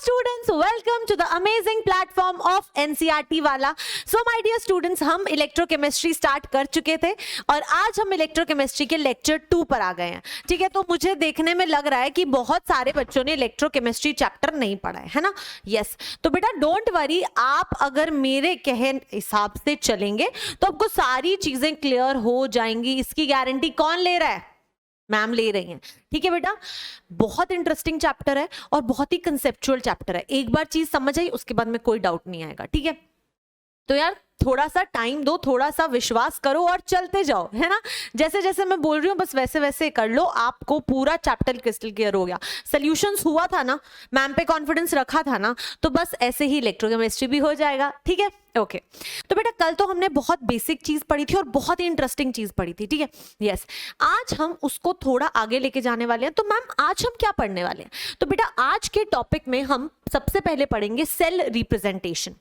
students, welcome to the amazing platform of NCERT वाला. So my dear students, हम electrochemistry start कर चुके थे और आज हम इलेक्ट्रोकेमिस्ट्री के लेक्चर 2 पर आ गए हैं. ठीक है, तो मुझे देखने में लग रहा है कि बहुत सारे बच्चों ने इलेक्ट्रोकेमिस्ट्री चैप्टर नहीं पढ़ा है ना. यस, तो बेटा डोंट वरी, आप अगर मेरे कहे हिसाब से चलेंगे तो आपको सारी चीजें क्लियर हो जाएंगी. इसकी गारंटी कौन ले रहा है? मैम ले रही हैं. ठीक है बेटा, बहुत इंटरेस्टिंग चैप्टर है और बहुत ही कंसेप्चुअल चैप्टर है. एक बार चीज समझ आई उसके बाद में कोई डाउट नहीं आएगा. ठीक है, तो यार थोड़ा सा टाइम दो, थोड़ा सा विश्वास करो और चलते जाओ, है ना. जैसे जैसे मैं बोल रही हूँ बस वैसे वैसे कर लो, आपको पूरा चैप्टर क्रिस्टल क्लियर हो गया. सॉल्यूशंस हुआ था ना, मैम पे कॉन्फिडेंस रखा था ना, तो बस ऐसे ही इलेक्ट्रोकेमिस्ट्री भी हो जाएगा. ठीक है, ओके. तो बेटा कल तो हमने बहुत बेसिक चीज पढ़ी थी और बहुत ही इंटरेस्टिंग चीज पढ़ी थी. ठीक है, यस. आज हम उसको थोड़ा आगे लेके जाने वाले हैं. तो मैम आज हम क्या पढ़ने वाले हैं? तो बेटा आज के टॉपिक में हम सबसे पहले पढ़ेंगे सेल रिप्रेजेंटेशन.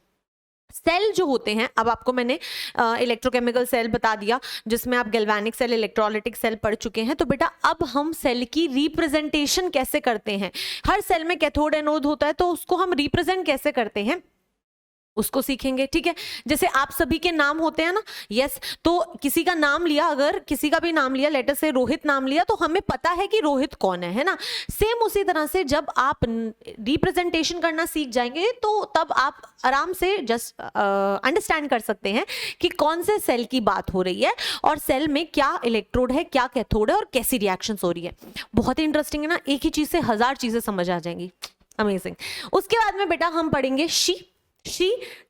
सेल जो होते हैं, अब आपको मैंने इलेक्ट्रोकेमिकल सेल बता दिया जिसमें आप गैल्वेनिक सेल, इलेक्ट्रोलाइटिक सेल पढ़ चुके हैं. तो बेटा अब हम सेल की रिप्रेजेंटेशन कैसे करते हैं. हर सेल में कैथोड एनोड होता है, तो उसको हम रिप्रेजेंट कैसे करते हैं उसको सीखेंगे. ठीक है, जैसे आप सभी के नाम होते हैं ना. यस, तो किसी का नाम लिया, अगर किसी का भी नाम लिया, लेटर से रोहित नाम लिया, तो हमें पता है कि रोहित कौन है ना. सेम उसी तरह से जब आप रिप्रेजेंटेशन करना सीख जाएंगे तो तब आप आराम से जस्ट अंडरस्टैंड कर सकते हैं कि कौन से सेल की बात हो रही है और सेल में क्या इलेक्ट्रोड है, क्या कैथोड है और कैसी रिएक्शन हो रही है. बहुत ही इंटरेस्टिंग है ना. एक ही चीज से 1000 चीजें समझ आ जाएंगी. अमेजिंग. उसके बाद में बेटा हम पढ़ेंगे शी,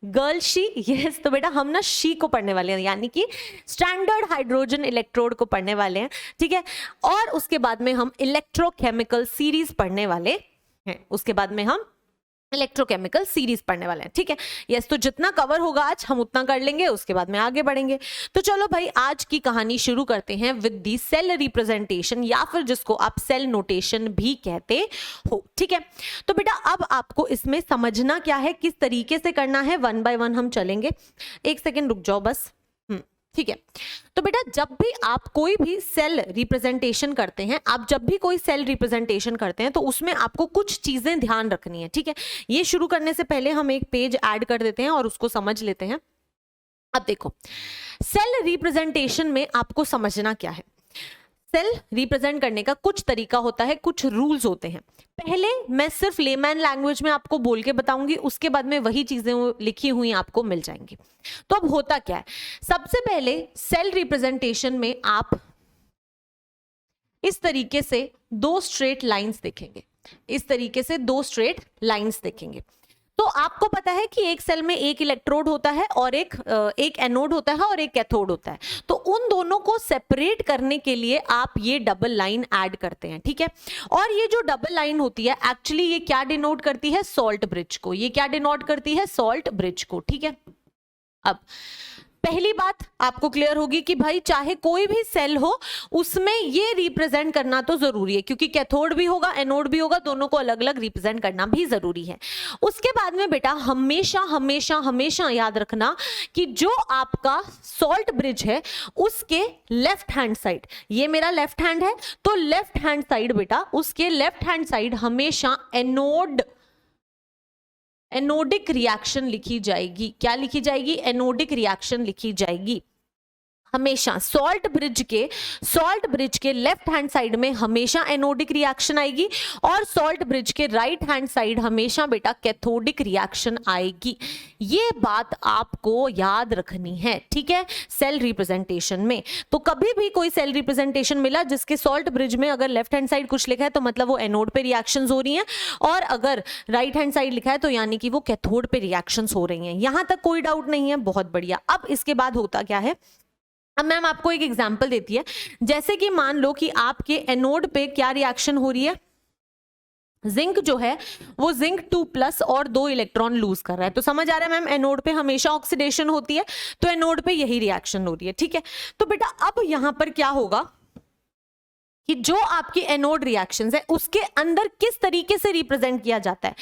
गर्ल शी. यस, तो बेटा हम ना शी को पढ़ने वाले हैं, यानी कि स्टैंडर्ड हाइड्रोजन इलेक्ट्रोड को पढ़ने वाले हैं. ठीक है, और उसके बाद में हम इलेक्ट्रोकेमिकल सीरीज पढ़ने वाले हैं. उसके बाद में हम इलेक्ट्रोकेमिकल सीरीज पढ़ने वाले हैं. ठीक है, यस. तो जितना कवर होगा आज हम उतना कर लेंगे, उसके बाद में आगे बढ़ेंगे. तो चलो भाई आज की कहानी शुरू करते हैं विद दी सेल रिप्रेजेंटेशन, या फिर जिसको आप सेल नोटेशन भी कहते हो. ठीक है, तो बेटा अब आपको इसमें समझना क्या है, किस तरीके से करना है, 1 बाय 1 हम चलेंगे. एक सेकेंड रुक जाओ बस. ठीक है, तो बेटा जब भी आप कोई भी सेल रिप्रेजेंटेशन करते हैं, आप जब भी कोई सेल रिप्रेजेंटेशन करते हैं तो उसमें आपको कुछ चीजें ध्यान रखनी है. ठीक है, ये शुरू करने से पहले हम एक पेज ऐड कर देते हैं और उसको समझ लेते हैं. अब देखो, सेल रिप्रेजेंटेशन में आपको समझना क्या है. सेल रिप्रेजेंट करने का कुछ तरीका होता है, कुछ रूल्स होते हैं. पहले मैं सिर्फ लेमैन लैंग्वेज में आपको बोल के बताऊंगी, उसके बाद में वही चीजें लिखी हुई आपको मिल जाएंगी. तो अब होता क्या है, सबसे पहले सेल रिप्रेजेंटेशन में आप इस तरीके से 2 स्ट्रेट लाइंस देखेंगे. इस तरीके से 2 स्ट्रेट लाइंस देखेंगे. तो आपको पता है कि एक सेल में एक इलेक्ट्रोड होता है और एक एनोड होता है और एक कैथोड होता है. तो उन दोनों को सेपरेट करने के लिए आप ये डबल लाइन ऐड करते हैं. ठीक है, और ये जो डबल लाइन होती है एक्चुअली ये क्या डिनोट करती है, सॉल्ट ब्रिज को. ये क्या डिनोट करती है, सॉल्ट ब्रिज को. ठीक है, अब पहली बात आपको क्लियर होगी कि भाई चाहे कोई भी सेल हो उसमें ये रिप्रेजेंट करना तो जरूरी है, क्योंकि कैथोड भी होगा एनोड भी होगा, दोनों को अलग अलग रिप्रेजेंट करना भी जरूरी है. उसके बाद में बेटा हमेशा हमेशा हमेशा याद रखना कि जो आपका सॉल्ट ब्रिज है उसके लेफ्ट हैंड साइड, ये मेरा लेफ्ट हैंड है, तो लेफ्ट हैंड साइड बेटा, उसके लेफ्ट हैंड साइड हमेशा एनोडिक रिएक्शन लिखी जाएगी. क्या लिखी जाएगी, एनोडिक रिएक्शन लिखी जाएगी. हमेशा सॉल्ट ब्रिज के लेफ्ट हैंड साइड में हमेशा एनोडिक रिएक्शन आएगी और सॉल्ट ब्रिज के राइट हैंड साइड हमेशा बेटा कैथोडिक रिएक्शन आएगी. ये बात आपको याद रखनी है. ठीक है, सेल रिप्रेजेंटेशन में तो कभी भी कोई सेल रिप्रेजेंटेशन मिला जिसके सॉल्ट ब्रिज में अगर लेफ्ट हैंड साइड कुछ लिखा है तो मतलब वो एनोड पे रिएक्शंस हो रही हैं, और अगर राइट हैंड साइड लिखा है तो यानी कि वो कैथोड पे रिएक्शंस हो रही हैं. यहां तक कोई डाउट नहीं है, बहुत बढ़िया. अब इसके बाद होता क्या है, अब मैम आपको एक एग्जांपल देती है. जैसे कि मान लो कि आपके एनोड पे क्या रिएक्शन हो रही है, जिंक जो है वो जिंक 2+ और 2 इलेक्ट्रॉन लूज कर रहा है. तो समझ आ रहा है मैम, एनोड पे हमेशा ऑक्सीडेशन होती है, तो एनोड पे यही रिएक्शन हो रही है. ठीक है, तो बेटा अब यहां पर क्या होगा, कि जो आपकी एनोड रिएक्शंस है उसके अंदर किस तरीके से रिप्रेजेंट किया जाता है।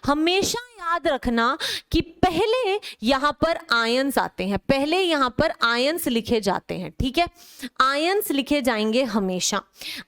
हमेशा याद रखना कि पहले यहां पर आयंस आते हैं, पहले यहां पर आयंस लिखे जाते हैं, ठीक है, आयंस लिखे जाएंगे हमेशा।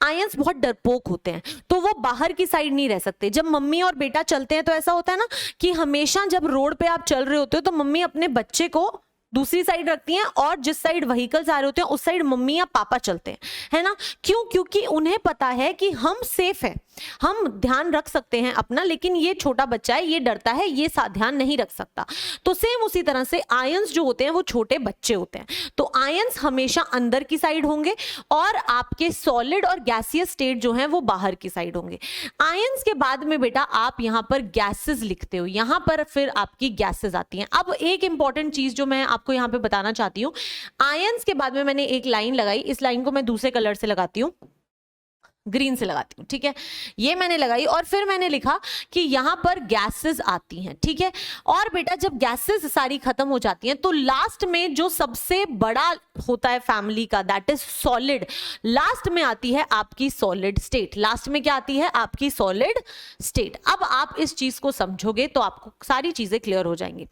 आयंस बहुत डरपोक होते हैं तो वो बाहर की साइड नहीं रह सकते। जब मम्मी और बेटा चलते हैं तो ऐसा होता है ना कि हमेशा जब रोड पे आप चल रहे होते हो तो मम्मी अपने बच्चे को दूसरी साइड रखती हैं और जिस साइड व्हीकल्स आ रहे होते हैं उस साइड मम्मी या पापा चलते हैं, है ना। क्यों? क्योंकि उन्हें पता है कि हम सेफ हैं, हम ध्यान रख सकते हैं अपना, लेकिन ये छोटा बच्चा है, ये डरता है, ये ध्यान नहीं रख सकता। तो सेम उसी तरह से आयंस जो होते हैं वो छोटे बच्चे होते हैं। तो आयंस हमेशा अंदर की साइड होंगे और आपके सॉलिड और गैसियस स्टेट जो है वो बाहर की साइड होंगे। आयंस के बाद में बेटा आप यहां पर गैसेस लिखते हो, यहां पर फिर आपकी गैसेस आती हैं। अब एक इंपॉर्टेंट चीज जो मैं आपको यहां पे बताना चाहती हूं, आयंस के बाद में मैंने एक लाइन लगाई, इस लाइन को मैं दूसरे कलर से लगाती हूं, ग्रीन से लगाती हूं, ठीक है, ये मैंने लगाई और फिर मैंने लिखा कि यहां पर गैसेस आती हैं, ठीक है। और बेटा जब गैसेस सारी खत्म हो जाती हैं तो लास्ट में जो सबसे बड़ा होता है फैमिली का, दैट इज सॉलिड, लास्ट में आती है आपकी सॉलिड स्टेट। लास्ट में क्या आती है? आपकी सॉलिड स्टेट। अब आप इस चीज को समझोगे तो आपको सारी चीजें क्लियर हो जाएंगी।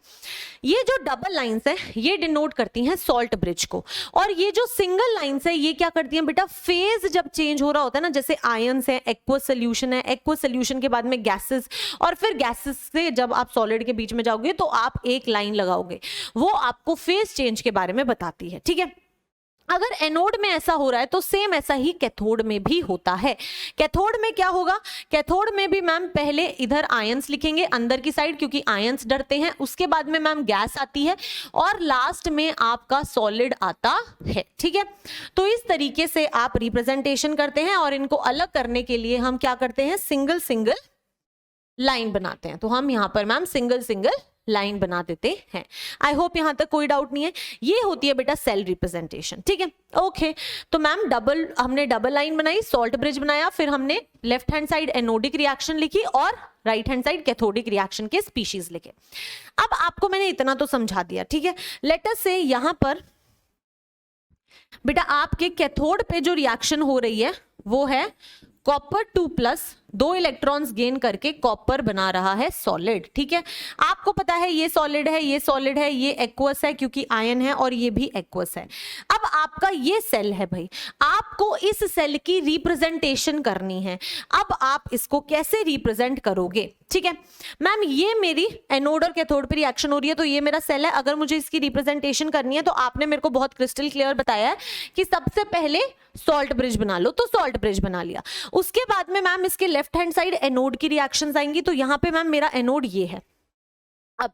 ये जो डबल लाइंस है ये डिनोट करती हैं सॉल्ट ब्रिज को, और ये जो सिंगल लाइंस है ये क्या करती हैं बेटा? फेज जब चेंज हो रहा होता है ना, जैसे आयंस है, एक्वस सोल्यूशन है, एक्वस सोल्यूशन के बाद में गैसेस, और फिर गैसेस से जब आप सॉलिड के बीच में जाओगे तो आप एक लाइन लगाओगे, वो आपको फेज चेंज के बारे में बताती है, ठीक है। अगर एनोड में ऐसा हो रहा है तो सेम ऐसा ही कैथोड में भी होता है। कैथोड में क्या होगा? कैथोड में भी मैम पहले इधर आयंस लिखेंगे अंदर की साइड, क्योंकि आयंस डरते हैं, उसके बाद में मैम गैस आती है और लास्ट में आपका सॉलिड आता है, ठीक है। तो इस तरीके से आप रिप्रेजेंटेशन करते हैं और इनको अलग करने के लिए हम क्या करते हैं? सिंगल सिंगल लाइन बनाते हैं। तो हम यहां पर मैम सिंगल सिंगल लाइन बना देते हैं। आई होप यहां तक कोई डाउट नहीं है। ये होती है बेटा सेल रिप्रेजेंटेशन, ठीक है, ओके। तो मैम हमने डबल लाइन बनाई, सॉल्ट ब्रिज बनाया, फिर हमने left hand side anodic reaction लिखी और right hand side cathodic reaction के स्पीशीज लिखे। अब आपको मैंने इतना तो समझा दिया, ठीक है। लेट अस से यहां पर बेटा आपके कैथोड पे जो रिएक्शन हो रही है वो है कॉपर 2+, 2 इलेक्ट्रॉन्स गेन करके कॉपर बना रहा है सॉलिड, ठीक है। आपको पता है ये सॉलिड है, ये सॉलिड है, ये एक्वस है क्योंकि आयन है, और ये भी एक्वस है। अब आपका ये सेल है भाई, आपको इस सेल की रिप्रेजेंटेशन करनी है। अब आप इसको कैसे रिप्रेजेंट करोगे? ठीक है मैम, ये मेरी एनोड और कैथोड पे रिएक्शन हो रही है तो ये मेरा सेल है। अगर मुझे इसकी रिप्रेजेंटेशन करनी है तो आपने मेरे को बहुत क्रिस्टल क्लियर बताया है कि सबसे पहले सॉल्ट ब्रिज बना लो, तो सॉल्ट ब्रिज बना लिया। उसके बाद में मैम इसके लेफ्ट हैंड साइड एनोड की रिएक्शंस आएंगी, तो यहां पे मैम मेरा एनोड ये है। अब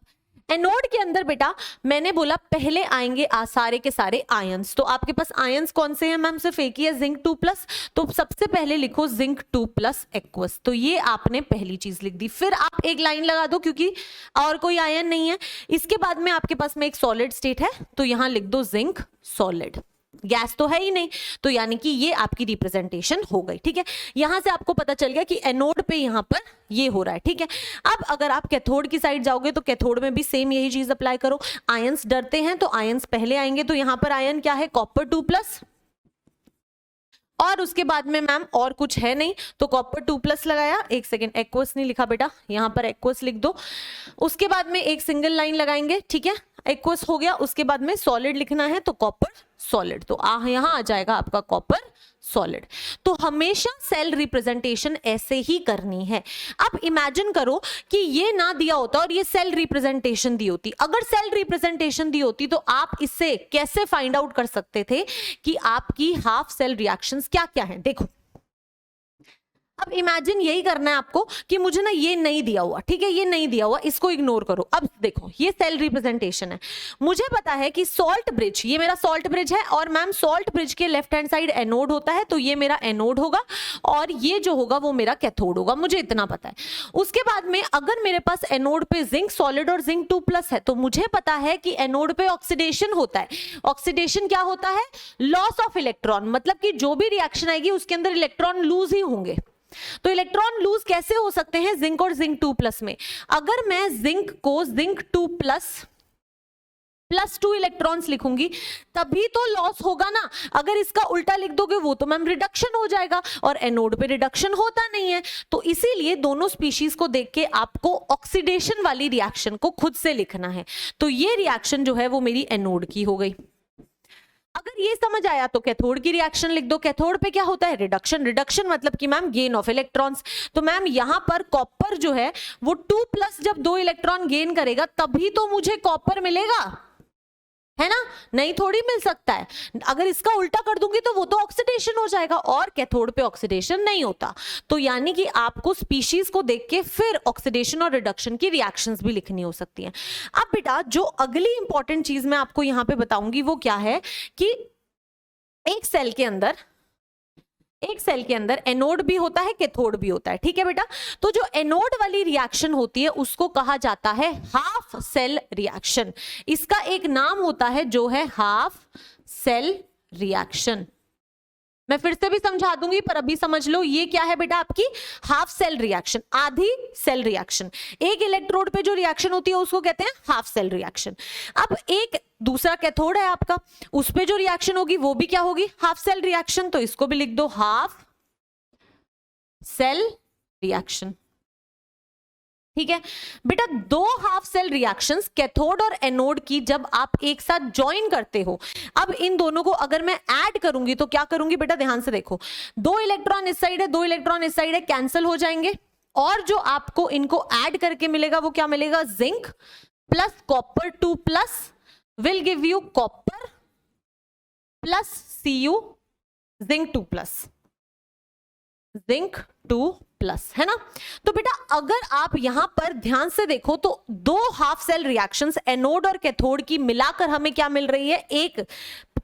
एनोड के अंदर बेटा मैंने बोला पहले आएंगे सारे के सारे आयंस, तो आपके पास आयंस कौन से हैं मैम? सिर्फ एक ही है, जिंक 2+, तो सबसे पहले लिखो जिंक 2+ एक्वस, तो ये आपने पहली चीज लिख दी। फिर आप एक लाइन लगा दो क्योंकि और कोई आयन नहीं है। इसके बाद में आपके पास में एक सॉलिड स्टेट है, तो यहां लिख दो जिंक सॉलिड, गैस तो है ही नहीं, तो यानी कि ये आपकी रिप्रेजेंटेशन हो गई, ठीक है। यहां से आपको पता चल गया कि एनोड पे यहां पर ये हो रहा है, ठीक है। अब अगर आप कैथोड की साइड जाओगे तो कैथोड में भी सेम यही चीज अप्लाई करो। आयंस डरते हैं तो आयंस पहले आएंगे, तो यहां पर आयन क्या है? कॉपर 2+, और उसके बाद में मैम और कुछ है नहीं तो कॉपर 2+ लगाया। एक सेकेंड, एक्वस नहीं लिखा बेटा, यहां पर एक्वस लिख दो। उसके बाद में एक सिंगल लाइन लगाएंगे, ठीक है, एक्वस हो गया। उसके बाद में सॉलिड लिखना है तो कॉपर सॉलिड, तो यहां आ जाएगा आपका कॉपर सॉलिड। तो हमेशा सेल रिप्रेजेंटेशन ऐसे ही करनी है। अब इमेजिन करो कि ये ना दिया होता और ये सेल रिप्रेजेंटेशन दी होती। अगर सेल रिप्रेजेंटेशन दी होती तो आप इससे कैसे फाइंड आउट कर सकते थे कि आपकी हाफ सेल रिएक्शंस क्या क्या हैं? देखो अब इमेजिन यही करना है आपको कि मुझे ना ये नहीं दिया हुआ, ठीक है, ये नहीं दिया हुआ, इसको इग्नोर करो। अब देखो ये सेल रिप्रेजेंटेशन है, मुझे पता है कि सॉल्ट ब्रिज, ये मेरा सॉल्ट ब्रिज है, और मैम सॉल्ट ब्रिज के लेफ्ट हैंड साइड एनोड होता है, तो ये मेरा एनोड होगा और ये जो होगा वो मेरा कैथोड होगा, मुझे इतना पता है। उसके बाद में अगर मेरे पास एनोड पे जिंक सॉलिड और जिंक 2+ है, तो मुझे पता है कि एनोड पे ऑक्सीडेशन होता है। ऑक्सीडेशन क्या होता है? लॉस ऑफ इलेक्ट्रॉन, मतलब कि जो भी रिएक्शन आएगी उसके अंदर इलेक्ट्रॉन लूज ही होंगे। तो इलेक्ट्रॉन लूज कैसे हो सकते हैं? जिंक और जिंक 2+ में। अगर मैं जिंक को जिंक 2+ +2 इलेक्ट्रॉन्स लिखूंगी तभी तो लॉस होगा ना। अगर इसका उल्टा लिख दोगे वो तो मैम रिडक्शन हो जाएगा, और एनोड पे रिडक्शन होता नहीं है। तो इसीलिए दोनों स्पीशीज को देख के आपको ऑक्सीडेशन वाली रिएक्शन को खुद से लिखना है। तो ये रिएक्शन जो है वो मेरी एनोड की हो गई। अगर ये समझ आया तो कैथोड की रिएक्शन लिख दो। कैथोड पे क्या होता है? रिडक्शन। रिडक्शन मतलब कि मैम गेन ऑफ इलेक्ट्रॉन्स। तो मैम यहां पर कॉपर जो है वो 2+ जब 2 इलेक्ट्रॉन गेन करेगा तभी तो मुझे कॉपर मिलेगा, है ना? नहीं थोड़ी मिल सकता है। अगर इसका उल्टा कर दूंगी तो वो तो ऑक्सीडेशन हो जाएगा, और कैथोड पे ऑक्सीडेशन नहीं होता। तो यानी कि आपको स्पीशीज को देख के फिर ऑक्सीडेशन और रिडक्शन की रिएक्शंस भी लिखनी हो सकती हैं। अब बेटा जो अगली इंपॉर्टेंट चीज मैं आपको यहां पे बताऊंगी वो क्या है कि एक सेल के अंदर एनोड भी होता है, कैथोड भी होता है। ठीक है बेटा? तो जो एनोड वाली रिएक्शन होती है उसको कहा जाता है हाफ सेल रिएक्शन। इसका एक नाम होता है जो है हाफ सेल रिएक्शन। मैं फिर से भी समझा दूंगी पर अभी समझ लो ये क्या है बेटा, आपकी हाफ सेल रिएक्शन, आधी सेल रिएक्शन। एक इलेक्ट्रोड पे जो रिएक्शन होती है उसको कहते हैं हाफ सेल रिएक्शन। अब एक दूसरा कैथोड है आपका, उस पे जो रिएक्शन होगी वो भी क्या होगी? Half cell reaction. तो इसको भी लिख दो हाफ सेल रिएक्शन। ठीक है बेटा? दो हाफ सेल रिएक्शंस कैथोड और एनोड की जब आप एक साथ ज्वाइन करते हो, अब इन दोनों को अगर मैं ऐड करूंगी तो क्या करूंगी बेटा? ध्यान से देखो, 2 इलेक्ट्रॉन इस साइड है, 2 इलेक्ट्रॉन इस साइड है, कैंसिल हो जाएंगे, और जो आपको इनको ऐड करके मिलेगा वो क्या मिलेगा? Zinc plus copper 2+ will give you copper plus Cu, zinc 2+, zinc 2+, है ना? तो बेटा अगर आप यहां पर ध्यान से देखो तो दो हाफ सेल रिएक्शंस एनोड और कैथोड की मिलाकर हमें क्या मिल रही है? एक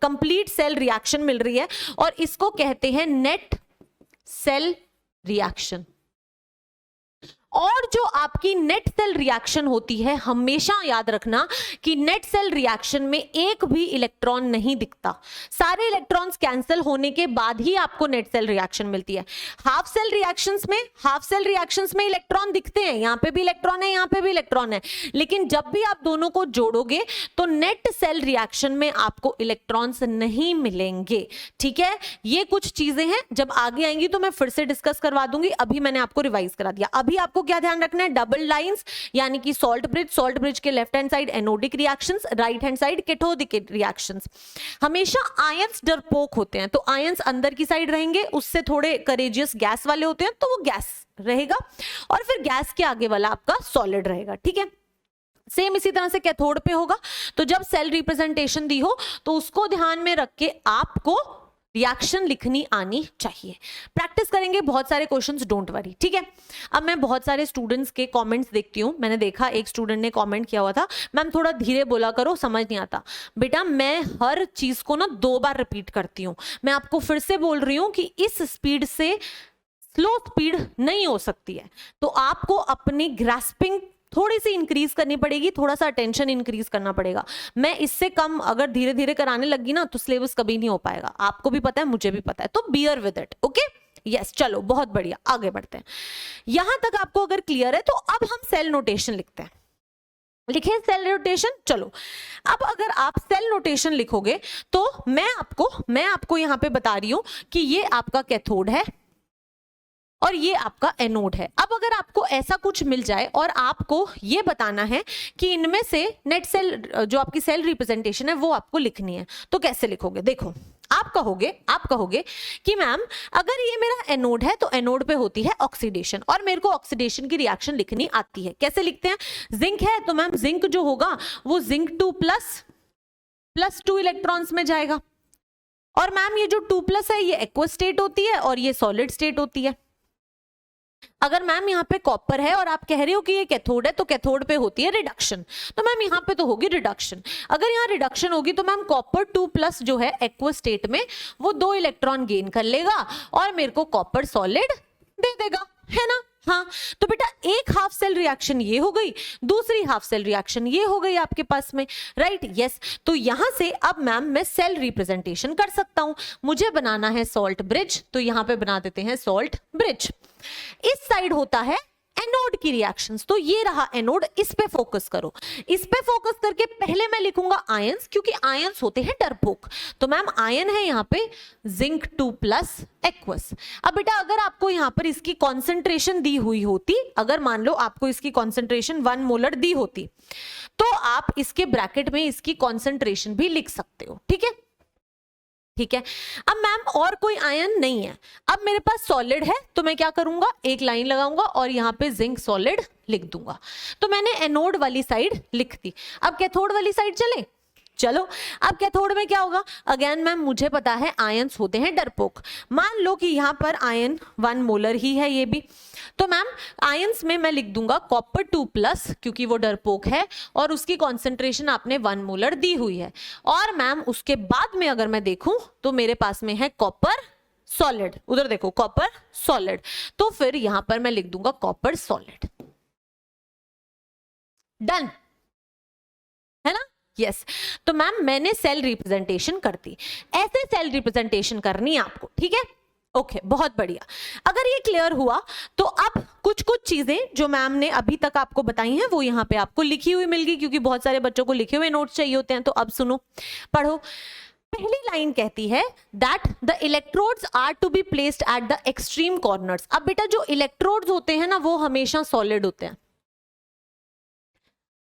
कंप्लीट सेल रिएक्शन मिल रही है, और इसको कहते हैं नेट सेल रिएक्शन। और जो आपकी नेट सेल रिएक्शन होती है, हमेशा याद रखना कि नेट सेल रिएक्शन में एक भी इलेक्ट्रॉन नहीं दिखता, सारे इलेक्ट्रॉन्स कैंसिल होने के बाद ही आपको नेट सेल रिएक्शन मिलती है। हाफ सेल रिएक्शंस में इलेक्ट्रॉन दिखते हैं, यहां पे भी इलेक्ट्रॉन है, यहां पे भी इलेक्ट्रॉन है, लेकिन जब भी आप दोनों को जोड़ोगे तो नेट सेल रिएक्शन में आपको इलेक्ट्रॉन्स नहीं मिलेंगे। ठीक है? ये कुछ चीजें हैं, जब आगे आएंगी तो मैं फिर से डिस्कस करवा दूंगी, अभी मैंने आपको रिवाइज करा दिया। अभी आपको क्या ध्यान रखना है? डबल लाइंस यानी कि सॉल्ट ब्रिज के left hand side anodic reactions, right hand side cathodic reactions. हमेशा आयंस डरपोक होते हैं, तो आयंस अंदर की साइड रहेंगे, उससे थोड़े करेजियस गैस वाले होते हैं तो वो गैस रहेगा, और फिर गैस के आगे वाला आपका सॉलिड रहेगा। ठीक है? सेम इसी तरह से कैथोड पे होगा। तो जब सेल रिप्रेजेंटेशन दी हो तो उसको ध्यान में रख के आपको रिएक्शन लिखनी आनी चाहिए। प्रैक्टिस करेंगे बहुत सारे क्वेश्चंस, डोंट वरी। ठीक है? अब मैं बहुत सारे स्टूडेंट्स के कमेंट्स देखती हूँ। मैंने देखा एक स्टूडेंट ने कमेंट किया हुआ था, मैम थोड़ा धीरे बोला करो, समझ नहीं आता। बेटा मैं हर चीज को ना 2 बार रिपीट करती हूँ। मैं आपको फिर से बोल रही हूँ कि इस स्पीड से स्लो स्पीड नहीं हो सकती है, तो आपको अपनी ग्रास्पिंग थोड़ी सी इंक्रीज करनी पड़ेगी, थोड़ा सा अटेंशन इंक्रीज करना पड़ेगा। मैं इससे कम अगर धीरे धीरे कराने लगी ना तो सिलेबस कभी नहीं हो पाएगा। आपको भी पता है, मुझे भी पता है, तो bear with it. Okay? Yes, चलो बहुत बढ़िया, आगे बढ़ते हैं। यहां तक आपको अगर क्लियर है तो अब हम सेल नोटेशन लिखते हैं। लिखे सेल नोटेशन। चलो अब अगर आप सेल नोटेशन लिखोगे तो मैं आपको यहां पे बता रही हूं कि ये आपका कैथोड है और ये आपका एनोड है। अब अगर आपको ऐसा कुछ मिल जाए और आपको ये बताना है कि इनमें से नेट सेल जो आपकी सेल रिप्रेजेंटेशन है वो आपको लिखनी है, तो कैसे लिखोगे? देखो, आप कहोगे कि मैम अगर ये मेरा एनोड है तो एनोड पे होती है ऑक्सीडेशन, और मेरे को ऑक्सीडेशन की रिएक्शन लिखनी आती है। कैसे लिखते हैं? जिंक है तो मैम जिंक जो होगा वो जिंक 2+ 2 इलेक्ट्रॉन्स में जाएगा, और मैम ये जो 2+ है ये एक्वस स्टेट होती है और ये सॉलिड स्टेट होती है। अगर मैम यहाँ पे कॉपर है और आप कह रहे हो कि ये कैथोड है तो कैथोड पे होती है रिडक्शन, तो मैम यहाँ पे तो होगी रिडक्शन। अगर यहाँ रिडक्शन होगी तो मैम कॉपर 2+ जो है एक्वस स्टेट में वो 2 इलेक्ट्रॉन गेन कर लेगा और मेरे को कॉपर सॉलिड दे देगा, है ना? हाँ, तो बेटा एक हाफ सेल रिएक्शन ये हो गई, दूसरी हाफ सेल रिएक्शन ये हो गई आपके पास में, राइट? यस। तो यहां से अब मैम मैं सेल रिप्रेजेंटेशन कर सकता हूं। मुझे बनाना है सॉल्ट ब्रिज, तो यहां पे बना देते हैं सॉल्ट ब्रिज। इस साइड होता है एनोड की रिएक्शंस, तो ये रहा एनोड, इस पे फोकस करो। इस पे फोकस करके पहले मैं लिखूंगा आयंस, क्योंकि आयंस होते हैं डरपोक। तो मैम आयन है यहाँ पे जिंक 2+ एक्वस। अब बेटा अगर आपको यहाँ पर इसकी कॉन्सेंट्रेशन दी हुई होती, अगर मान लो आपको इसकी कॉन्सेंट्रेशन 1 मोलर दी होती, तो आप इसके ब्रैकेट में इसकी कॉन्सेंट्रेशन भी लिख सकते हो, ठीक है, ठीक है। अब मैम और कोई आयन नहीं है, अब मेरे पास सॉलिड है, तो मैं क्या करूंगा, एक लाइन लगाऊंगा और यहाँ पे जिंक सॉलिड लिख दूंगा। तो मैंने एनोड वाली साइड लिख दी। अब कैथोड वाली साइड चले, चलो। अब कैथोड में क्या होगा, अगेन मैम मुझे पता है आयंस होते हैं डरपोक। मान लो कि यहाँ पर आयन 1 मोलर ही है ये भी, तो मैम आयंस में मैं लिख दूंगा कॉपर 2+, क्योंकि वो डरपोक है और उसकी कॉन्सेंट्रेशन आपने 1 मोलर दी हुई है। और मैम उसके बाद में अगर मैं देखूं तो मेरे पास में है कॉपर सॉलिड, उधर देखो कॉपर सॉलिड, तो फिर यहां पर मैं लिख दूंगा कॉपर सॉलिड। डन है ना, यस। तो मैम मैंने सेल रिप्रेजेंटेशन कर दी, ऐसे सेल रिप्रेजेंटेशन करनी है आपको, ठीक है, ओके, बहुत बढ़िया। अगर ये क्लियर हुआ तो अब कुछ कुछ चीजें जो मैम ने अभी तक आपको बताई हैं वो यहाँ पे आपको लिखी हुई मिल गई, क्योंकि बहुत सारे बच्चों को लिखे हुए नोट्स चाहिए होते हैं। तो अब सुनो, पढ़ो। पहली लाइन कहती है that the electrodes are to be placed at the extreme corners. अब बेटा जो इलेक्ट्रोड्स होते हैं ना वो हमेशा सॉलिड होते हैं,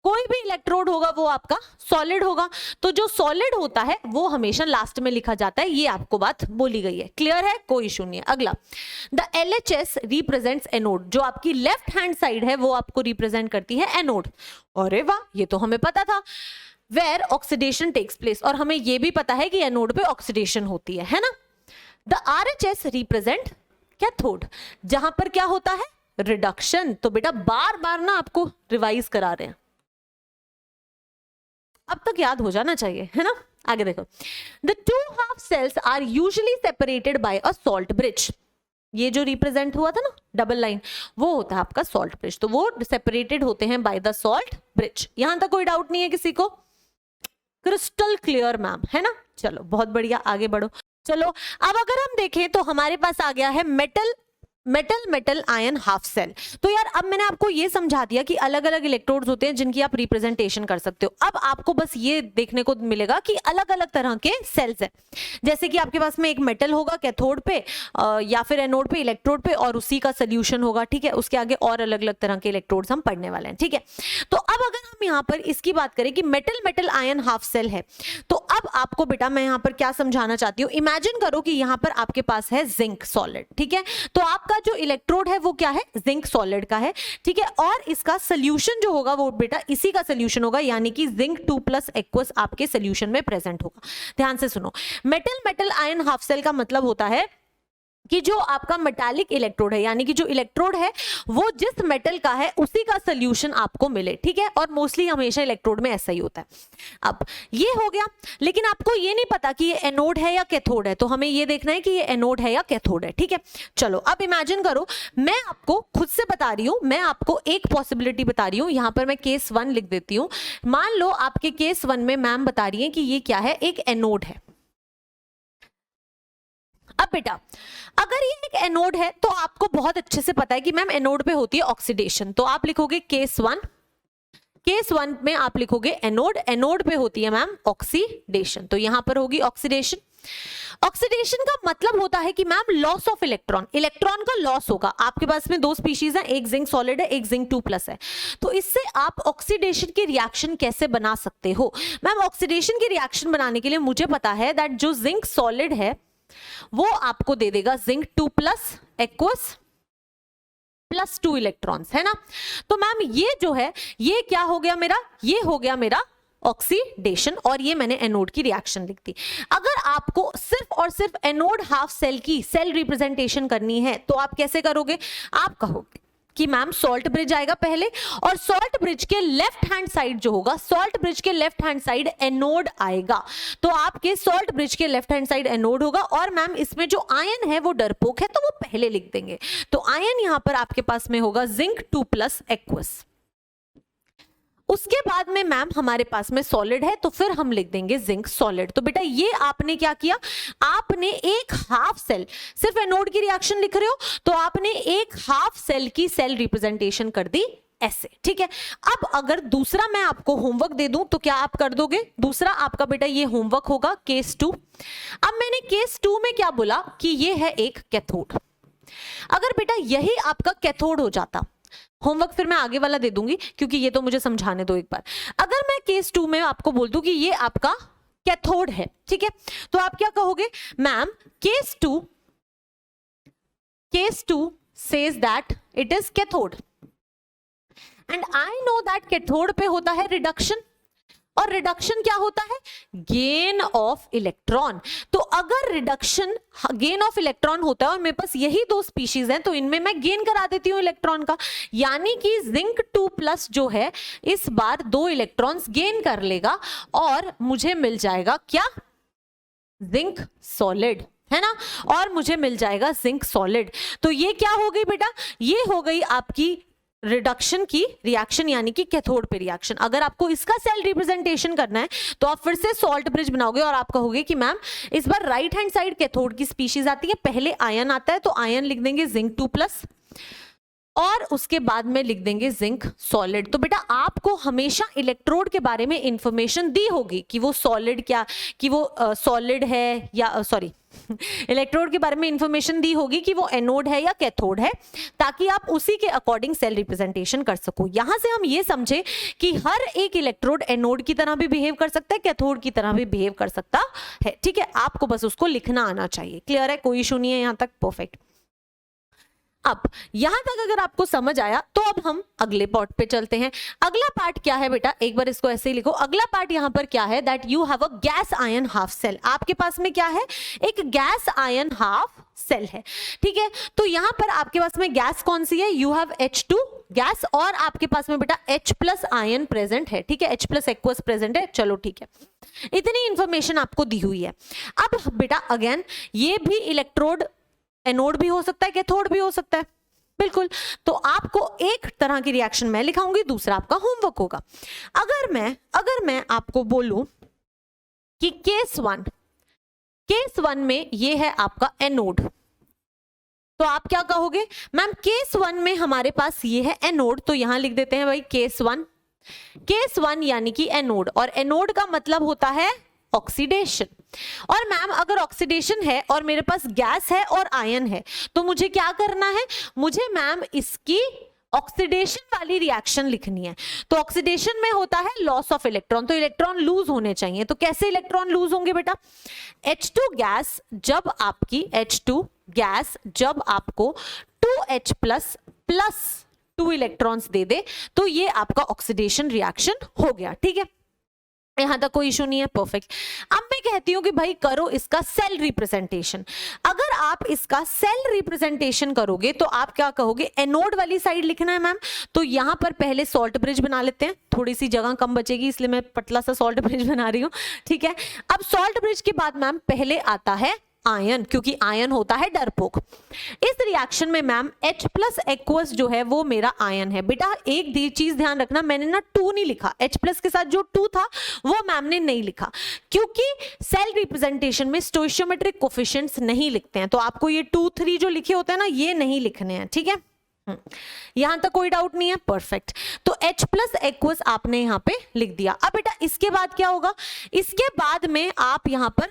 कोई भी इलेक्ट्रोड होगा वो आपका सॉलिड होगा, तो जो सॉलिड होता है वो हमेशा लास्ट में लिखा जाता है, ये आपको बात बोली गई है, क्लियर है, कोई इशू नहीं है। अगला, द LHS रिप्रेजेंट्स एनोड, जो आपकी लेफ्ट हैंड साइड है वो आपको रिप्रेजेंट करती है एनोड। अरे वाह, ये तो हमें पता था, वेयर ऑक्सीडेशन टेक्स प्लेस, और हमें ये भी पता है कि एनोड पे ऑक्सीडेशन होती है ना। द RHS रिप्रेजेंट कैथोड, जहां पर क्या होता है, रिडक्शन। तो बेटा बार बार ना आपको रिवाइज करा रहे हैं, अब तक याद हो जाना चाहिए, है ना। आगे देखो, the 2 half cells are usually separated by a salt bridge. ये जो रिप्रेजेंट हुआ था ना डबल लाइन, वो होता है आपका सॉल्ट ब्रिज, तो वो सेपरेटेड होते हैं बाय द सॉल्ट ब्रिज। यहां तक कोई डाउट नहीं है किसी को, क्रिस्टल क्लियर मैम, है ना। चलो बहुत बढ़िया, आगे बढ़ो। चलो अब अगर हम देखें तो हमारे पास आ गया है metal metal ion half cell. तो यार अब मैंने आपको ये समझा दिया कि अलग अलग इलेक्ट्रोड्स होते हैं जिनकी आप रिप्रेजेंटेशन कर सकते हो। अब आपको बस ये देखने को मिलेगा कि अलग अलग तरह के सेल्स हैं, जैसे कि आपके पास में एक मेटल होगा कैथोड पे या फिर एनोड पे, इलेक्ट्रोड पे, और उसी का सोल्यूशन होगा, ठीक है। उसके आगे और अलग अलग तरह के इलेक्ट्रोड्स हम पढ़ने वाले हैं, ठीक है। तो अब अगर हम यहाँ पर इसकी बात करें कि मेटल आयन हाफ सेल है, तो अब आपको बेटा मैं यहाँ पर क्या समझाना चाहती हूँ, इमेजिन करो कि यहाँ पर आपके पास है जिंक सॉलिड, ठीक है। तो आपका जो इलेक्ट्रोड है वो क्या है, जिंक सॉलिड का है, ठीक है। और इसका सोल्यूशन जो होगा वो बेटा इसी का सोल्यूशन होगा, यानी कि जिंक 2+ एक्वस आपके सोल्यूशन में प्रेजेंट होगा। ध्यान से सुनो, मेटल आयन हाफ सेल का मतलब होता है कि जो आपका मेटालिक इलेक्ट्रोड है, यानी कि जो इलेक्ट्रोड है वो जिस मेटल का है उसी का सोल्यूशन आपको मिले, ठीक है। और मोस्टली हमेशा इलेक्ट्रोड में ऐसा ही होता है। अब ये हो गया, लेकिन आपको ये नहीं पता कि ये एनोड है या कैथोड है, तो हमें ये देखना है कि ये एनोड है या कैथोड है, ठीक है। चलो अब इमेजिन करो, मैं आपको खुद से बता रही हूं, मैं आपको एक पॉसिबिलिटी बता रही हूं, यहां पर मैं केस 1 लिख देती हूं। मान लो आपके केस 1 में मैम बता रही है कि ये क्या है, एक एनोड है। अब बेटा अगर ये एक एनोड है तो आपको बहुत अच्छे से पता है कि मैम एनोड पे होती है ऑक्सीडेशन, तो आप लिखोगे केस 1 में आप लिखोगे एनोड पे होती है मैम ऑक्सीडेशन, तो यहां पर होगी ऑक्सीडेशन। ऑक्सीडेशन का मतलब होता है कि मैम लॉस ऑफ इलेक्ट्रॉन का लॉस होगा। आपके पास में 2 स्पीशीज है, एक जिंक सॉलिड है, एक जिंक 2+ है। तो इससे आप ऑक्सीडेशन की रिएक्शन कैसे बना सकते हो, मैम ऑक्सीडेशन की रिएक्शन बनाने के लिए मुझे पता है दैट जो जिंक सॉलिड है वो आपको दे देगा जिंक 2+ एक्वस +2 इलेक्ट्रॉन्स, है ना। तो मैम ये जो है ये क्या हो गया मेरा, ये हो गया मेरा ऑक्सीडेशन, और ये मैंने एनोड की रिएक्शन लिख दी। अगर आपको सिर्फ और सिर्फ एनोड हाफ सेल की सेल रिप्रेजेंटेशन करनी है तो आप कैसे करोगे, आप कहोगे कि मैम सॉल्ट ब्रिज आएगा पहले, और सॉल्ट ब्रिज के लेफ्ट हैंड साइड जो होगा, सॉल्ट ब्रिज के लेफ्ट हैंड साइड एनोड आएगा, तो आपके सॉल्ट ब्रिज के लेफ्ट हैंड साइड एनोड होगा। और मैम इसमें जो आयन है वो डरपोक है, तो वो पहले लिख देंगे। तो आयन यहां पर आपके पास में होगा जिंक 2+ एक्वस। उसके बाद में मैम हमारे पास में सॉलिड है तो फिर हम लिख देंगे जिंक सॉलिड। तो बेटा ये आपने क्या किया, आपने एक हाफ सेल, सिर्फ एनोड की रिएक्शन लिख रहे हो तो आपने एक हाफ सेल की सेल रिप्रेजेंटेशन कर दी ऐसे, ठीक है। अब अगर दूसरा मैं आपको होमवर्क दे दूं तो क्या आप कर दोगे? दूसरा आपका बेटा ये होमवर्क होगा केस 2। अब मैंने केस 2 में क्या बोला कि ये है एक कैथोड। अगर बेटा यही आपका कैथोड हो जाता, होमवर्क फिर मैं आगे वाला दे दूंगी क्योंकि ये तो मुझे समझाने दो एक बार। अगर मैं केस 2 में आपको बोल दूं कि ये आपका कैथोड है, ठीक है, तो आप क्या कहोगे? Ma'am case 2 says that it is cathode and I know that cathode पे होता है रिडक्शन, और रिडक्शन क्या होता है? Gain of electron. तो अगर रिडक्शन गेन ऑफ इलेक्ट्रॉन होता है और मेरे पास यही दो स्पीशीज हैं तो इनमें मैं गेन करा देती हूं इलेक्ट्रॉन का, यानी कि जिंक 2+ जो है इस बार 2 इलेक्ट्रॉन्स गेन कर लेगा और मुझे मिल जाएगा क्या? जिंक सॉलिड, है ना, और मुझे मिल जाएगा जिंक सॉलिड। तो ये क्या हो गई बेटा? ये हो गई आपकी रिडक्शन की रिएक्शन, यानी कि कैथोड पे रिएक्शन। अगर आपको इसका सेल रिप्रेजेंटेशन करना है तो आप फिर से सॉल्ट ब्रिज बनाओगे और आप कहोगे कि मैम इस बार राइट हैंड साइड कैथोड की स्पीशीज आती है, पहले आयन आता है तो आयन लिख देंगे जिंक 2+ और उसके बाद में लिख देंगे जिंक सॉलिड। तो बेटा आपको हमेशा इलेक्ट्रोड के बारे में इंफॉर्मेशन दी होगी कि वो सॉलिड क्या, कि वो सॉलिड है या सॉरी इलेक्ट्रोड के बारे में इंफॉर्मेशन दी होगी कि वो एनोड है या कैथोड है, ताकि आप उसी के अकॉर्डिंग सेल रिप्रेजेंटेशन कर सको। यहां से हम ये समझे कि हर एक इलेक्ट्रोड एनोड की तरह भी बिहेव कर सकता है, कैथोड की तरह भी बिहेव कर सकता है, ठीक है। आपको बस उसको लिखना आना चाहिए। क्लियर है? कोई इशू नहीं है यहां तक? परफेक्ट। अब यहां तक अगर आपको समझ आया तो अब हम अगले पार्ट पे चलते हैं। अगला पार्ट क्या है बेटा? एक बार इसको ऐसे ही लिखो। अगला पार्ट यहां पर क्या है? That you have a gas ion half cell. आपके पास में क्या है? एक गैस आयन हाफ सेल है, ठीक है। तो यहां पर आपके पास में गैस कौन सी है? यू हैव H2 गैस और आपके पास में बेटा H+ आयन प्रेजेंट है, ठीक है, H+ एक्वस प्रेजेंट है। चलो ठीक है, इतनी इंफॉर्मेशन आपको दी हुई है। अब बेटा अगेन ये भी इलेक्ट्रोड एनोड भी हो सकता है, कैथोड भी हो सकता है, बिल्कुल। तो आपको एक तरह की रिएक्शन मैं लिखाऊंगी, दूसरा आपका होमवर्क होगा। अगर मैं आपको बोलूं कि केस 1 में ये है आपका एनोड, तो आप क्या कहोगे? मैम केस 1 में हमारे पास ये है एनोड, तो यहां लिख देते हैं भाई केस 1 यानी कि एनोड, और एनोड का मतलब होता है ऑक्सीडेशन। और मैम अगर ऑक्सीडेशन है और मेरे पास गैस है और आयन है तो मुझे क्या करना है? मुझे मैम इसकी ऑक्सीडेशन वाली रिएक्शन लिखनी है। तो ऑक्सीडेशन में होता है लॉस ऑफ इलेक्ट्रॉन, तो इलेक्ट्रॉन लूज होने चाहिए। तो कैसे इलेक्ट्रॉन लूज होंगे बेटा? H2 गैस जब आपको 2H+ प्लस 2 इलेक्ट्रॉन्स दे दे तो ये आपका ऑक्सीडेशन रिएक्शन हो गया, ठीक है। यहां तक कोई इशू नहीं है? परफेक्ट। अब मैं कहती हूं कि भाई करो इसका सेल रिप्रेजेंटेशन। अगर आप इसका सेल रिप्रेजेंटेशन करोगे तो आप क्या कहोगे? एनोड वाली साइड लिखना है मैम, तो यहां पर पहले सॉल्ट ब्रिज बना लेते हैं, थोड़ी सी जगह कम बचेगी इसलिए मैं पतला सा सॉल्ट ब्रिज बना रही हूं, ठीक है। अब सॉल्ट ब्रिज के बाद मैम पहले आता है आयन, क्योंकि आयन होता है डरपोक। इस रिएक्शन में मैम H+ एक्वस जो है वो मेरा आयन है। बेटा एक चीज ध्यान रखना, मैंने ना 2 नहीं लिखा, H+ के साथ जो 2 था वो मैम ने नहीं लिखा, क्योंकि सेल रिप्रेजेंटेशन में स्टोइशियोमेट्रिक कोफिशिएंट्स नहीं लिखते हैं। तो आपको ये 2, 3 जो लिखे होते हैं ना, ये नहीं लिखने हैं, ठीक है। यहां तक कोई डाउट नहीं है? परफेक्ट। तो H+ एक्वस आपने यहां पे लिख दिया। अब बेटा इसके बाद क्या होगा? इसके बाद में आप यहां पर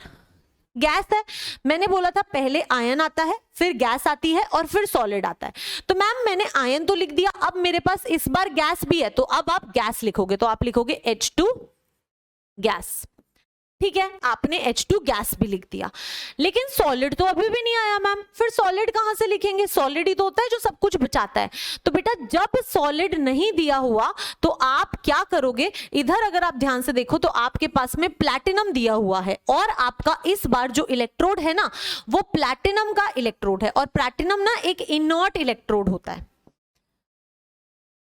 गैस है, मैंने बोला था पहले आयन आता है, फिर गैस आती है और फिर सॉलिड आता है। तो मैम मैंने आयन तो लिख दिया, अब मेरे पास इस बार गैस भी है, तो अब आप गैस लिखोगे, तो आप लिखोगे H2 गैस, ठीक है। आपने H2 गैस भी लिख दिया, लेकिन सॉलिड तो अभी भी नहीं आया मैम। फिर सॉलिड कहां से लिखेंगे? सॉलिड ही तो होता है जो सब कुछ बचाता है। तो बेटा जब सॉलिड नहीं दिया हुआ तो आप क्या करोगे? इधर अगर आप ध्यान से देखो तो आपके पास में प्लैटिनम दिया हुआ है, और आपका इस बार जो इलेक्ट्रोड है ना वो प्लैटिनम का इलेक्ट्रोड है, और प्लैटिनम ना एक इनर्ट इलेक्ट्रोड होता है।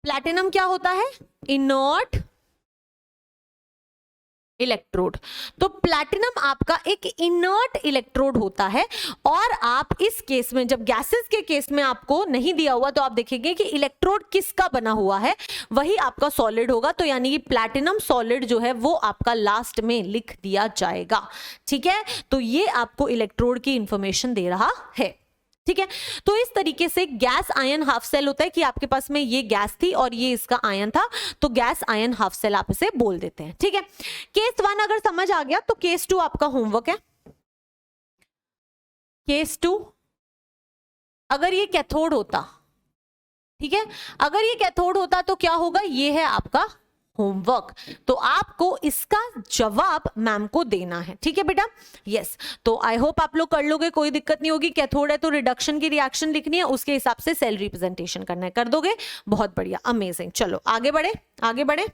प्लैटिनम क्या होता है? Inert electrode. तो प्लैटिनम आपका एक इनर्ट इलेक्ट्रोड होता है, और आप इस केस में जब गैसेस के केस में आपको नहीं दिया हुआ तो आप देखेंगे कि इलेक्ट्रोड किसका बना हुआ है, वही आपका सॉलिड होगा। तो यानी कि प्लैटिनम सॉलिड जो है वो आपका लास्ट में लिख दिया जाएगा। ठीक है, तो ये आपको इलेक्ट्रोड की इंफॉर्मेशन दे रहा है। ठीक है, तो इस तरीके से गैस आयन हाफ सेल होता है कि आपके पास में ये गैस थी और ये इसका आयन था, तो गैस आयन हाफ सेल आप इसे बोल देते हैं। ठीक है, केस 1 अगर समझ आ गया तो केस 2 आपका होमवर्क है। केस 2, अगर ये कैथोड होता, ठीक है, अगर ये कैथोड होता तो क्या होगा, ये है आपका होमवर्क। तो आपको इसका जवाब मैम को देना है। ठीक है बेटा, यस। तो आई होप आप लोग कर लोगे, कोई दिक्कत नहीं होगी। कैथोड है तो रिडक्शन की रिएक्शन लिखनी है, उसके हिसाब से सेल रिप्रेजेंटेशन करना है, कर दोगे, बहुत बढ़िया, अमेजिंग। चलो आगे बढ़े, आगे बढ़े।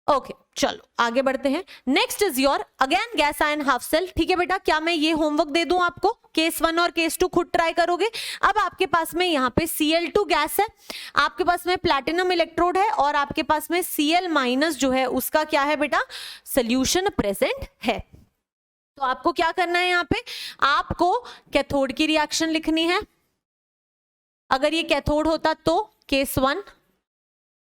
ओके चलो आगे बढ़ते हैं। Next is your again gas ion half cell. ठीक है बेटा, क्या मैं ये होमवर्क दे दूं आपको? केस 1 और केस 2 खुद ट्राई करोगे। अब आपके पास में यहाँ पे Cl2 गैस है, आपके पास में प्लैटिनम इलेक्ट्रोड है, और आपके पास में Cl माइनस जो है उसका क्या है बेटा, सोल्यूशन प्रेजेंट है। तो आपको क्या करना है, यहाँ पे आपको कैथोड की रिएक्शन लिखनी है। अगर ये कैथोड होता तो केस 1,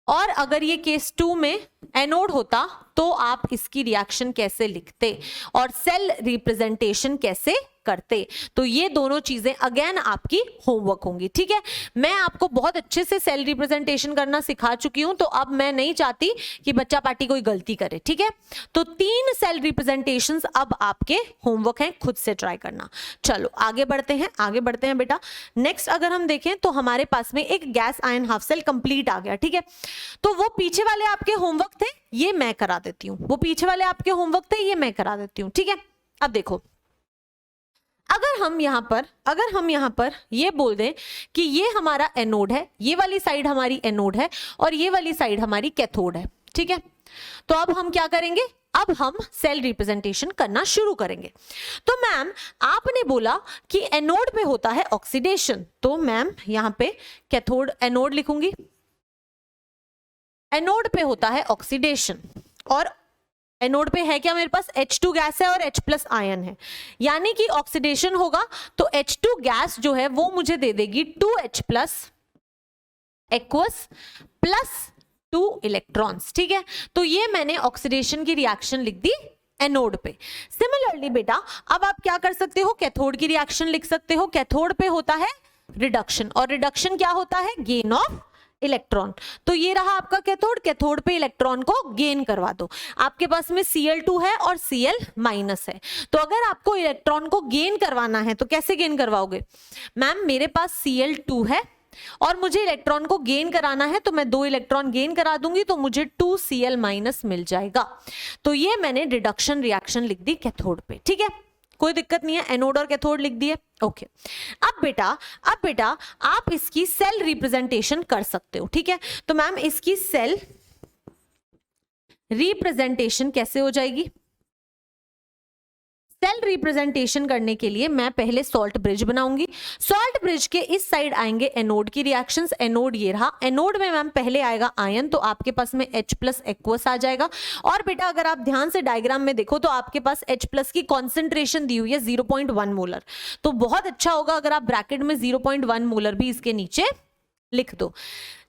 और अगर ये केस 2 में एनोड होता तो आप इसकी रिएक्शन कैसे लिखते और सेल रिप्रेजेंटेशन कैसे करते। तो ये दोनों चीजें अगेन आपकी होमवर्क होंगी। ठीक है, मैं आपको बहुत अच्छे से सेल रिप्रेजेंटेशन करना सिखा चुकी हूं, तो अब मैं नहीं चाहती कि बच्चा पार्टी कोई गलती करे। ठीक है, तो 3 सेल रिप्रेजेंटेशंस अब आपके होमवर्क हैं, खुद से ट्राई करना। चलो आगे बढ़ते हैं, आगे बढ़ते हैं बेटा। नेक्स्ट अगर हम देखें तो हमारे पास में एक gas ion half cell complete आ गया। ठीक है, तो वो पीछे वाले आपके होमवर्क थे, ये मैं करा देती हूँ। वो पीछे वाले आपके होमवर्क थे, ये मैं करा देती हूँ। ठीक है, अब देखो, अगर हम यहाँ पर ये बोल दें कि ये हमारा एनोड है, ये वाली साइड हमारी एनोड है और ये वाली साइड हमारी कैथोड है। ठीक है, तो अब हम क्या करेंगे, अब हम सेल रिप्रेजेंटेशन करना शुरू करेंगे। तो मैम आपने बोला कि एनोड पे होता है ऑक्सीडेशन, तो मैम यहाँ पे कैथोड एनोड लिखूंगी, एनोड पे होता है ऑक्सीडेशन, और एनोड पे है क्या, मेरे पास H2 गैस है और H प्लस आयन है, यानी कि ऑक्सीडेशन होगा तो H2 गैस जो है वो मुझे दे देगी 2H plus aqueous plus 2 electrons. ठीक है, तो ये मैंने ऑक्सीडेशन की रिएक्शन लिख दी एनोड पे। सिमिलरली बेटा अब आप क्या कर सकते हो, कैथोड की रिएक्शन लिख सकते हो। कैथोड पे होता है रिडक्शन, और रिडक्शन क्या होता है, गेन ऑफ इलेक्ट्रॉन। तो ये रहा आपका कैथोड, कैथोड पे इलेक्ट्रॉन को गेन करवा दो। आपके पास में Cl2 है और Cl माइनस है, तो अगर आपको इलेक्ट्रॉन को गेन करवाना है तो कैसे गेन करवाओगे, मैम मेरे पास Cl2 है और मुझे इलेक्ट्रॉन को गेन कराना है, तो मैं 2 इलेक्ट्रॉन गेन करा दूंगी तो मुझे 2Cl माइनस मिल जाएगा। तो ये मैंने रिडक्शन रिएक्शन लिख दी कैथोड पे। ठीक है, कोई दिक्कत नहीं है, एनोड और कैथोड लिख दिए। ओके, अब बेटा आप इसकी सेल रिप्रेजेंटेशन कर सकते हो। ठीक है, तो मैम इसकी सेल रिप्रेजेंटेशन कैसे हो जाएगी, सेल रिप्रेजेंटेशन करने के लिए मैं पहले सॉल्ट ब्रिज बनाऊंगी। सॉल्ट ब्रिज के इस साइड आएंगे एनोड की रिएक्शंस, एनोड ये रहा, एनोड में मैम पहले आएगा आयन, तो आपके पास में H प्लस एक्वस आ जाएगा। और बेटा अगर आप ध्यान से डायग्राम में देखो तो आपके पास H प्लस की कॉन्सेंट्रेशन दी हुई है 0.1 मोलर, तो बहुत अच्छा होगा अगर आप ब्रैकेट में 0.1 मोलर भी इसके नीचे लिख दो।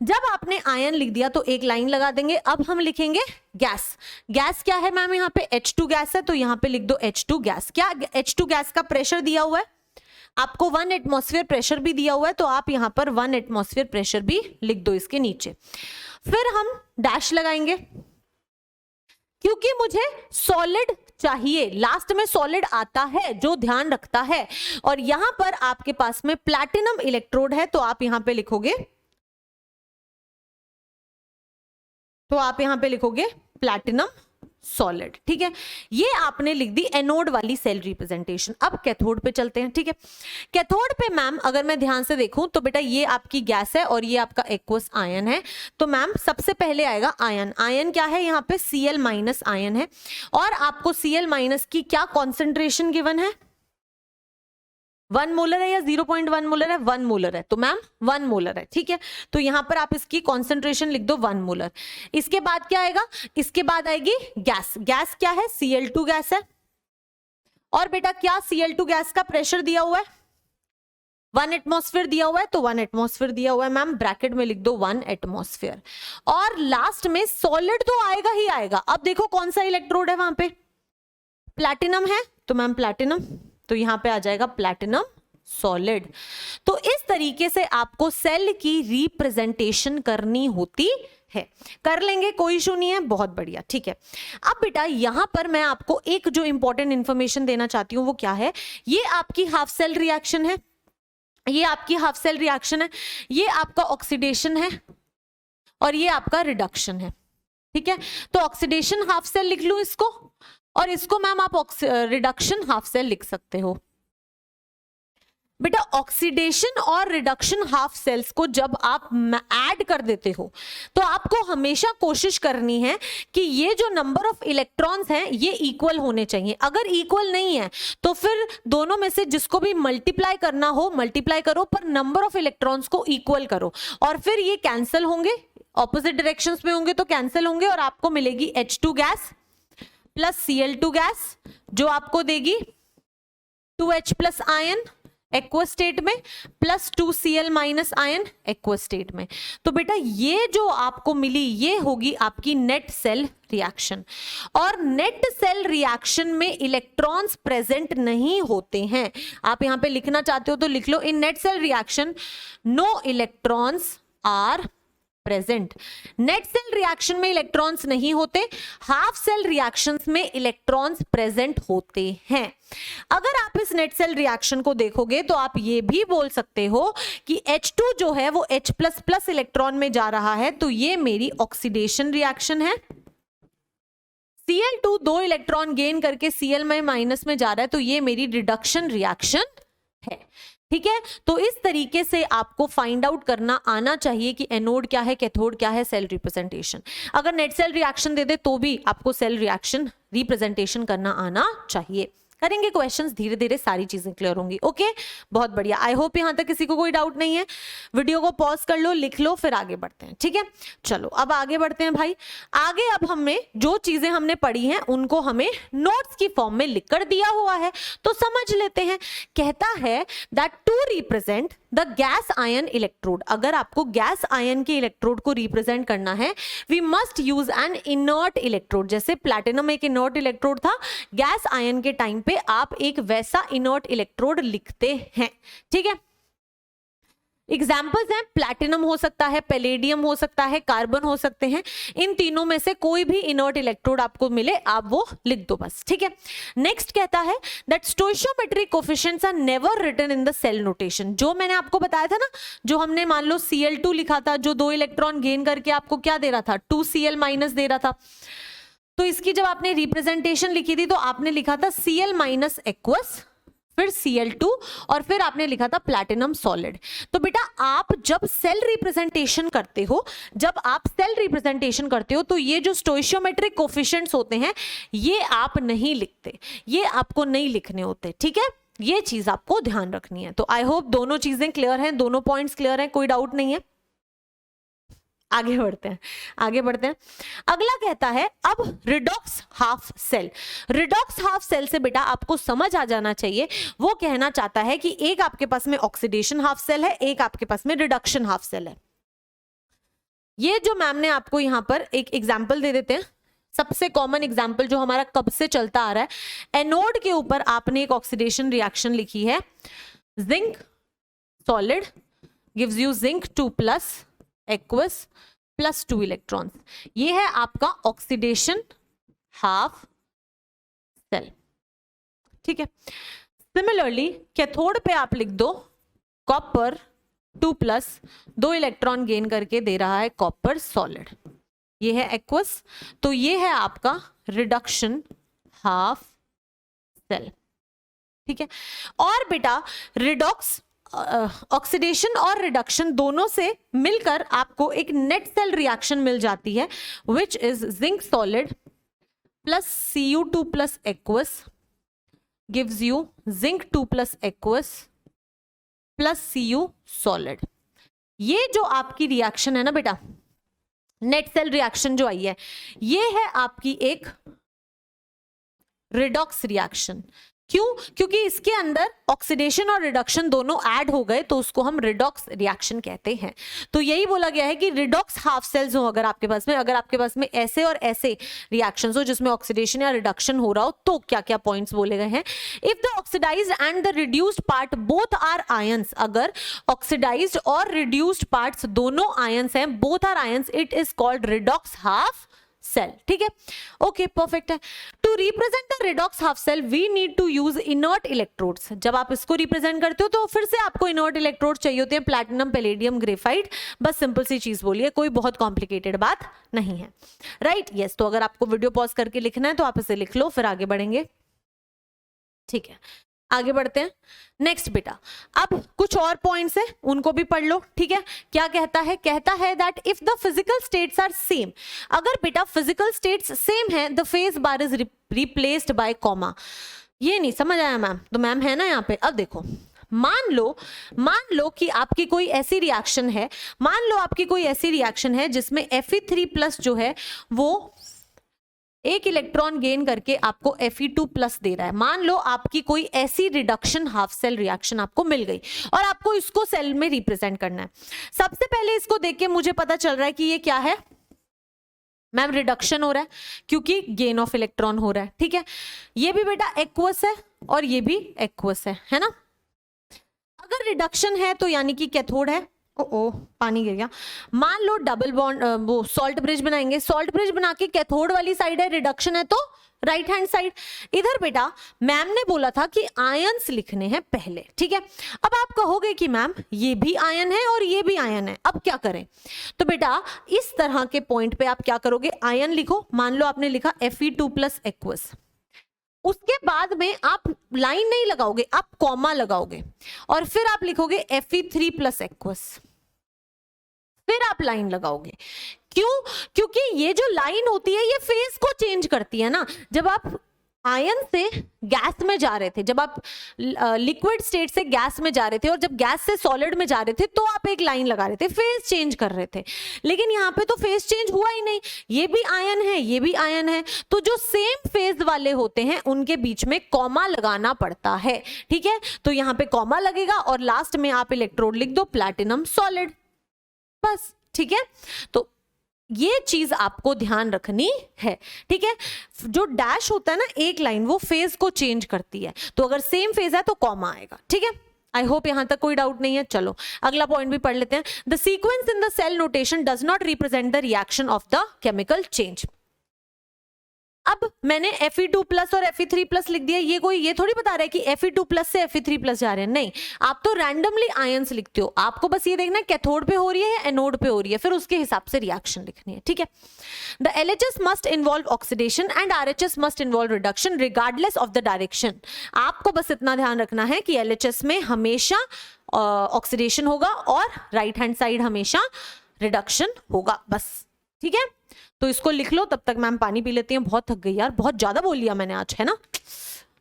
जब आपने आयन लिख दिया तो एक लाइन लगा देंगे। अब हम लिखेंगे गैस। गैस क्या है मैम, यहाँ पे H2 गैस है, तो यहाँ पे लिख दो H2 गैस। क्या H2 गैस का प्रेशर दिया हुआ है आपको, 1 एटमॉस्फेयर प्रेशर भी दिया हुआ है, तो आप यहाँ पर 1 एटमॉस्फेयर प्रेशर भी लिख दो इसके नीचे। फिर हम डैश लगाएंगे क्योंकि मुझे सॉलिड चाहिए, लास्ट में सॉलिड आता है जो ध्यान रखता है, और यहां पर आपके पास में प्लैटिनम इलेक्ट्रोड है, तो आप यहां पे लिखोगे, प्लैटिनम सॉलिड। ठीक है, ये आपने लिख दी एनोड वाली सेल रिप्रेजेंटेशन। अब कैथोड पे चलते हैं। ठीक है, कैथोड पे मैम अगर मैं ध्यान से देखूं तो बेटा ये आपकी गैस है और ये आपका एक्वस आयन है, तो मैम सबसे पहले आएगा आयन। आयन क्या है, यहाँ पे Cl माइनस आयन है, और आपको Cl माइनस की क्या कॉन्सेंट्रेशन गिवन है, 1 मोलर है या 0.1 मोलर है? 1 मोलर है, तो मैम 1 मोलर है, ठीक है। तो यहां पर आप इसकी कॉन्सेंट्रेशन लिख दो 1 मोलर। इसके बाद क्या आएगा? इसके बाद आएगी गैस। गैस क्या है? Cl2 गैस है। और बेटा क्या Cl2 गैस का प्रेशर दिया हुआ है? 1 एटमॉस्फेयर दिया हुआ है, तो 1 एटमॉस्फेयर दिया हुआ है मैम, ब्रैकेट में लिख दो 1 एटमॉस्फेयर। और लास्ट में सॉलिड तो आएगा ही आएगा। अब देखो कौन सा इलेक्ट्रोड है वहां पे? प्लैटिनम है, तो मैम प्लैटिनम, तो यहां पे आ जाएगा प्लैटिनम सॉलिड। तो इस तरीके से आपको सेल की रिप्रेजेंटेशन करनी होती है। कर लेंगे, कोई इशू नहीं है, बहुत बढ़िया, ठीक है। अब बेटा यहां पर मैं आपको एक जो इंपॉर्टेंट इंफॉर्मेशन देना चाहती हूं वो क्या है? ये आपकी हाफ सेल रिएक्शन है, ये आपकी हाफ सेल रिएक्शन है, ये आपका ऑक्सीडेशन है और ये आपका रिडक्शन है, ठीक है। तो ऑक्सीडेशन हाफ सेल लिख लूं इसको, और इसको मैम आप रिडक्शन हाफ सेल लिख सकते हो। बेटा ऑक्सीडेशन और रिडक्शन हाफ सेल्स को जब आप ऐड कर देते हो तो आपको हमेशा कोशिश करनी है कि ये जो नंबर ऑफ इलेक्ट्रॉन्स हैं ये इक्वल होने चाहिए। अगर इक्वल नहीं है तो फिर दोनों में से जिसको भी मल्टीप्लाई करना हो मल्टीप्लाई करो, पर नंबर ऑफ इलेक्ट्रॉन्स को इक्वल करो, और फिर ये कैंसिल होंगे, ऑपोजिट डायरेक्शंस में होंगे तो कैंसिल होंगे, और आपको मिलेगी H2 gas plus Cl2 gas, जो आपको देगी 2H plus ion aqueous state में plus 2Cl minus ion aqueous state में। तो बेटा ये जो आपको मिली ये होगी आपकी नेट सेल रिएक्शन। और नेट सेल रिएक्शन में इलेक्ट्रॉन्स प्रेजेंट नहीं होते हैं। आप यहां पे लिखना चाहते हो तो लिख लो, in net cell reaction no electrons are present. Net cell reaction में इलेक्ट्रॉन्स नहीं होते, हाफ सेल रिएक्शंस में इलेक्ट्रॉन्स प्रेजेंट होते हैं। अगर आप इस नेट सेल रिएक्शन को देखोगे तो आप ये भी बोल सकते हो कि H2 जो है वो H++ इलेक्ट्रॉन में जा रहा है, तो ये मेरी ऑक्सीडेशन रिएक्शन है। Cl2 2 इलेक्ट्रॉन गेन करके Cl में माइनस में जा रहा है, तो ये मेरी रिडक्शन रिएक्शन है, ठीक है। तो इस तरीके से आपको फाइंड आउट करना आना चाहिए कि एनोड क्या है, कैथोड क्या है, सेल रिप्रेजेंटेशन। अगर नेट सेल रिएक्शन दे दे तो भी आपको सेल रिएक्शन रिप्रेजेंटेशन करना आना चाहिए। करेंगे क्वेश्चंस, धीरे धीरे सारी चीजें क्लियर होंगी। ओके, बहुत बढ़िया। आई होप यहां तक किसी को कोई डाउट नहीं है। वीडियो को पॉज कर लो, लिख लो, फिर आगे बढ़ते हैं, ठीक है। चलो अब आगे बढ़ते हैं भाई। आगे अब हमें जो चीजें हमने पढ़ी हैं उनको हमें नोट्स की फॉर्म में लिखकर दिया हुआ है, तो समझ लेते हैं। कहता है that to represent the gas ion electrode, अगर आपको गैस आयन के इलेक्ट्रोड को रिप्रेजेंट करना है, we must use an inert electrode. जैसे प्लैटिनम एक इनर्ट इलेक्ट्रोड था, गैस आयन के टाइम पे आप एक वैसा इनर्ट इलेक्ट्रोड लिखते हैं, ठीक है। एग्जाम्पल्स हैं, प्लैटिनम हो सकता है, पैलेडियम हो सकता है, कार्बन हो सकते हैं। इन तीनों में से कोई भी इनर्ट इलेक्ट्रोड आपको मिले आप वो लिख दो बस, ठीक है। नेक्स्ट कहता है that stoichiometric coefficients are never written in the cell notation. जो मैंने आपको बताया था ना, जो हमने मान लो Cl2 लिखा था, जो 2 इलेक्ट्रॉन गेन करके आपको क्या दे रहा था, 2Cl माइनस दे रहा था, तो इसकी जब आपने रिप्रेजेंटेशन लिखी थी तो आपने लिखा था Cl माइनस एक्वस, फिर Cl2, और फिर आपने लिखा था प्लैटिनम सॉलिड। तो बेटा आप जब सेल रिप्रेजेंटेशन करते हो, तो ये जो स्टोइचियोमेट्रिक कोफिशिएंट्स होते हैं ये आप नहीं लिखते, ये आपको नहीं लिखने होते, ठीक है। ये चीज आपको ध्यान रखनी है। तो आई होप दोनों चीजें क्लियर हैं, दोनों पॉइंट्स क्लियर हैं, कोई डाउट नहीं है। आगे बढ़ते हैं। अगला कहता है अब redox half cell. Redox half cell से बेटा आपको समझ आ जाना चाहिए, वो कहना चाहता है कि एक आपके पास में ऑक्सीडेशन हाफ सेल है, एक आपके पास में रिडक्शन हाफ सेल है। ये जो मैम ने आपको यहां पर एक एग्जाम्पल दे देते हैं, सबसे कॉमन एग्जाम्पल जो हमारा कब से चलता आ रहा है। एनोड के ऊपर आपने एक ऑक्सीडेशन रिएक्शन लिखी है, zinc solid gives you zinc 2+ aqueous plus 2 electrons. ये है आपका ऑक्सीडेशन हाफ सेल, ठीक है। सिमिलरली कैथोड पे आप लिख दो कॉपर 2+, 2 इलेक्ट्रॉन गेन करके दे रहा है कॉपर सॉलिड, ये है एक्वस, तो ये है आपका रिडक्शन हाफ सेल, ठीक है। और बेटा रिडॉक्स ऑक्सीडेशन और रिडक्शन दोनों से मिलकर आपको एक नेट सेल रिएक्शन मिल जाती है, which is zinc solid plus Cu2 plus aqueous gives you zinc 2+ aqueous plus Cu solid. ये जो आपकी रिएक्शन है ना बेटा, नेट सेल रिएक्शन जो आई है, ये है आपकी एक रिडॉक्स रिएक्शन। क्यों? क्योंकि इसके अंदर ऑक्सीडेशन और रिडक्शन दोनों ऐड हो गए, तो उसको हम रिडॉक्स रिएक्शन कहते हैं। तो यही बोला गया है कि रिडॉक्स हाफ सेल्स हो अगर आपके पास में ऐसे और ऐसे रिएक्शंस हो जिसमें ऑक्सीडेशन या रिडक्शन हो रहा हो, तो क्या क्या पॉइंट्स बोले गए हैं। If the oxidised and the reduced part both are ions, अगर ऑक्सीडाइज्ड और रिड्यूस्ड पार्ट्स दोनों आयंस हैं, both are ions, it is called redox half cell. ठीक है, ओके, परफेक्ट है। To represent the redox half cell we need to use inert electrodes. जब आप इसको रिप्रेजेंट करते हो तो फिर से आपको इनर्ट इलेक्ट्रोड चाहिए होते हैं, प्लैटिनम, पैलेडियम, ग्रेफाइट। बस सिंपल सी चीज बोलिए, कोई बहुत कॉम्प्लिकेटेड बात नहीं है, राइट? यस, तो अगर आपको वीडियो पॉज करके लिखना है तो आप इसे लिख लो, फिर आगे बढ़ेंगे। ठीक है, आगे बढ़ते हैं। नेक्स्ट बेटा, अब कुछ और पॉइंट्स है, उनको भी पढ़ लो। ठीक है, क्या कहता है? कहता है that if the physical states are same, अगर बेटा फिजिकल स्टेट्स सेम है, the phase bar is replaced by comma. ये नहीं समझ आया मैम? तो मैम है ना यहाँ पे। अब देखो, मान लो कि आपकी कोई ऐसी रिएक्शन है, जिसमें Fe3+ जो है वो एक इलेक्ट्रॉन गेन करके आपको Fe2+ दे रहा है। मान लो आपकी कोई ऐसी रिडक्शन हाफ सेल रिएक्शन आपको मिल गई और आपको इसको सेल में रिप्रेजेंट करना है। सबसे पहले इसको देख के मुझे पता चल रहा है कि ये क्या है मैम, रिडक्शन हो रहा है क्योंकि गेन ऑफ इलेक्ट्रॉन हो रहा है। ठीक है, ये भी बेटा एक्वस है और ये भी एक्वस है ना? अगर रिडक्शन है तो यानी कि कैथोड है। ओ पानी गिर गया। मान लो डबल बॉन्ड, वो सॉल्ट ब्रिज बनाएंगे, सॉल्ट ब्रिज बना के कैथोड वाली साइड है, रिडक्शन है तो राइट हैंड साइड। इधर बेटा मैम ने बोला था कि आयंस लिखने हैं पहले। ठीक है, अब आप कहोगे कि मैम ये भी आयन है और ये भी आयन है, अब क्या करें? तो बेटा इस तरह के पॉइंट पे आप क्या करोगे, आयन लिखो। मान लो आपने लिखा Fe2+ एक्वस, उसके बाद में आप लाइन नहीं लगाओगे, आप कॉमा लगाओगे और फिर आप लिखोगे Fe3+ एक्वस, फिर आप लाइन लगाओगे। क्यों? क्योंकि ये जो लाइन होती है ये फेज को चेंज करती है ना। जब आप आयन से गैस में जा रहे थे, जब आप लिक्विड स्टेट से गैस में जा रहे थे और जब गैस से सॉलिड में जा रहे थे, तो आप एक लाइन लगा रहे थे, फेज चेंज कर रहे थे। लेकिन यहाँ पे तो फेज चेंज हुआ ही नहीं, ये भी आयन है, ये भी आयन है, तो जो सेम फेज वाले होते हैं उनके बीच में कॉमा लगाना पड़ता है। ठीक है, तो यहाँ पे कॉमा लगेगा और लास्ट में आप इलेक्ट्रोड लिख दो प्लैटिनम सॉलिड, बस। ठीक है, तो ये चीज आपको ध्यान रखनी है। ठीक है, जो डैश होता है ना एक लाइन, वो फेज को चेंज करती है, तो अगर सेम फेज है तो कॉमा आएगा। ठीक है, आई होप यहां तक कोई डाउट नहीं है। चलो अगला पॉइंट भी पढ़ लेते हैं। The sequence in the cell notation does not represent the reaction of the chemical change. अब मैंने Fe2+ और Fe3+ लिख दिया, ये थोड़ी बता रहा है कि Fe2+ से Fe3+ जा रहे हैं, नहीं, आप तो रैंडमली आयंस लिखते हो। आपको बस ये देखना है कैथोड पे हो रही है या एनोड पे हो रही है, फिर उसके हिसाब से रिएक्शन लिखनी है। ठीक है, the LHS must involve oxidation and RHS must involve reduction regardless of the direction. आपको बस इतना ध्यान रखना है कि LHS में हमेशा ऑक्सीडेशन होगा और राइट हैंड साइड हमेशा रिडक्शन होगा, बस। ठीक है, तो इसको लिख लो, तब तक मैम पानी पी लेती हैं, बहुत थक गई यार, बहुत ज्यादा बोल लिया मैंने आज, है ना?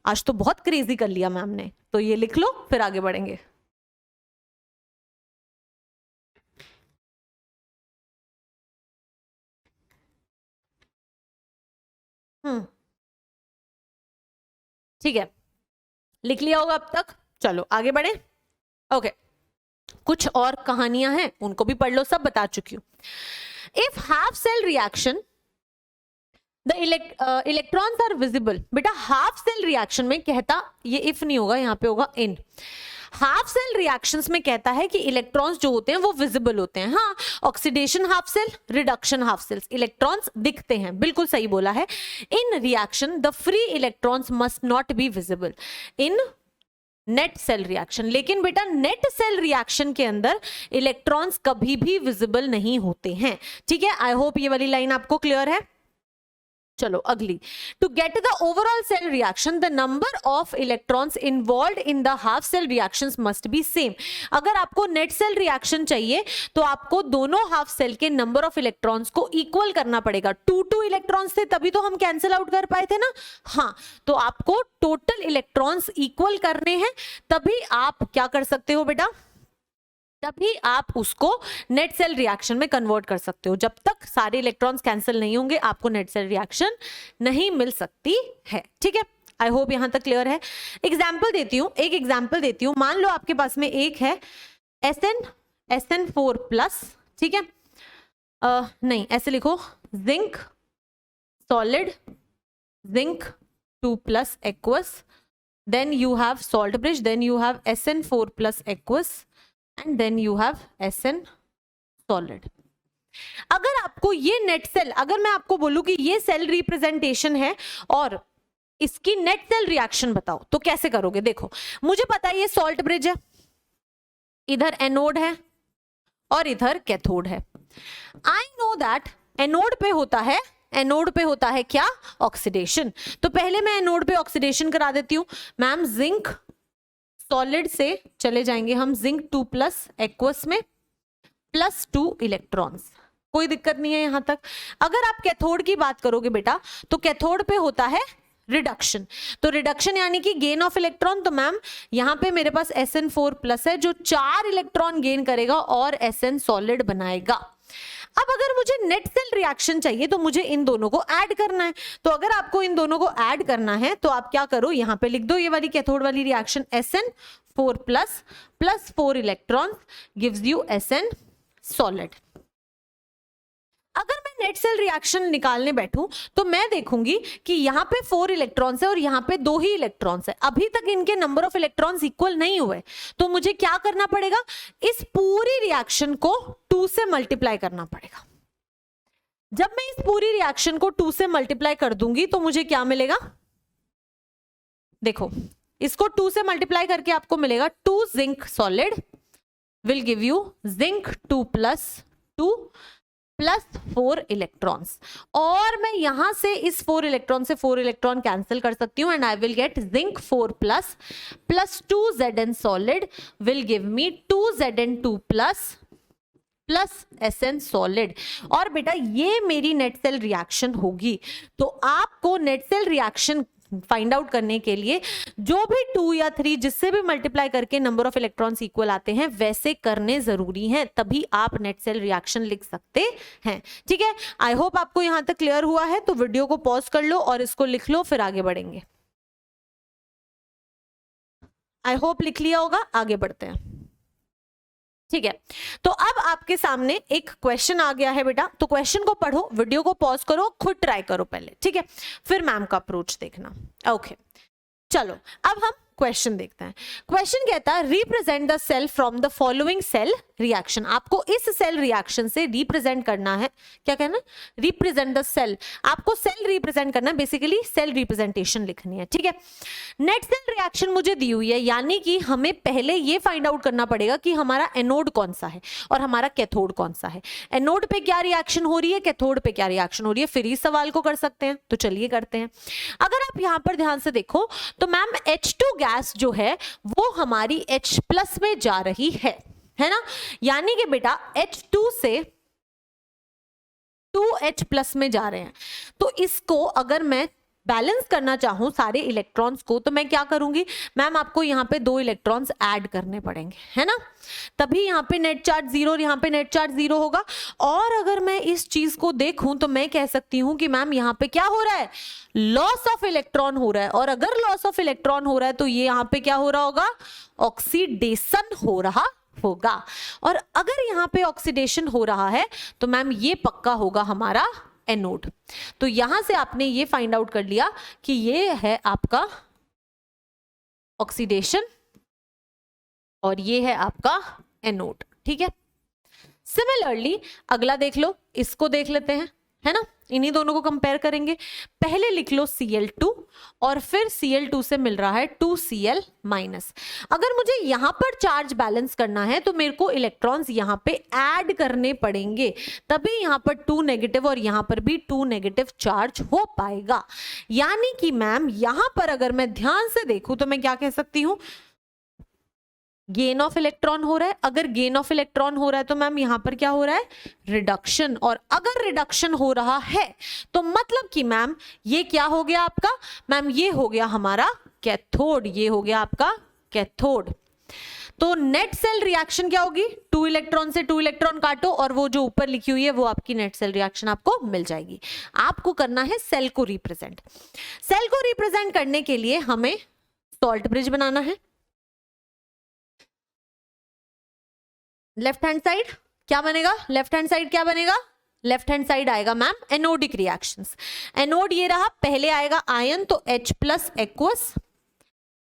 आज तो बहुत क्रेजी कर लिया मैम ने। तो ये लिख लो, फिर आगे बढ़ेंगे। ठीक है, लिख लिया होगा अब तक। चलो आगे बढ़े। ओके, कुछ और कहानियां हैं, उनको भी पढ़ लो, सब बता चुकी हूं। If half cell reaction the electrons are visible, बेटा हाफ सेल रिएक्शन में कहता, ये इफ नहीं होगा, यहाँ पे होगा इन। हाफ सेल रिएक्शंस में कहता है कि इलेक्ट्रॉन्स जो होते हैं वो विजिबल होते हैं। हाँ, oxidation half cell, reduction half cells, electrons दिखते हैं, बिल्कुल सही बोला है। In reaction the free electrons must not be visible in net cell reaction. लेकिन बेटा नेट सेल रिएक्शन के अंदर इलेक्ट्रॉन्स कभी भी विजिबल नहीं होते हैं। ठीक है, आई होप ये वाली लाइन आपको क्लियर है। चलो अगली, to get the overall cell reaction the number of electrons involve in the half cell reactions must be same. अगर आपको नेट सेल रिएक्शन चाहिए तो आपको दोनों हाफ सेल के नंबर ऑफ इलेक्ट्रॉन्स को इक्वल करना पड़ेगा। 2 इलेक्ट्रॉन्स थे तभी तो हम कैंसिल आउट कर पाए थे ना। हाँ, तो आपको टोटल इलेक्ट्रॉन्स इक्वल करने हैं, तभी आप क्या कर सकते हो बेटा, तभी आप उसको नेट सेल रिएक्शन में कन्वर्ट कर सकते हो। जब तक सारे इलेक्ट्रॉन्स कैंसिल नहीं होंगे आपको नेट सेल रिएक्शन नहीं मिल सकती है। ठीक है, आई होप यहां तक क्लियर है। एग्जाम्पल देती हूँ, एक एग्जाम्पल देती हूँ। मान लो आपके पास में एक है SN4 प्लस, ठीक है, नहीं ऐसे लिखो, zinc solid, zinc 2 plus aqueous, then you have salt bridge, then you have SN4 plus aqueous and then you have SN solid। अगर आपको ये नेट सेल, अगर मैं आपको बोलूं कि ये सेल रिप्रेजेंटेशन है और इसकी नेट सेल रिएक्शन बताओ तो कैसे करोगे? देखो मुझे पता है ये सॉल्ट ब्रिज है, इधर एनोड है और इधर कैथोड है। आई नो दैट एनोड पे होता है, एनोड पे होता है क्या? ऑक्सीडेशन। तो पहले मैं एनोड पे ऑक्सीडेशन करा देती हूं। मैम जिंक सॉलिड से चले जाएंगे हम जिंक 2 प्लस एक्वस में, +2 इलेक्ट्रॉन्स, कोई दिक्कत नहीं है यहां तक। अगर आप कैथोड की बात करोगे बेटा तो कैथोड पे होता है रिडक्शन। तो रिडक्शन यानी कि गेन ऑफ इलेक्ट्रॉन। तो मैम यहां पे मेरे पास SN4 प्लस है जो 4 इलेक्ट्रॉन गेन करेगा और SN सॉलिड बनाएगा। अब अगर मुझे नेट सेल रिएक्शन चाहिए तो मुझे इन दोनों को ऐड करना है। तो अगर आपको इन दोनों को ऐड करना है तो आप क्या करो, यहां पे लिख दो ये वाली कैथोड वाली reaction, SN4 plus +4 electron gives you SN solid. अगर मैं नेट सेल रिएक्शन निकालने बैठूं तो मैं देखूंगी कि यहाँ पे 4 इलेक्ट्रॉन्स है और यहाँ पे 2 ही इलेक्ट्रॉन्स है। अभी तक इनके नंबर ऑफ इलेक्ट्रॉन्स इक्वल नहीं हुए, तो मुझे क्या करना पड़ेगा? इस पूरी रिएक्शन को 2 से मल्टीप्लाई करना पड़ेगा। जब मैं इस पूरी रिएक्शन को 2 से मल्टीप्लाई कर दूंगी तो मुझे क्या मिलेगा? देखो इसको 2 से मल्टीप्लाई करके आपको मिलेगा 2 zinc solid will give you zinc 2 + 2 +4 electrons. और मैं यहां से इस 4 इलेक्ट्रॉन से 4 इलेक्ट्रॉन कैंसिल कर सकती हूं and I will get zinc 4 plus +2 Zn solid will give me 2 Zn2 plus SN solid. और बेटा ये मेरी नेट सेल रिएक्शन होगी। तो आपको net cell reaction find out करने के लिए जो भी 2 या 3 जिससे भी मल्टीप्लाई करके नंबर ऑफ इलेक्ट्रॉन्स इक्वल आते हैं वैसे करने जरूरी हैं, तभी आप नेट सेल रिएक्शन लिख सकते हैं। ठीक है, आई होप आपको यहां तक क्लियर हुआ है। तो वीडियो को पॉज कर लो और इसको लिख लो, फिर आगे बढ़ेंगे। आई होप लिख लिया होगा, आगे बढ़ते हैं। ठीक है, तो अब आपके सामने एक क्वेश्चन आ गया है बेटा। तो क्वेश्चन को पढ़ो, वीडियो को पॉज करो, खुद ट्राई करो पहले, ठीक है, फिर मैम का अप्रोच देखना। ओके चलो अब हम क्वेश्चन देखते हैं। क्वेश्चन कहता है represent the cell from the following cell reaction. आपको इस सेल रिएक्शन से रिप्रेजेंट करना है, क्या कहना है? Represent the cell. आपको सेल रिप्रेजेंट करना है, बेसिकली सेल रिप्रेजेंटेशन लिखनी है। ठीक है, नेट सेल रिएक्शन मुझे दी हुई है, यानी कि हमें पहले ये फाइंड आउट करना पड़ेगा कि हमारा एनोड कौन सा है और हमारा कैथोड कौन सा है। एनोड पे क्या रिएक्शन हो रही है, कैथोड पे क्या रिएक्शन हो रही है, फिर इस सवाल को कर सकते हैं। तो चलिए करते हैं। अगर आप यहां पर ध्यान से देखो तो मैम H2 गैस जो है वो हमारी H+ में जा रही है ना, यानी कि बेटा H2 से 2H+ में जा रहे हैं। तो इसको अगर मैं बैलेंस करना चाहूं सारे इलेक्ट्रॉन्स को तो मैं क्या करूंगी? मैम आपको यहाँ पे 2 इलेक्ट्रॉन्स ऐड करने पड़ेंगे, है ना, तभी यहाँ पे नेट चार्ज 0 और यहाँ पे नेट चार्ज 0 होगा। और अगर मैं इस चीज को देखूं तो मैं कह सकती हूं कि मैम यहाँ पे क्या हो रहा है? लॉस ऑफ इलेक्ट्रॉन हो रहा है। और अगर लॉस ऑफ इलेक्ट्रॉन हो रहा है तो ये यहाँ पे क्या हो रहा होगा? ऑक्सीडेशन हो रहा होगा। और अगर यहाँ पे ऑक्सीडेशन हो रहा है तो मैम ये पक्का होगा हमारा एनोड। तो यहां से आपने ये फाइंड आउट कर लिया कि ये है आपका ऑक्सीडेशन और ये है आपका एनोड। ठीक है, सिमिलरली अगला देख लो, इसको देख लेते हैं, है ना, इन्हीं दोनों को कंपेयर करेंगे। पहले लिख लो Cl2 और फिर Cl2 से मिल रहा है 2Cl-। अगर मुझे यहां पर चार्ज बैलेंस करना है तो मेरे को इलेक्ट्रॉन्स यहां पे ऐड करने पड़ेंगे, तभी यहां पर 2 नेगेटिव और यहां पर भी 2 नेगेटिव चार्ज हो पाएगा। यानी कि मैम यहां पर अगर मैं ध्यान से देखूं तो मैं क्या कह सकती हूं? गेन ऑफ इलेक्ट्रॉन हो रहा है। अगर गेन ऑफ इलेक्ट्रॉन हो रहा है तो मैम यहां पर क्या हो रहा है? रिडक्शन। और अगर रिडक्शन हो रहा है तो मतलब कि मैम ये क्या हो गया आपका? मैम ये हो गया हमारा कैथोड, ये हो गया आपका कैथोड। तो नेट सेल रिएक्शन क्या होगी, 2 इलेक्ट्रॉन से 2 इलेक्ट्रॉन काटो और वो जो ऊपर लिखी हुई है वो आपकी नेट सेल रिएक्शन आपको मिल जाएगी। आपको करना है सेल को रिप्रेजेंट। सेल को रिप्रेजेंट करने के लिए हमें सॉल्ट ब्रिज बनाना है। लेफ्ट हैंड साइड क्या बनेगा, लेफ्ट हैंड साइड क्या बनेगा, लेफ्ट हैंड साइड आएगा मैम एनोडिक रिएक्शंस। एनोड ये रहा, पहले आएगा आयन तो H प्लस एक्वस,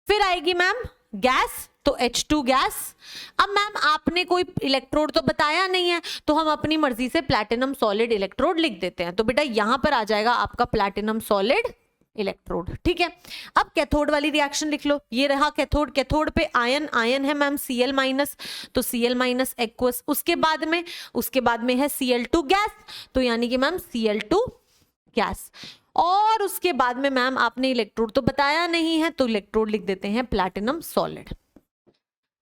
फिर आएगी मैम गैस तो H2 गैस। अब मैम आपने कोई इलेक्ट्रोड तो बताया नहीं है तो हम अपनी मर्जी से प्लैटिनम सॉलिड इलेक्ट्रोड लिख देते हैं। तो बेटा यहां पर आ जाएगा आपका प्लैटिनम सॉलिड इलेक्ट्रोड, ठीक है। अब कैथोड वाली रिएक्शन लिख लो, ये रहा कैथोड। कैथोड पे आयन, आयन है मैम Cl माइनस तो Cl माइनस एक्वस, उसके बाद में है Cl2 गैस तो यानी कि मैम Cl2 गैस। और उसके बाद में मैम आपने इलेक्ट्रोड तो बताया नहीं है तो इलेक्ट्रोड लिख देते हैं प्लैटिनम सॉलिड।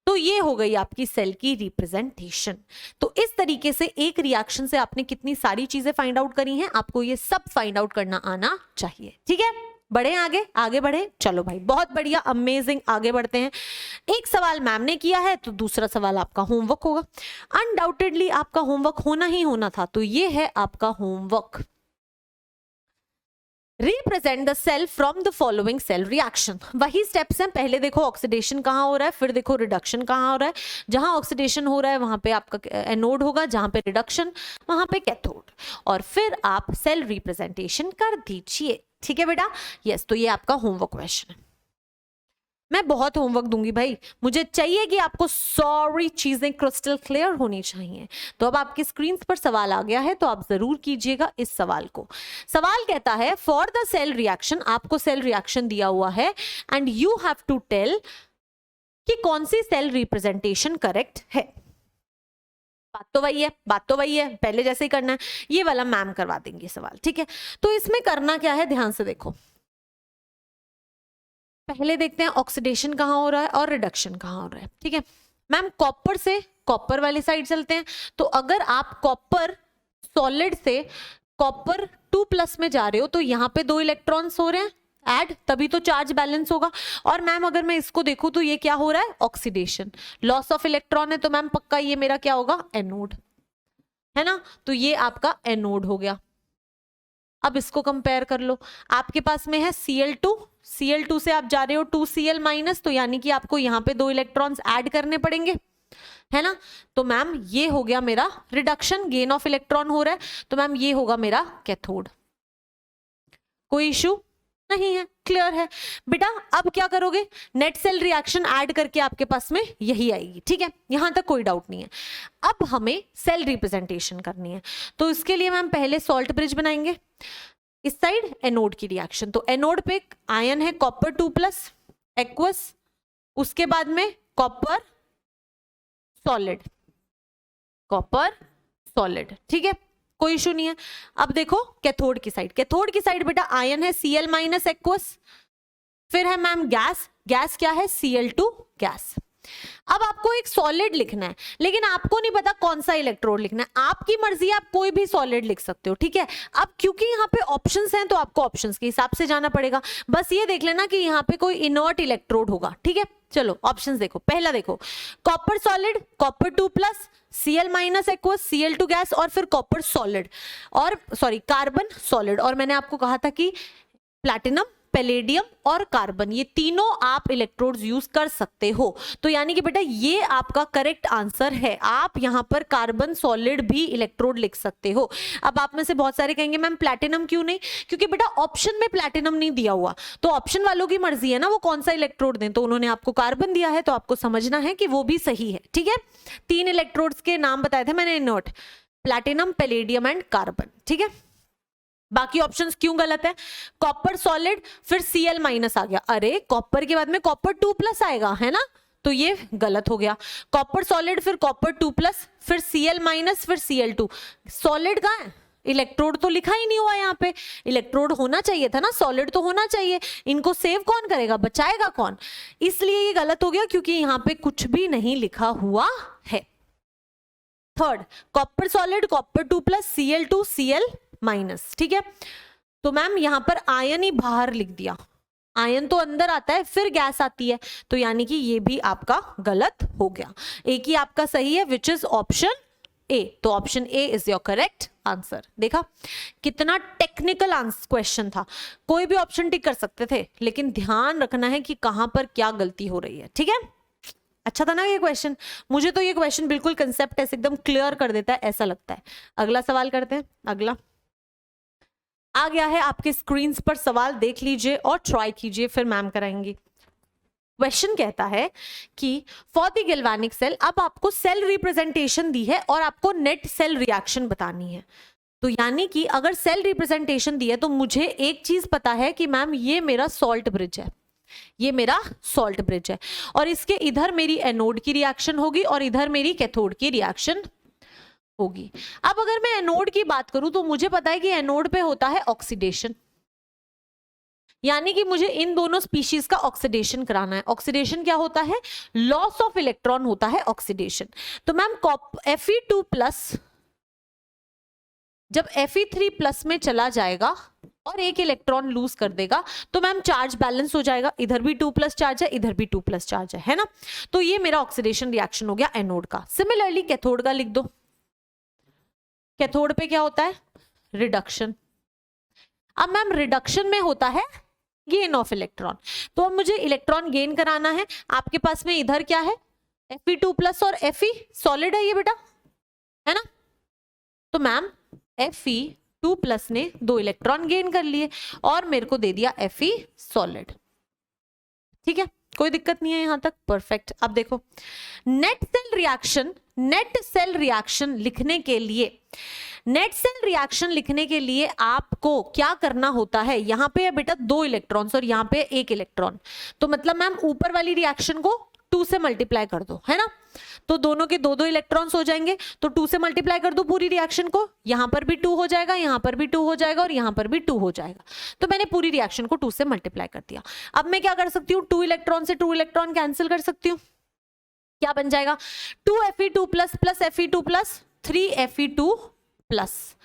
तो ये हो गई आपकी सेल की रिप्रेजेंटेशन। तो इस तरीके से एक रिएक्शन से आपने कितनी सारी चीजें फाइंड आउट करी हैं, आपको ये सब फाइंड आउट करना आना चाहिए, ठीक है। बढ़े आगे, आगे बढ़े, चलो भाई बहुत बढ़िया, अमेजिंग, आगे बढ़ते हैं। एक सवाल मैम ने किया है तो दूसरा सवाल आपका होमवर्क होगा। अनडाउटेडली आपका होमवर्क होना ही होना था, तो ये है आपका homework. Represent the cell from the following cell reaction. वही स्टेप्स हैं, पहले देखो ऑक्सीडेशन कहाँ हो रहा है, फिर देखो रिडक्शन कहाँ हो रहा है। जहां ऑक्सीडेशन हो रहा है वहां पे आपका एनोड होगा, जहां पे रिडक्शन वहां पे कैथोड, और फिर आप सेल रिप्रेजेंटेशन कर दीजिए, ठीक है बेटा। यस, तो ये आपका होमवर्क क्वेश्चन है। मैं बहुत होमवर्क दूंगी भाई, मुझे चाहिए कि आपको सारी चीजें क्रिस्टल क्लियर होनी चाहिए। तो अब आपकी स्क्रीन पर सवाल आ गया है तो आप जरूर कीजिएगा इस सवाल को। सवाल कहता है फॉर द सेल रिएक्शन, आपको सेल रिएक्शन दिया हुआ है and you have to tell कि कौन सी सेल रिप्रेजेंटेशन करेक्ट है। बात तो वही है, पहले जैसे ही करना है। ये वाला मैम करवा देंगे सवाल, ठीक है। तो इसमें करना क्या है, ध्यान से देखो। पहले देखते हैं ऑक्सीडेशन कहाँ हो रहा है और रिडक्शन कहाँ हो रहा है, ठीक है मैम। कॉपर से कॉपर वाली साइड चलते हैं। तो अगर आप कॉपर सॉलिड से कॉपर 2+ में जा रहे हो तो यहाँ पे 2 इलेक्ट्रॉन्स हो रहे हैं ऐड, तभी तो चार्ज बैलेंस होगा। और मैम अगर मैं इसको देखूं तो ये क्या हो रहा है, ऑक्सीडेशन, लॉस ऑफ इलेक्ट्रॉन है, तो मैम पक्का ये मेरा क्या होगा, एनोड है ना। तो ये आपका एनोड हो गया। अब इसको कंपेयर कर लो, आपके पास में है Cl2 से आप जा रहे हो 2Cl माइनस, तो यानी कि आपको यहाँ पे 2 इलेक्ट्रॉन्स ऐड करने पड़ेंगे, है ना। तो मैम ये हो गया मेरा रिडक्शन, गेन ऑफ इलेक्ट्रॉन हो रहा है, तो मैम ये होगा मेरा कैथोड। कोई इशू नहीं है, क्लियर है बेटा। अब क्या करोगे, नेट सेल रिएक्शन ऐड करके आपके पास में यही आएगी, ठीक है, यहां तक कोई डाउट नहीं है। अब हमें सेल रिप्रेजेंटेशन करनी है, तो इसके लिए मैम पहले सॉल्ट ब्रिज बनाएंगे। इस साइड एनोड की रिएक्शन, तो एनोड पे आयन है कॉपर 2+ एक्वस, उसके बाद में कॉपर सॉलिड, ठीक है, कोई इशू नहीं है। अब देखो कैथोड की साइड बेटा आयन है Cl माइनस एक्वस, फिर है मैम गैस क्या है, Cl2 गैस। अब आपको एक सॉलिड लिखना है, लेकिन आपको नहीं पता कौन सा इलेक्ट्रोड लिखना है, आपकी मर्जी, आप कोई भी सॉलिड लिख सकते हो, ठीक है। अब क्योंकि यहाँ पे ऑप्शंस हैं तो आपको ऑप्शंस के हिसाब से जाना पड़ेगा। बस ये देख लेना कि यहाँ पे कोई इनर्ट इलेक्ट्रोड होगा, ठीक है। चलो ऑप्शंस देखो, पहला देखो copper solid, copper 2+, Cl minus aqueous, Cl2 gas, और फिर कॉपर सॉलिड, और सॉरी कार्बन सॉलिड। और मैंने आपको कहा था कि प्लैटिनम, पैलेडियम और कार्बन, ये तीनों आप इलेक्ट्रोड्स यूज कर सकते हो। तो यानी कि बेटा ये आपका करेक्ट आंसर है, आप यहां पर कार्बन सॉलिड भी इलेक्ट्रोड लिख सकते हो। अब आप में से बहुत सारे कहेंगे मैम प्लैटिनम क्यों नहीं, क्योंकि बेटा ऑप्शन में प्लैटिनम नहीं दिया हुआ, तो ऑप्शन वालों की मर्जी है ना वो कौन सा इलेक्ट्रोड दें। तो उन्होंने आपको कार्बन दिया है तो आपको समझना है कि वो भी सही है, ठीक है। 3 इलेक्ट्रोड्स के नाम बताए थे मैंने, inert, platinum, palladium and carbon, ठीक है। बाकी ऑप्शंस क्यों गलत है, कॉपर सॉलिड फिर Cl माइनस आ गया, अरे कॉपर के बाद में कॉपर 2+ आएगा, है ना, तो ये गलत हो गया। कॉपर सॉलिड फिर कॉपर 2+ फिर Cl माइनस फिर Cl2, सॉलिड कहाँ है, इलेक्ट्रोड तो लिखा ही नहीं हुआ यहाँ पे, इलेक्ट्रोड होना चाहिए था ना, सॉलिड तो होना चाहिए, इनको सेव कौन करेगा, बचाएगा कौन, इसलिए ये गलत हो गया क्योंकि यहाँ पे कुछ भी नहीं लिखा हुआ है। Third copper solid copper 2+ Cl2 Cl minus, ठीक है। तो मैम यहां पर आयन ही बाहर लिख दिया, आयन तो अंदर आता है फिर गैस आती है, तो यानी कि ये भी आपका गलत हो गया। एक ही आपका सही है विच इज ऑप्शन ए। तो option A is your correct answer. देखा कितना टेक्निकल क्वेश्चन था, कोई भी ऑप्शन टिक कर सकते थे, लेकिन ध्यान रखना है कि कहां पर क्या गलती हो रही है। ठीक है, अच्छा था ना ये क्वेश्चन? मुझे तो ये क्वेश्चन बिल्कुल कंसेप्ट ऐसे एकदम क्लियर कर देता है ऐसा लगता है। अगला सवाल करते हैं। अगला आ गया है आपके स्क्रीन पर, सवाल देख लीजिए और ट्राई कीजिए, फिर मैम कराएंगी। क्वेश्चन कहता है कि फॉर द गैल्वेनिक सेल, अब आपको सेल रिप्रेजेंटेशन दी है और आपको नेट सेल रिएक्शन बतानी है। तो यानी कि अगर सेल रिप्रेजेंटेशन दी है तो मुझे एक चीज पता है कि मैम ये मेरा सॉल्ट ब्रिज है, ये मेरा सॉल्ट ब्रिज है, और इसके इधर मेरी एनोड की रिएक्शन होगी और इधर मेरी कैथोड की रिएक्शन होगी। अब अगर मैं एनोड की बात करूं तो मुझे पता है कि एनोड पे होता है ऑक्सीडेशन, यानी कि मुझे इन दोनों स्पीशीज का ऑक्सीडेशन कराना है। ऑक्सीडेशन क्या होता है? लॉस ऑफ इलेक्ट्रॉन होता है ऑक्सीडेशन। तो मैम Fe2+ जब Fe3+ में चला जाएगा और एक इलेक्ट्रॉन लूज कर देगा तो मैम चार्ज बैलेंस हो जाएगा, इधर भी 2+ चार्ज है, इधर भी 2+ चार्ज है ना? तो ये मेरा ऑक्सीडेशन रिएक्शन हो गया एनोड का। सिमिलरली कैथोड का लिख दो। कैथोड पे क्या होता है? रिडक्शन। अब मैम रिडक्शन में होता है गेन ऑफ इलेक्ट्रॉन, तो अब मुझे इलेक्ट्रॉन गेन कराना है। आपके पास में इधर क्या है? Fe2+ और Fe सॉलिड है ये बेटा, है ना? तो मैम Fe2+ ने 2 इलेक्ट्रॉन गेन कर लिए और मेरे को दे दिया Fe सॉलिड। ठीक है, कोई दिक्कत नहीं है यहां तक, परफेक्ट। अब देखो net cell reaction, net cell reaction लिखने के लिए, नेट सेल रिएक्शन लिखने के लिए आपको क्या करना होता है? यहां पे है बेटा 2 इलेक्ट्रॉन्स और यहां पे 1 इलेक्ट्रॉन, तो मतलब मैम ऊपर वाली रिएक्शन को 2 से मल्टीप्लाई कर दो, है ना? तो दोनों के 2-2 इलेक्ट्रॉन्स हो जाएंगे, तो 2 से मल्टीप्लाई कर दो पूरी रिएक्शन को, यहां पर भी 2 हो जाएगा, यहां पर भी 2 हो जाएगा और यहां पर भी 2 हो जाएगा। तो मैंने पूरी रिएक्शन को 2 से मल्टीप्लाई कर दिया। अब मैं क्या कर सकती हूँ? 2 इलेक्ट्रॉन से 2 इलेक्ट्रॉन कैंसिल कर सकती हूँ। क्या बन जाएगा? 2Fe2+ प्लस Fe2+ 3Fe2+,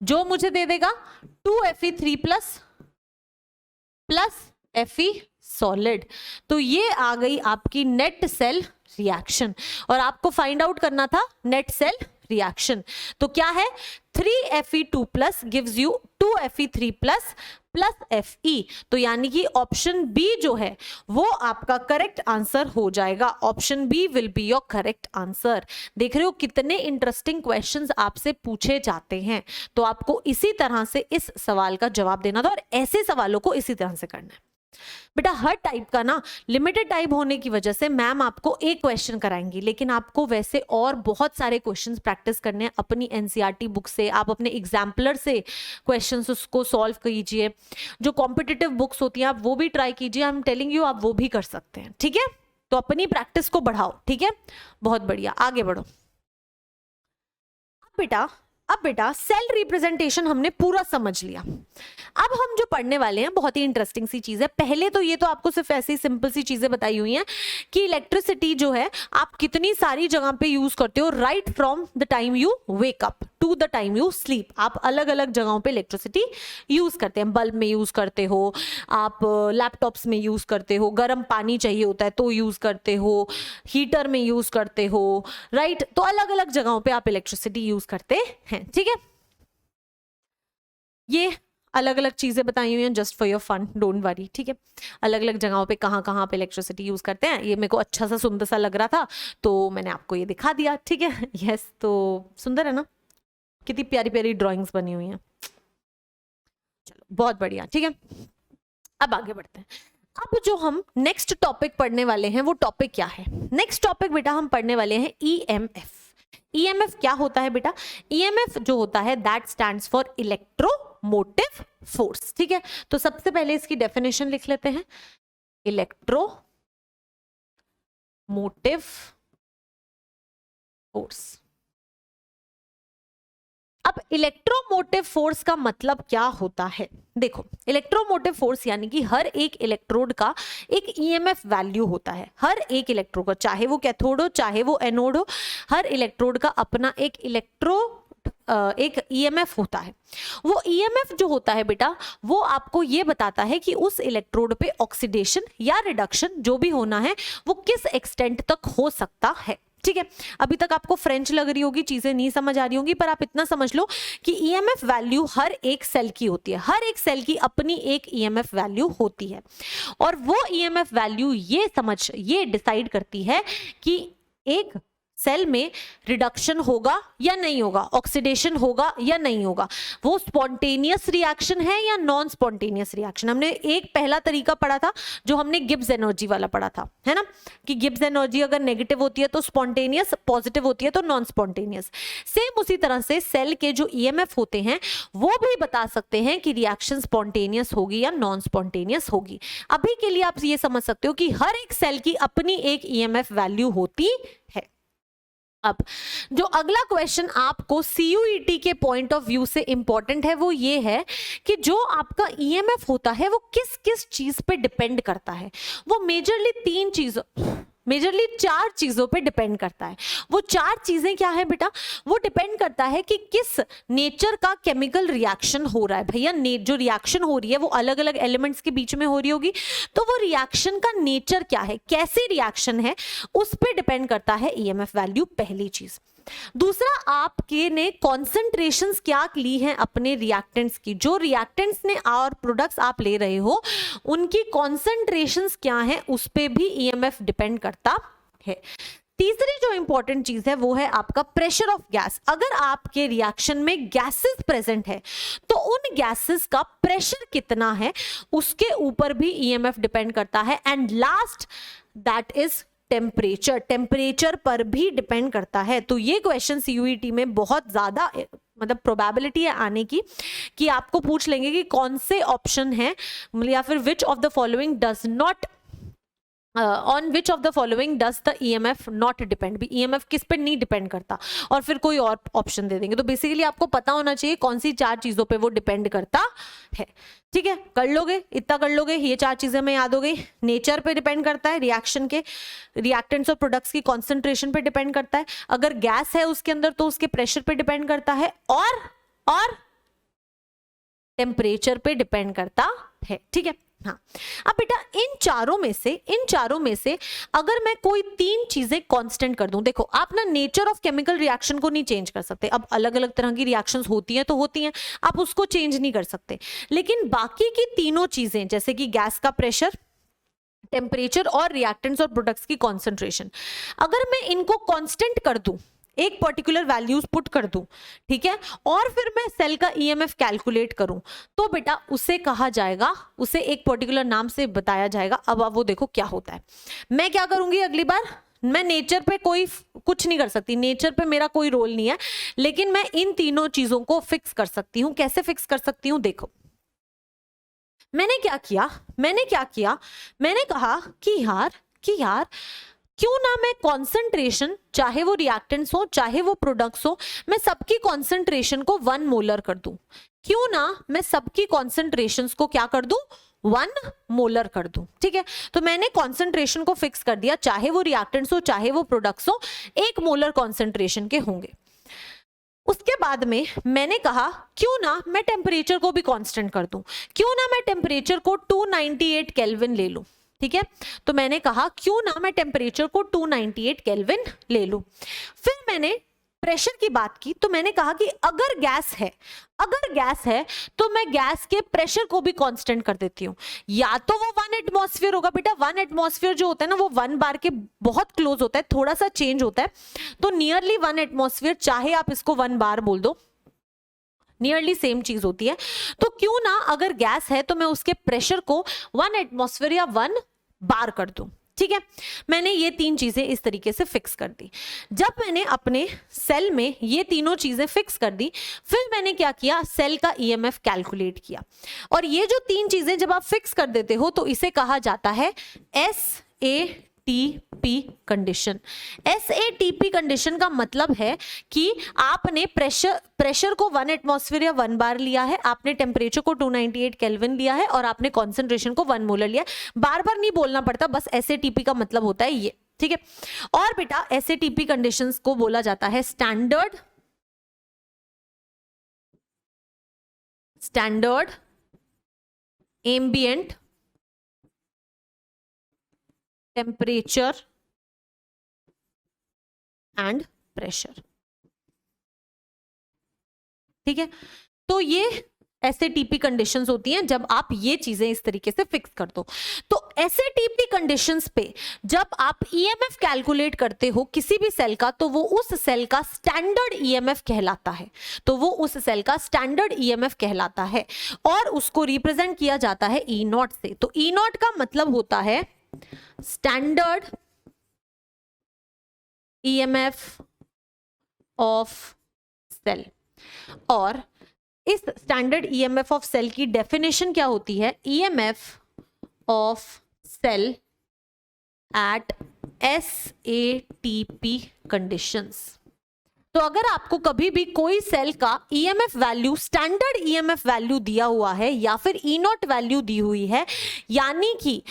जो मुझे दे देगा 2Fe3+ प्लस Fe सॉलिड। तो ये आ गई आपकी नेट सेल रिएक्शन, और आपको फाइंड आउट करना था नेट सेल रिएक्शन। तो क्या है? 3Fe2+ gives you 2Fe3+ plus Fe। तो यानी कि ऑप्शन बी जो है वो आपका करेक्ट आंसर हो जाएगा। Option B will be your correct answer. देख रहे हो कितने इंटरेस्टिंग क्वेश्चंस आपसे पूछे जाते हैं। तो आपको इसी तरह से इस सवाल का जवाब देना था और ऐसे सवालों को इसी तरह से करना है बेटा। हर टाइप का ना लिमिटेड टाइप होने की वजह से मैम आपको एक क्वेश्चन कराएंगी, लेकिन आपको वैसे और बहुत सारे क्वेश्चंस प्रैक्टिस करने हैं अपनी एनसीईआरटी बुक से। आप अपने एग्जाम्पलर से क्वेश्चंस उसको सॉल्व कीजिए। जो कॉम्पिटिटिव बुक्स होती हैं आप वो भी ट्राई कीजिए। आई एम टेलिंग यू, आप वो भी कर सकते हैं। ठीक है, तो अपनी प्रैक्टिस को बढ़ाओ। ठीक है, बहुत बढ़िया, आगे बढ़ो। अब बेटा सेल रिप्रेजेंटेशन हमने पूरा समझ लिया। अब हम जो पढ़ने वाले हैं बहुत ही इंटरेस्टिंग सी चीज है। पहले तो ये तो आपको सिर्फ ऐसी सिंपल सी चीजें बताई हुई हैं कि इलेक्ट्रिसिटी जो है आप कितनी सारी जगह पे यूज करते हो, right from the time you wake up to the time you sleep. आप अलग अलग जगहों पे इलेक्ट्रिसिटी यूज करते हैं। बल्ब में यूज करते हो, आप लैपटॉप्स में यूज करते हो, गर्म पानी चाहिए होता है तो यूज करते हो, हीटर में यूज करते हो, राइट? तो अलग अलग जगहों पे आप इलेक्ट्रिसिटी यूज करते हैं। ठीक है, ये अलग अलग चीजें बताई हुई हैं just for your fun, don't worry. ठीक है, अलग अलग जगहों पे कहाँ कहाँ पे इलेक्ट्रिसिटी यूज करते हैं। ये मेरे को अच्छा सा सुंदर सा लग रहा था तो मैंने आपको ये दिखा दिया। ठीक है, यस, तो सुंदर है ना, कितनी प्यारी प्यारी ड्राइंग्स बनी हुई हैं। चलो बहुत बढ़िया। ठीक है, अब आगे बढ़ते हैं। अब जो हम नेक्स्ट टॉपिक पढ़ने वाले हैं वो टॉपिक क्या है? नेक्स्ट टॉपिक बेटा हम पढ़ने वाले हैं ईएमएफ। ईएमएफ क्या होता है बेटा? ईएमएफ जो होता है that stands for electromotive force. ठीक है, तो सबसे पहले इसकी डेफिनेशन लिख लेते हैं। Electromotive force. अब इलेक्ट्रोमोटिव फोर्स का मतलब क्या होता है? देखो, इलेक्ट्रोमोटिव फोर्स यानी कि हर एक इलेक्ट्रोड का एक ईएमएफ वैल्यू होता है। हर एक इलेक्ट्रोड का, चाहे वो कैथोड हो चाहे वो एनोड हो, हर इलेक्ट्रोड का अपना एक एक ईएमएफ होता है। वो ईएमएफ जो होता है बेटा, वो आपको ये बताता है कि उस इलेक्ट्रोड पे ऑक्सीडेशन या रिडक्शन जो भी होना है वो किस एक्सटेंट तक हो सकता है। ठीक है, अभी तक आपको फ्रेंच लग रही होगी, चीजें नहीं समझ आ रही होंगी, पर आप इतना समझ लो कि ईएमएफ वैल्यू हर एक सेल की होती है, हर एक सेल की अपनी एक ईएमएफ वैल्यू होती है, और वो ईएमएफ वैल्यू ये डिसाइड करती है कि एक सेल में रिडक्शन होगा या नहीं होगा, ऑक्सीडेशन होगा या नहीं होगा, वो स्पॉन्टेनियस रिएक्शन है या नॉन स्पॉन्टेनियस रिएक्शन। हमने एक पहला तरीका पढ़ा था जो हमने गिब्स एनर्जी वाला पढ़ा था, है ना, कि गिब्स एनर्जी अगर नेगेटिव होती है तो स्पॉन्टेनियस, पॉजिटिव होती है तो नॉन स्पॉन्टेनियस। सेम उसी तरह से सेल के जो ईएमएफ होते हैं वो भी बता सकते हैं कि रिएक्शन स्पॉन्टेनियस होगी या नॉन स्पॉन्टेनियस होगी। अभी के लिए आप ये समझ सकते हो कि हर एक सेल की अपनी एक ईएमएफ वैल्यू होती है। अब जो अगला क्वेश्चन आपको सीयूईटी के पॉइंट ऑफ व्यू से इंपॉर्टेंट है वो ये है कि जो आपका ईएमएफ होता है वो किस किस चीज पे डिपेंड करता है। वो मेजरली चार चीजों पे डिपेंड करता है। वो चार चीजें क्या है बेटा, वो डिपेंड करता है कि किस नेचर का केमिकल रिएक्शन हो रहा है। भैया जो रिएक्शन हो रही है वो अलग अलग एलिमेंट्स के बीच में हो रही होगी, तो वो रिएक्शन का नेचर क्या है, कैसे रिएक्शन है, उस पे डिपेंड करता है ईएमएफ वैल्यू, पहली चीज। दूसरा, आपके ने कॉन्सेंट्रेशंस क्या ली हैं अपने रिएक्टेंट्स की, जो रिएक्टेंट्स ने और प्रोडक्ट्स आप ले रहे हो उनकी कॉन्सेंट्रेशंस क्या हैं, उस पे भी ईएमएफ डिपेंड करता है। तीसरी जो इंपॉर्टेंट चीज है वो है आपका प्रेशर ऑफ गैस। अगर आपके रिएक्शन में गैसेस प्रेजेंट है तो उन गैसेस का प्रेशर कितना है उसके ऊपर भी ईएमएफ डिपेंड करता है। And last that is temperature पर भी डिपेंड करता है। तो ये क्वेश्चन सीयूईटी में बहुत ज्यादा मतलब प्रोबेबिलिटी है आने की कि आपको पूछ लेंगे कि कौन से ऑप्शन है या फिर which of the following does not on which of the following does the EMF not depend, भी ईएमएफ किस पे नहीं डिपेंड करता, और फिर कोई और ऑप्शन दे देंगे। तो बेसिकली आपको पता होना चाहिए कौन सी चार चीजों पे वो डिपेंड करता है। ठीक है, कर लोगे, इतना कर लोगे, ये चार चीजें मैं याद हो गई। नेचर पे डिपेंड करता है, रिएक्शन के रिएक्टेंट्स और प्रोडक्ट्स की कॉन्सेंट्रेशन पे डिपेंड करता है, अगर गैस है उसके अंदर तो उसके प्रेशर पे डिपेंड करता है, और टेम्परेचर पे डिपेंड करता है। ठीक है, हाँ। अब बेटा इन चारों में से अगर मैं कोई तीन चीजें कांस्टेंट कर दूं, देखो आप ना नेचर ऑफ केमिकल रिएक्शन को नहीं चेंज कर सकते। अब अलग अलग तरह की रिएक्शंस होती हैं तो होती हैं, आप उसको चेंज नहीं कर सकते, लेकिन बाकी की तीनों चीजें जैसे कि गैस का प्रेशर, टेम्परेचर और रिएक्टेंट्स और प्रोडक्ट्स की कॉन्सेंट्रेशन, अगर मैं इनको कांस्टेंट कर दूं, एक पर्टिकुलर वैल्यूज पुट कर दूं, ठीक है, और फिर मैं सेल का ईएमएफ कैलकुलेट करूं, तो बेटा उसे कहा जाएगा, उसे एक पर्टिकुलर नाम से बताया जाएगा। अब वो देखो क्या होता है। मैं क्या करूंगी अगली बार, मैं नेचर पे कोई कुछ नहीं कर सकती, नेचर पे मेरा कोई रोल नहीं है, लेकिन मैं इन तीनों चीजों को फिक्स कर सकती हूं। कैसे फिक्स कर सकती हूं, देखो मैंने क्या किया, मैंने कहा कि यार क्यों ना मैं कॉन्सेंट्रेशन, चाहे वो रिएक्टेंट्स हो चाहे वो प्रोडक्ट्स हो, मैं सबकी कॉन्सेंट्रेशन को 1 मोलर कर दूं। क्यों ना मैं सबकी कॉन्सेंट्रेशंस को क्या कर दूं, 1 मोलर कर दूं। ठीक है, तो मैंने कॉन्सेंट्रेशन को फिक्स कर दिया, चाहे वो रिएक्टेंट्स हो चाहे वो प्रोडक्ट्स हो, 1 मोलर कॉन्सेंट्रेशन के होंगे। उसके बाद में मैंने कहा क्यों ना मैं टेम्परेचर को भी कांस्टेंट कर दूं, क्यों ना मैं टेम्परेचर को 298 केल्विन ले लूं। ठीक है, तो मैंने कहा क्यों ना मैं टेम्परेचर को 298 केल्विन ले लूं। फिर मैंने प्रेशर की बात की, तो मैंने कहा कि अगर गैस है तो मैं गैस के प्रेशर को भी कांस्टेंट कर देती हूँ। या तो वो 1 एटमॉस्फेयर होगा बेटा, 1 एटमॉस्फेयर जो होता है ना वो 1 बार के बहुत क्लोज होता है, थोड़ा सा चेंज होता है, तो नियरली 1 एटमॉस्फेयर, चाहे आप इसको 1 बार बोल दो, नियरली सेम चीज होती है। तो क्यों ना अगर गैस है तो मैं उसके प्रेशर को 1 एटमॉस्फेयर या 1 बार कर दूं। ठीक है, मैंने ये तीन चीजें इस तरीके से फिक्स कर दी। जब मैंने अपने सेल में ये तीनों चीजें फिक्स कर दी, फिर मैंने क्या किया, सेल का ईएमएफ कैलकुलेट किया। और ये जो तीन चीजें जब आप फिक्स कर देते हो तो इसे कहा जाता है SATP कंडीशन। SATP कंडीशन का मतलब है कि आपने प्रेशर को 1 एटमॉस्फेयर या 1 बार लिया है, आपने टेम्परेचर को 298 केल्विन लिया है, और आपने कॉन्सेंट्रेशन को 1 मोलर लिया। बार बार नहीं बोलना पड़ता, बस SATP का मतलब होता है ये। ठीक है, और बेटा SATP कंडीशंस को बोला जाता है standard standard ambient temperature and pressure. ठीक है, तो ये एसएटीपी कंडीशंस होती हैं जब आप ये चीजें इस तरीके से फिक्स कर दो। तो एसएटीपी कंडीशंस पे जब आप ईएमएफ कैलकुलेट करते हो किसी भी सेल का, तो वो उस सेल का स्टैंडर्ड ईएमएफ कहलाता है। तो वो उस सेल का स्टैंडर्ड ईएमएफ कहलाता है और उसको रिप्रेजेंट किया जाता है ई नॉट से। तो ई नॉट का मतलब होता है स्टैंडर्ड ईएमएफ ऑफ सेल। और इस स्टैंडर्ड ईएमएफ ऑफ सेल की डेफिनेशन क्या होती है? EMF of cell at SATP conditions. तो अगर आपको कभी भी कोई सेल का EMF value, standard EMF value दिया हुआ है या फिर ई नॉट वैल्यू दी हुई है, यानी कि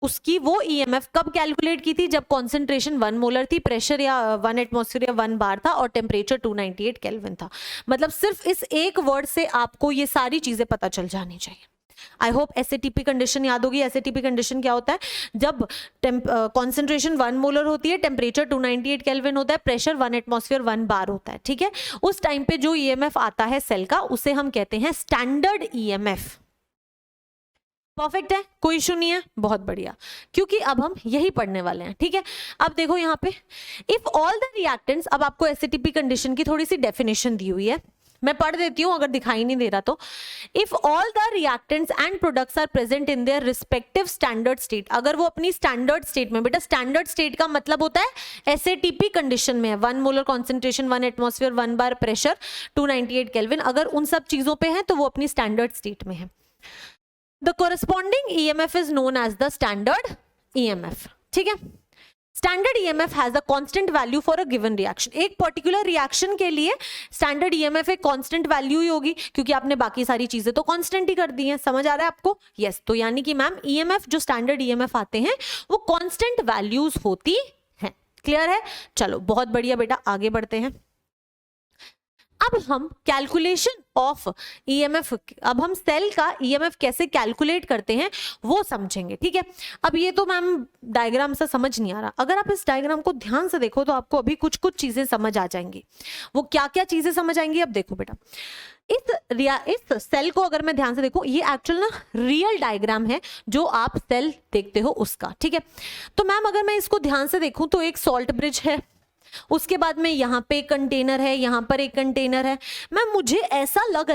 उसकी वो ईएमएफ कब कैलकुलेट की थी? जब कॉन्सेंट्रेशन 1 मोलर थी, प्रेशर या 1 एटमॉस्फेयर या 1 बार था और टेम्परेचर 298 केल्विन था। मतलब सिर्फ इस एक वर्ड से आपको ये सारी चीजें पता चल जानी चाहिए। आई होप एसएटीपी कंडीशन याद होगी। एसएटीपी कंडीशन क्या होता है? जब कॉन्सेंट्रेशन 1 मोलर होती है, टेम्परेचर 298 केल्विन होता है, प्रेशर 1 एटमॉस्फेयर 1 बार होता है। ठीक है, उस टाइम पे जो ईएमएफ आता है सेल का, उसे हम कहते हैं स्टैंडर्ड ईएमएफ। परफेक्ट है, कोई इशू नहीं है, बहुत बढ़िया, क्योंकि अब हम यही पढ़ने वाले हैं। ठीक है, अब देखो यहाँ पे इफ ऑल द रिएक्टेंट्स, अब आपको एसएटीपी कंडीशन की थोड़ी सी डेफिनेशन दी हुई है, मैं पढ़ देती हूं अगर दिखाई नहीं दे रहा तो। If all the reactants and products are present in their respective standard state, अगर वो अपनी स्टैंडर्ड स्टेट में, बेटा स्टैंडर्ड स्टेट का मतलब होता है एसएटीपी कंडीशन में है, 1 मोलर कॉन्सेंट्रेशन, 1 एटमॉस्फेयर, 1 बार प्रेशर, 298 केल्विन, अगर उन सब चीजों पे है तो वो अपनी स्टैंडर्ड स्टेट में है। The corresponding EMF is known as the standard EMF. ठीक है, standard EMF has a constant value for a given reaction. एक पर्टिकुलर रिएक्शन के लिए स्टैंडर्ड EMF एक कांस्टेंट वैल्यू ही होगी, क्योंकि आपने बाकी सारी चीजें तो कांस्टेंट ही कर दी हैं। समझ आ रहा है आपको? यस, तो यानी कि मैम EMF जो स्टैंडर्ड EMF आते हैं वो कांस्टेंट वैल्यूज होती हैं। क्लियर है? चलो बहुत बढ़िया बेटा, आगे बढ़ते हैं। अब हम कैलकुलेशन ऑफ ईएमएफ, अब हम सेल का ईएमएफ कैसे कैलकुलेट करते हैं वो समझेंगे। ठीक है, अब ये तो मैम डायग्राम से समझ नहीं आ रहा, अगर आप इस डायग्राम को ध्यान से देखो तो आपको अभी कुछ कुछ चीजें समझ आ जाएंगी। वो क्या क्या चीजें समझ आएंगी, अब देखो बेटा, इस सेल को अगर मैं ध्यान से देखूं, ये एक्चुअल ना रियल डायग्राम है जो आप सेल देखते हो उसका। ठीक है, तो मैम अगर मैं इसको ध्यान से देखूं तो एक सॉल्ट ब्रिज है, उसके बाद में यहाँ पे एक कंटेनर है, यहाँ पर एक कंटेनर है। मैम मुझे ऐसा लग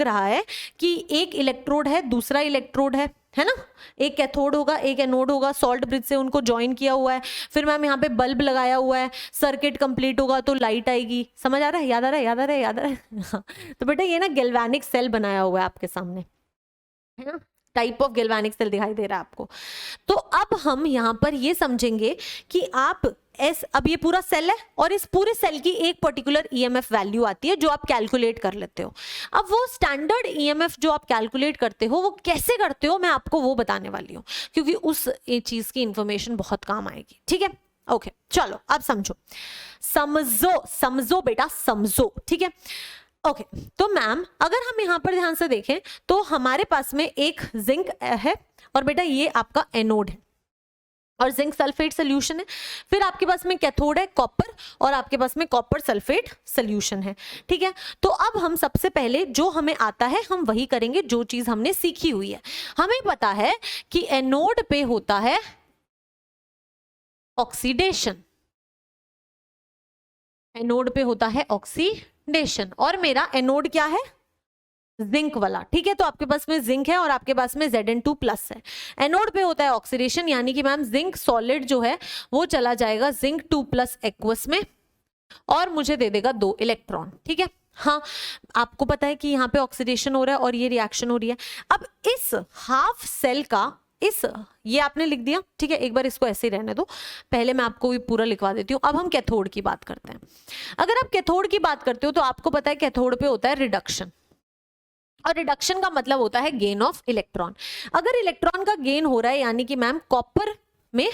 रहा है कि एक इलेक्ट्रोड है, दूसरा इलेक्ट्रोड है ना, एक कैथोड होगा, एक एनोड होगा, सॉल्ट ब्रिज से उनको ज्वाइन किया हुआ है, फिर मैम यहाँ पे बल्ब लगाया हुआ है, सर्किट कंप्लीट होगा तो लाइट आएगी। समझ आ रहा है? याद आ रहा है? तो बेटा ये ना गैल्वेनिक सेल बनाया हुआ है आपके सामने, है ना, टाइप ऑफ गैल्वेनिक सेल दिखाई दे रहा है आपको। तो अब हम यहाँ पर ये समझेंगे कि आप अब ये पूरा सेल है और इस पूरे सेल की एक पर्टिकुलर ईएमएफ वैल्यू आती है जो आप कैलकुलेट कर लेते हो। अब वो स्टैंडर्ड ईएमएफ जो आप कैलकुलेट करते हो वो कैसे करते हो, मैं आपको वो बताने वाली हूँ, क्योंकि उस चीज की इंफॉर्मेशन बहुत काम आएगी। ठीक है, ओके, चलो अब समझो बेटा, समझो। ठीक है, ओके, तो मैम अगर हम यहाँ पर ध्यान से देखें तो हमारे पास में एक जिंक है और बेटा ये आपका एनोड है और जिंक सल्फेट सोल्यूशन है, फिर आपके पास में कैथोड है कॉपर और आपके पास में कॉपर सल्फेट सोल्यूशन है। ठीक है, तो अब हम सबसे पहले जो हमें आता है हम वही करेंगे जो चीज हमने सीखी हुई है। हमें पता है कि एनोड पे होता है ऑक्सीडेशन, एनोड पे होता है ऑक्सीडेशन और मेरा एनोड क्या है? जिंक वाला। ठीक है, तो आपके पास में जिंक है और आपके पास में Zn2+ है। एनोड पे होता है ऑक्सीडेशन, यानी कि मैम जिंक सॉलिड जो है वो चला जाएगा जिंक 2+ एक्वस में और मुझे दे देगा 2 इलेक्ट्रॉन। ठीक है, हाँ आपको पता है कि यहाँ पे ऑक्सीडेशन हो रहा है और ये रिएक्शन हो रही है। अब इस हाफ सेल का ये आपने लिख दिया। ठीक है, एक बार इसको ऐसे ही रहने दो, पहले मैं आपको भी पूरा लिखवा देती हूँ। अब हम कैथोड की बात करते हैं। अगर आप कैथोड की बात करते हो तो आपको पता है कैथोड पे होता है रिडक्शन और रिडक्शन का मतलब होता है गेन ऑफ इलेक्ट्रॉन। अगर इलेक्ट्रॉन का गेन हो रहा है यानी कि मैम कॉपर में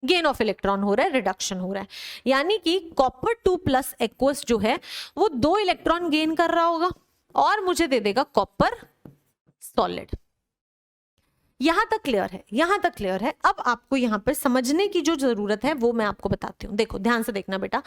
गेन ऑफ इलेक्ट्रॉन हो रहा है, रिडक्शन हो रहा है, यानी कि कॉपर 2+ एक्वस जो है वो 2 इलेक्ट्रॉन गेन कर रहा होगा। और मुझे दे देगा कॉपर सॉलिड। यहां तक क्लियर है, यहां तक क्लियर है। अब आपको यहां पर समझने की जो जरूरत है वो मैं आपको बताती हूं। देखो ध्यान से देखना बेटा।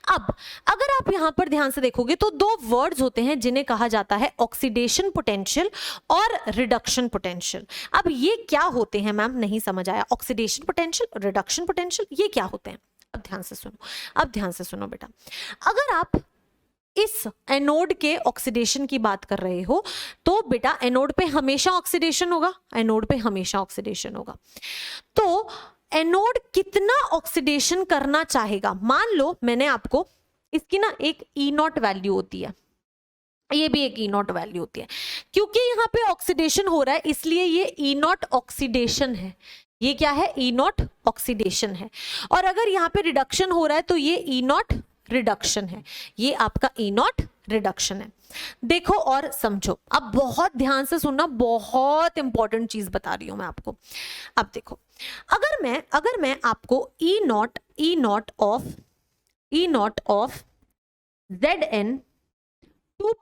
अब अगर आप यहां पर ध्यान से देखोगे तो दो वर्ड्स होते हैं जिन्हें कहा जाता है ऑक्सीडेशन पोटेंशियल और रिडक्शन पोटेंशियल। अब ये क्या होते हैं मैम, नहीं समझ आया। ऑक्सीडेशन पोटेंशियल, रिडक्शन पोटेंशियल, ये क्या होते हैं? अब ध्यान से सुनो, अब ध्यान से सुनो बेटा। अगर आप इस एनोड के ऑक्सीडेशन की बात कर रहे हो तो बेटा एनोड पे हमेशा ऑक्सीडेशन होगा, एनोड पे हमेशा ऑक्सीडेशन होगा। तो एनोड कितना ऑक्सीडेशन करना चाहेगा? मान लो मैंने आपको इसकी ना एक ई नॉट वैल्यू होती है, ये भी एक ई नॉट वैल्यू होती है। क्योंकि यहाँ पे ऑक्सीडेशन हो रहा है इसलिए ये ई नॉट ऑक्सीडेशन है। ये क्या है? ई नॉट ऑक्सीडेशन है। और अगर यहाँ पे रिडक्शन हो रहा है तो ये ई नॉट रिडक्शन है। ये आपका ई नॉट रिडक्शन है। देखो और समझो, अब बहुत ध्यान से सुनना, बहुत इंपॉर्टेंट चीज बता रही हूं मैं आपको। अब देखो, अगर मैं आपको E naught of Zn 2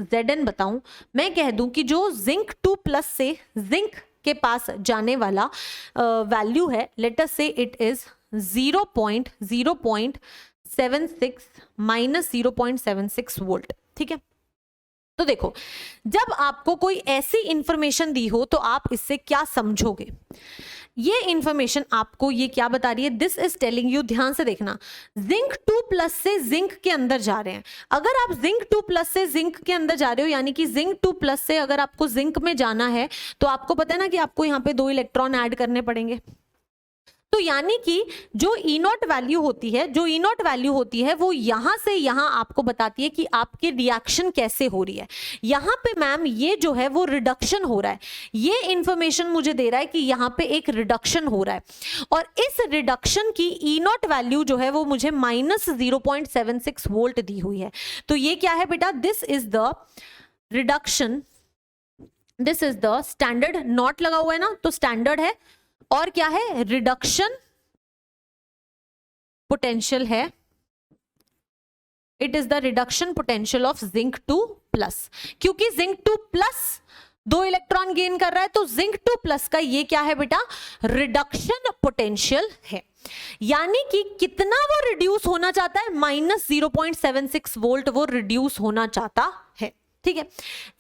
Zn बताऊं, मैं कह दूं कि जो जिंक 2+ से जिंक के पास जाने वाला वैल्यू है, लेट अस से इट इज 0.76 माइनस 0.76 वोल्ट। ठीक है, तो देखो जब आपको कोई ऐसी इंफॉर्मेशन दी हो तो आप इससे क्या समझोगे? ये इंफॉर्मेशन आपको ये क्या बता रही है? दिस इज टेलिंग यू, ध्यान से देखना, जिंक 2+ से जिंक के अंदर जा रहे हैं। अगर आप जिंक 2+ से जिंक के अंदर जा रहे हो, यानी कि जिंक 2+ से अगर आपको जिंक में जाना है तो आपको पता है ना कि आपको यहाँ पे 2 इलेक्ट्रॉन ऐड करने पड़ेंगे। तो यानी कि जो ई नॉट वैल्यू होती है वो यहां से यहां आपको बताती है कि आपके रिएक्शन कैसे हो रही है। यहां पे मैम ये जो है वो रिडक्शन हो रहा है। ये इंफॉर्मेशन मुझे दे रहा है कि यहां पे एक रिडक्शन हो रहा है और इस रिडक्शन की ई नॉट वैल्यू जो है वो मुझे माइनस 0.76 वोल्ट दी हुई है। तो ये क्या है बेटा? This is the reduction, this is the standard, not लगा हुआ है ना तो स्टैंडर्ड है। और क्या है? रिडक्शन पोटेंशियल है। It is the reduction potential of zinc 2+। क्योंकि जिंक 2+ 2 इलेक्ट्रॉन गेन कर रहा है तो जिंक 2+ का ये क्या है बेटा? रिडक्शन पोटेंशियल है। यानी कि कितना वो रिड्यूस होना चाहता है? माइनस 0.76 वोल्ट वो रिड्यूस होना चाहता है। ठीक है,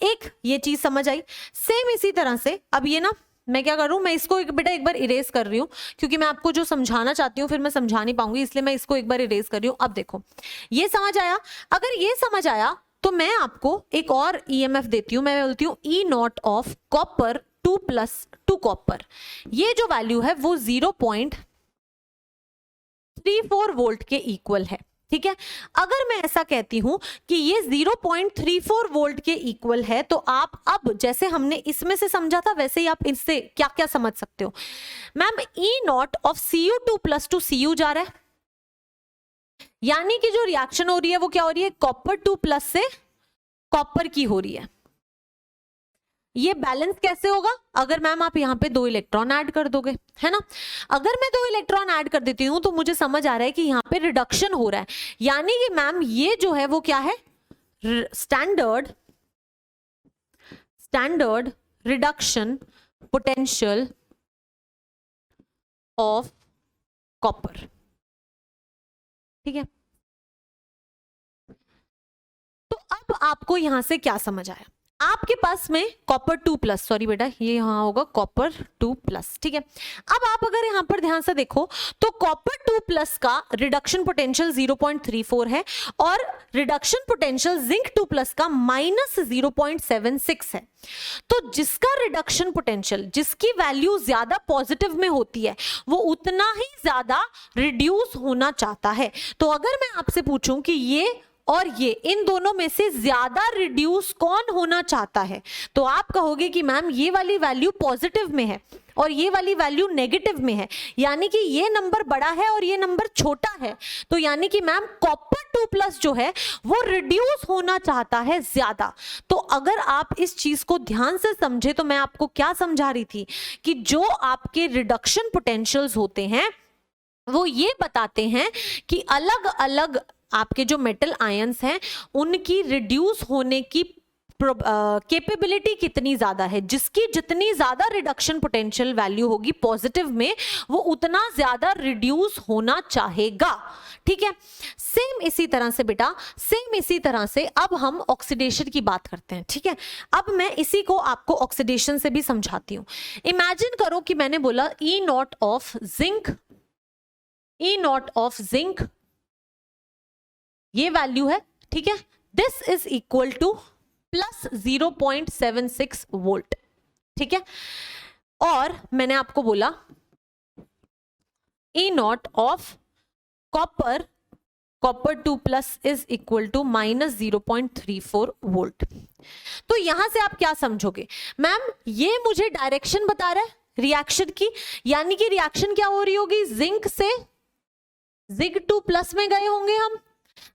एक ये चीज समझ आई। सेम इसी तरह से अब ये ना मैं क्या कर रहा हूं, मैं इसको एक बार इरेज कर रही हूं क्योंकि मैं आपको जो समझाना चाहती हूँ फिर मैं समझा नहीं पाऊंगी, इसलिए मैं इसको एक बार इरेज कर रही हूं। अब देखो ये समझ आया। अगर ये समझ आया तो मैं आपको एक और ईएमएफ देती हूं, मैं बोलती हूँ ई नॉट ऑफ कॉपर 2+ कॉपर। ये जो वैल्यू है वो 0.34 वोल्ट के इक्वल है। ठीक है, अगर मैं ऐसा कहती हूं कि ये 0.34 वोल्ट के इक्वल है तो आप अब जैसे हमने इसमें से समझा था वैसे ही आप इससे क्या क्या समझ सकते हो? Ma'am E naught of Cu2+ to Cu जा रहा है, यानी कि जो रिएक्शन हो रही है वो क्या हो रही है? कॉपर 2+ से कॉपर की हो रही है। ये बैलेंस कैसे होगा? अगर मैम आप यहाँ पे 2 इलेक्ट्रॉन ऐड कर दोगे, है ना। अगर मैं 2 इलेक्ट्रॉन ऐड कर देती हूँ तो मुझे समझ आ रहा है कि यहाँ पे रिडक्शन हो रहा है, यानी कि मैम ये जो है वो क्या है? Standard reduction potential of copper. ठीक है, तो अब आपको यहां से क्या समझ आया? आपके पास में कॉपर 2+, सॉरी बेटा ये यहां होगा कॉपर 2+। ठीक है, अब आप अगर यहां पर ध्यान से देखो तो कॉपर 2+ का रिडक्शन पोटेंशियल 0.34 है और रिडक्शन पोटेंशियल जिंक 2+ का माइनस 0.76 है। तो जिसका रिडक्शन पोटेंशियल, जिसकी वैल्यू ज्यादा पॉजिटिव में होती है वो उतना ही ज्यादा रिड्यूस होना चाहता है। तो अगर मैं आपसे पूछूं कि ये और ये इन दोनों में से ज्यादा रिड्यूस कौन होना चाहता है, तो आप कहोगे कि मैम ये वाली वैल्यू पॉजिटिव में है और ये वाली वैल्यू नेगेटिव में है, यानी कि ये नंबर बड़ा है और ये नंबर छोटा है। तो यानी कि मैम कॉपर 2+ जो है वो रिड्यूस होना चाहता है ज्यादा। तो अगर आप इस चीज को ध्यान से समझे तो मैं आपको क्या समझा रही थी कि जो आपके रिडक्शन पोटेंशियल्स होते हैं वो ये बताते हैं कि अलग अलग आपके जो मेटल आयंस हैं उनकी रिड्यूस होने की कैपेबिलिटी कितनी ज्यादा है, जिसकी जितनी ज्यादा रिडक्शन पोटेंशियल वैल्यू होगी पॉजिटिव में, वो उतना ज्यादा रिड्यूस होना चाहेगा। ठीक है, सेम इसी तरह से बेटा, सेम इसी तरह से अब हम ऑक्सीडेशन की बात करते हैं। ठीक है, अब मैं इसी को आपको ऑक्सीडेशन से भी समझाती हूं। इमेजिन करो कि मैंने बोला E naught of zinc, E naught of zinc ये वैल्यू है। ठीक है, this is equal to plus 0.76 volt. ठीक है, और मैंने आपको बोला E naught of copper, copper 2 plus is equal to minus 0.34 volt. तो यहां से आप क्या समझोगे, मैम ये मुझे डायरेक्शन बता रहा है रिएक्शन की, यानी कि रिएक्शन क्या हो रही होगी, जिंक से जिग 2 प्लस में गए होंगे हम।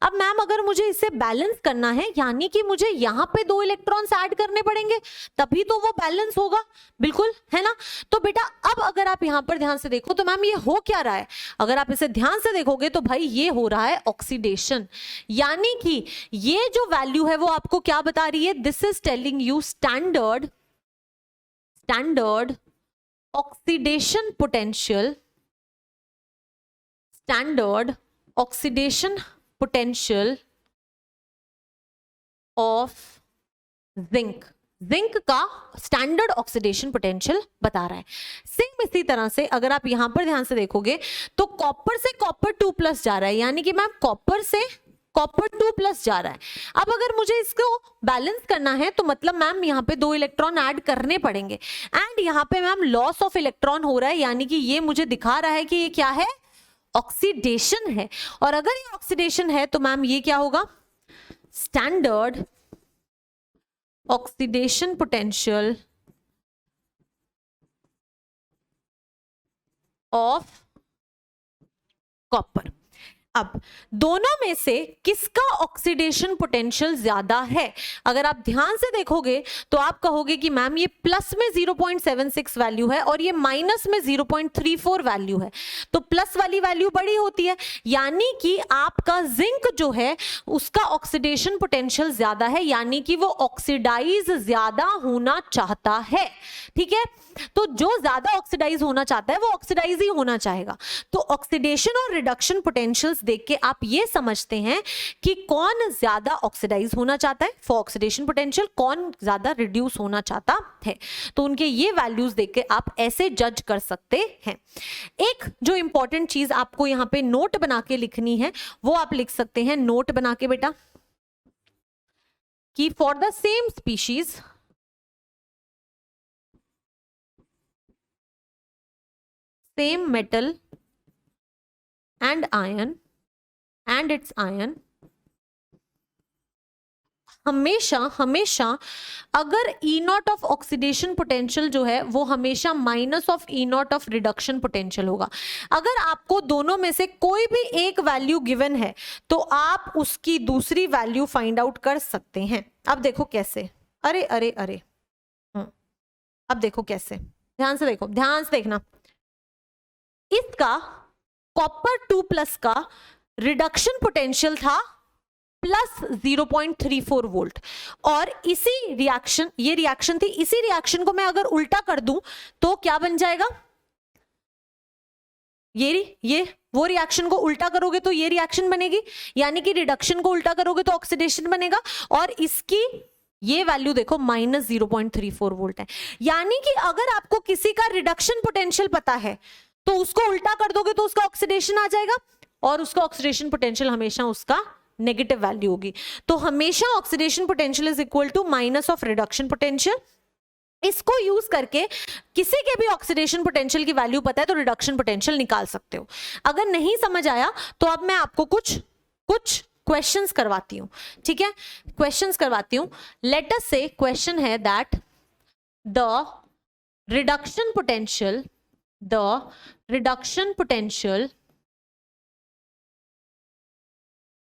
अब मैम अगर मुझे इसे बैलेंस करना है, यानी कि मुझे यहां पे 2 इलेक्ट्रॉन्स ऐड करने पड़ेंगे, तभी तो वो बैलेंस होगा, बिल्कुल है ना। तो बेटा अब अगर आप यहां पर ध्यान से देखो तो मैम ये हो क्या रहा है, अगर आप इसे ध्यान से देखोगे तो भाई ये हो रहा है ऑक्सीडेशन, यानी कि ये जो वैल्यू है वो आपको क्या बता रही है, this is telling you standard oxidation potential, standard oxidation potential of zinc, zinc का स्टैंडर्ड ऑक्सीडेशन पोटेंशियल बता रहा है। सेम इसी तरह से अगर आप यहां पर ध्यान से देखोगे तो कॉपर से कॉपर 2 प्लस जा रहा है, यानी कि मैम कॉपर से कॉपर 2 प्लस जा रहा है। अब अगर मुझे इसको बैलेंस करना है तो मतलब मैम यहाँ पे 2 इलेक्ट्रॉन ऐड करने पड़ेंगे, एंड यहाँ पे मैम लॉस ऑफ इलेक्ट्रॉन हो रहा है, यानी कि ये मुझे दिखा रहा है कि ये क्या है, ऑक्सीडेशन है। और अगर ये ऑक्सीडेशन है तो मैम ये क्या होगा, standard oxidation potential of copper. अब दोनों में से किसका ऑक्सीडेशन पोटेंशियल ज्यादा है, अगर आप ध्यान से देखोगे तो आप कहोगे कि मैम ये प्लस में 0.76 वैल्यू है और ये माइनस में 0.34 वैल्यू है, तो प्लस वाली वैल्यू बड़ी होती है, यानी कि आपका जिंक जो है उसका ऑक्सीडेशन पोटेंशियल ज्यादा है, यानी कि वो ऑक्सीडाइज ज्यादा होना चाहता है। ठीक है, तो जो ज्यादा ऑक्सीडाइज होना चाहता है वो ऑक्सीडाइज ही होना चाहेगा। तो ऑक्सीडेशन और रिडक्शन पोटेंशियल्स देख के आप ये समझते हैं कि कौन ज्यादा ऑक्सीडाइज होना चाहता है फॉर ऑक्सीडेशन पोटेंशियल, कौन ज्यादा रिड्यूस होना चाहता है। तो उनके ये वैल्यूज देख के आप ऐसे जज कर सकते हैं। एक जो इंपॉर्टेंट चीज आपको यहां पे नोट बना के लिखनी है वो आप लिख सकते हैं नोट बना के बेटा, कि for the same species same metal and iron and its ion, हमेशा अगर ई नॉट ऑफ ऑक्सीडेशन पोटेंशियल जो है वो हमेशा minus of E naught of reduction potential होगा। अगर आपको दोनों में से कोई भी एक वैल्यू गिवन है तो आप उसकी दूसरी वैल्यू फाइंड आउट कर सकते हैं। अब देखो कैसे, अरे अरे अरे अब देखो कैसे, ध्यान से देखो, ध्यान से देखना। इसका कॉपर 2 प्लस का रिडक्शन पोटेंशियल था प्लस 0.34 वोल्ट, और इसी रिएक्शन, ये रिएक्शन थी, इसी रिएक्शन को मैं अगर उल्टा कर दूं तो क्या बन जाएगा, ये वो रिएक्शन को उल्टा करोगे तो ये रिएक्शन बनेगी, यानी कि रिडक्शन को उल्टा करोगे तो ऑक्सीडेशन बनेगा, और इसकी ये वैल्यू देखो माइनस 0.34 वोल्ट है। यानी कि अगर आपको किसी का रिडक्शन पोटेंशियल पता है तो उसको उल्टा कर दोगे तो उसका ऑक्सीडेशन आ जाएगा, और उसका ऑक्सीडेशन पोटेंशियल हमेशा उसका नेगेटिव वैल्यू होगी। तो हमेशा oxidation potential is equal to minus of reduction potential. इसको यूज करके किसी के भी ऑक्सीडेशन पोटेंशियल की वैल्यू पता है तो रिडक्शन पोटेंशियल निकाल सकते हो। अगर नहीं समझ आया तो अब मैं आपको कुछ क्वेश्चंस करवाती हूं, ठीक है, क्वेश्चंस करवाती हूं। लेट अस से क्वेश्चन है that the reduction potential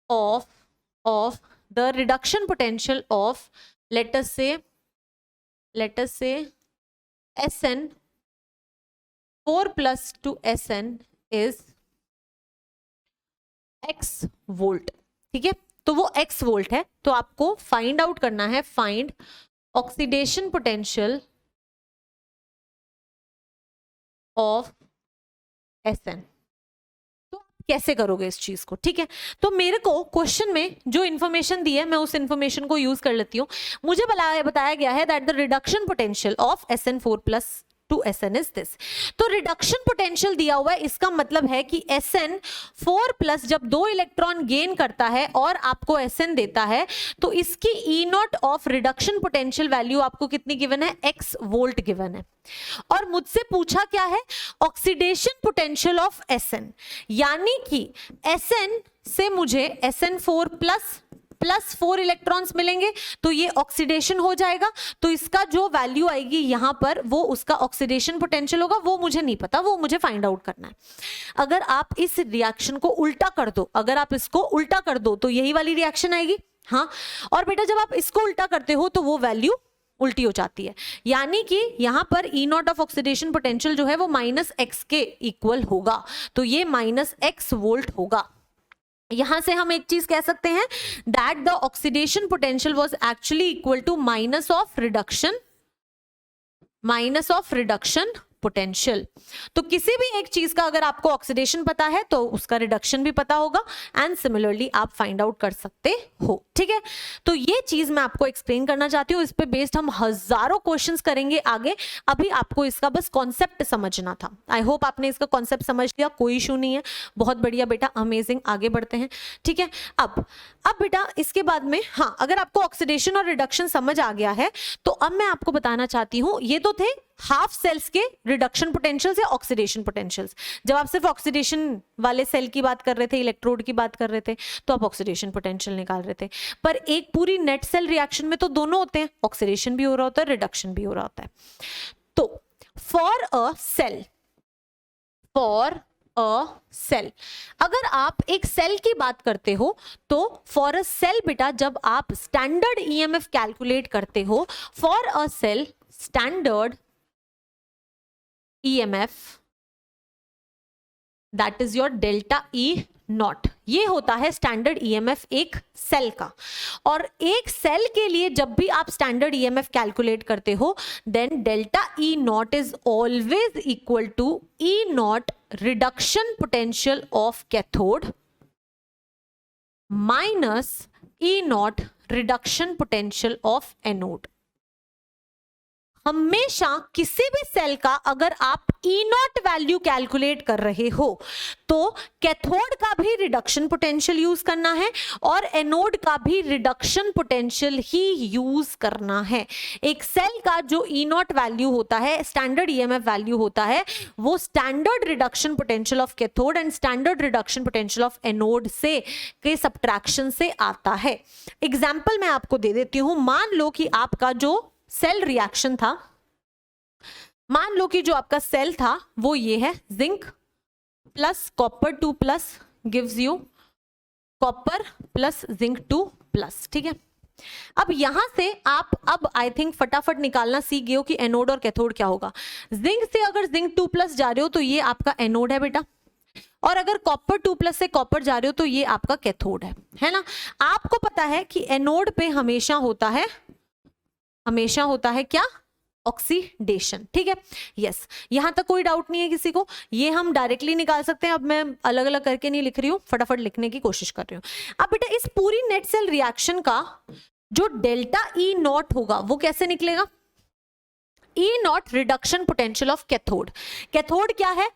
of the reduction potential of let us say Sn 4 plus to Sn is x volt, ठीक है, तो वो x वोल्ट है। तो आपको फाइंड आउट करना है, find oxidation potential of SN। तो आप कैसे करोगे इस चीज को? ठीक है, तो मेरे को क्वेश्चन में जो इन्फॉर्मेशन दी है मैं उस इन्फॉर्मेशन को यूज कर लेती हूँ। मुझे बताया गया है that the reduction potential of SN4+ to SN is this। तो रिडक्शन पोटेंशियल दिया हुआ है, इसका मतलब है कि SN4+ जब 2 इलेक्ट्रॉन गेन करता है और आपको SN देता है तो इसकी E0 of reduction potential value आपको कितनी गिवन है? x वोल्ट गिवन है। और मुझसे पूछा क्या है? ऑक्सीडेशन पोटेंशियल ऑफ SN, यानी कि SN से मुझे SN4+ 4 इलेक्ट्रॉन्स मिलेंगे तो ये ऑक्सीडेशन हो जाएगा। तो इसका जो वैल्यू आएगी यहां पर वो उसका ऑक्सीडेशन पोटेंशियल होगा, वो मुझे नहीं पता, वो मुझे फाइंड आउट करना है। अगर आप इस रिएक्शन को उल्टा कर दो, अगर आप इसको उल्टा कर दो तो यही वाली रिएक्शन आएगी। हाँ, और बेटा जब आप इसको उल्टा करते हो तो वो वैल्यू उल्टी हो जाती है, यानी कि यहां पर E0 ऑफ ऑक्सीडेशन पोटेंशियल जो है वो -x के इक्वल होगा। तो ये -x वोल्ट होगा। यहां से हम एक चीज कह सकते हैं that the oxidation potential was actually equal to minus of reduction potential. तो किसी भी एक चीज का अगर आपको ऑक्सीडेशन पता है तो उसका रिडक्शन भी पता होगा, एंड सिमिलरली आप फाइंड आउट कर सकते हो। ठीक है, तो ये चीज मैं आपको एक्सप्लेन करना चाहती हूँ। इस पे बेस्ड हम हजारों क्वेश्चंस करेंगे आगे। अभी आपको इसका बस कॉन्सेप्ट समझना था। आई होप आपने इसका कॉन्सेप्ट समझ लिया, कोई इशू नहीं है। बहुत बढ़िया बेटा, अमेजिंग। आगे बढ़ते हैं। ठीक है, अब बेटा इसके बाद में, हाँ, अगर आपको ऑक्सीडेशन और रिडक्शन समझ आ गया है तो अब मैं आपको बताना चाहती हूँ, ये तो थे हाफ सेल्स के रिडक्शन पोटेंशियल्स या ऑक्सीडेशन पोटेंशियल्स। जब आप सिर्फ ऑक्सीडेशन वाले सेल की बात कर रहे थे, इलेक्ट्रोड की बात कर रहे थे, तो आप ऑक्सीडेशन पोटेंशियल निकाल रहे थे। पर एक पूरी नेट सेल रिएक्शन में तो दोनों होते हैं, ऑक्सीडेशन भी हो रहा होता है, रिडक्शन भी हो रहा होता है। तो फॉर अ सेल, अगर आप एक सेल की बात करते हो तो फॉर अ सेल बेटा जब आप स्टैंडर्ड EMF कैलकुलेट करते हो, for a cell standard EMF that is your delta E0, ये होता है स्टैंडर्ड EMF एक सेल का। और एक सेल के लिए जब भी आप स्टैंडर्ड EMF कैलकुलेट करते हो then delta E0 is always equal to E0 reduction potential of cathode minus E0 reduction potential of anode. हमेशा किसी भी सेल का अगर आप E0 वैल्यू कैलकुलेट कर रहे हो तो कैथोड का भी रिडक्शन पोटेंशियल यूज करना है और एनोड का भी रिडक्शन पोटेंशियल ही यूज करना है। एक सेल का जो E0 वैल्यू होता है, स्टैंडर्ड EMF वैल्यू होता है, वो standard reduction potential of cathode and standard reduction potential of anode से के सब्ट्रैक्शन से आता है। एग्जाम्पल मैं आपको दे देती हूं। मान लो कि आपका जो सेल रिएक्शन था, मान लो कि जो आपका सेल था वो ये है, zinc plus copper 2+ gives you copper plus zinc 2+। ठीक है, अब यहां से आप अब आई थिंक फटाफट निकालना सीख गए हो कि एनोड और कैथोड क्या होगा। जिंक से अगर जिंक 2+ जा रहे हो तो ये आपका एनोड है बेटा, और अगर कॉपर 2+ से कॉपर जा रहे हो तो ये आपका कैथोड है ना। आपको पता है कि एनोड पे हमेशा होता है क्या? ऑक्सीडेशन। ठीक है, यस, यहां तक कोई डाउट नहीं है किसी को, ये हम डायरेक्टली निकाल सकते हैं। अब मैं अलग अलग करके नहीं लिख रही हूं, फटाफट लिखने की कोशिश कर रही हूं। अब बेटा इस पूरी नेट सेल रिएक्शन का जो डेल्टा E0 होगा वो कैसे निकलेगा? E0 reduction potential of cathode. Cathode क्या है?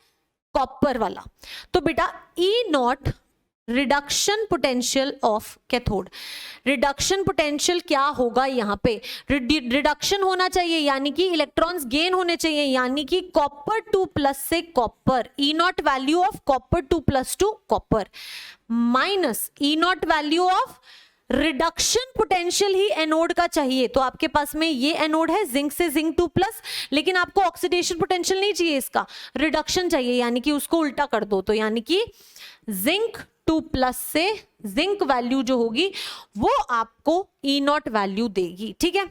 कॉपर वाला। तो बेटा E0 reduction potential of cathode. Reduction potential क्या होगा? यहाँ पे रिडक्शन होना चाहिए, यानी कि इलेक्ट्रॉन्स गेन होने चाहिए, यानी कि कॉपर 2+ से copper, E0 value of copper 2+ to copper minus E0 value of reduction potential ही एनोड का चाहिए। तो आपके पास में ये एनोड है जिंक से जिंक 2+, लेकिन आपको ऑक्सीडेशन पोटेंशियल नहीं चाहिए, इसका रिडक्शन चाहिए, यानी कि उसको उल्टा कर दो। तो यानी कि जिंक 2+ से जिंक वैल्यू जो होगी वो आपको E0 वैल्यू देगी। ठीक है,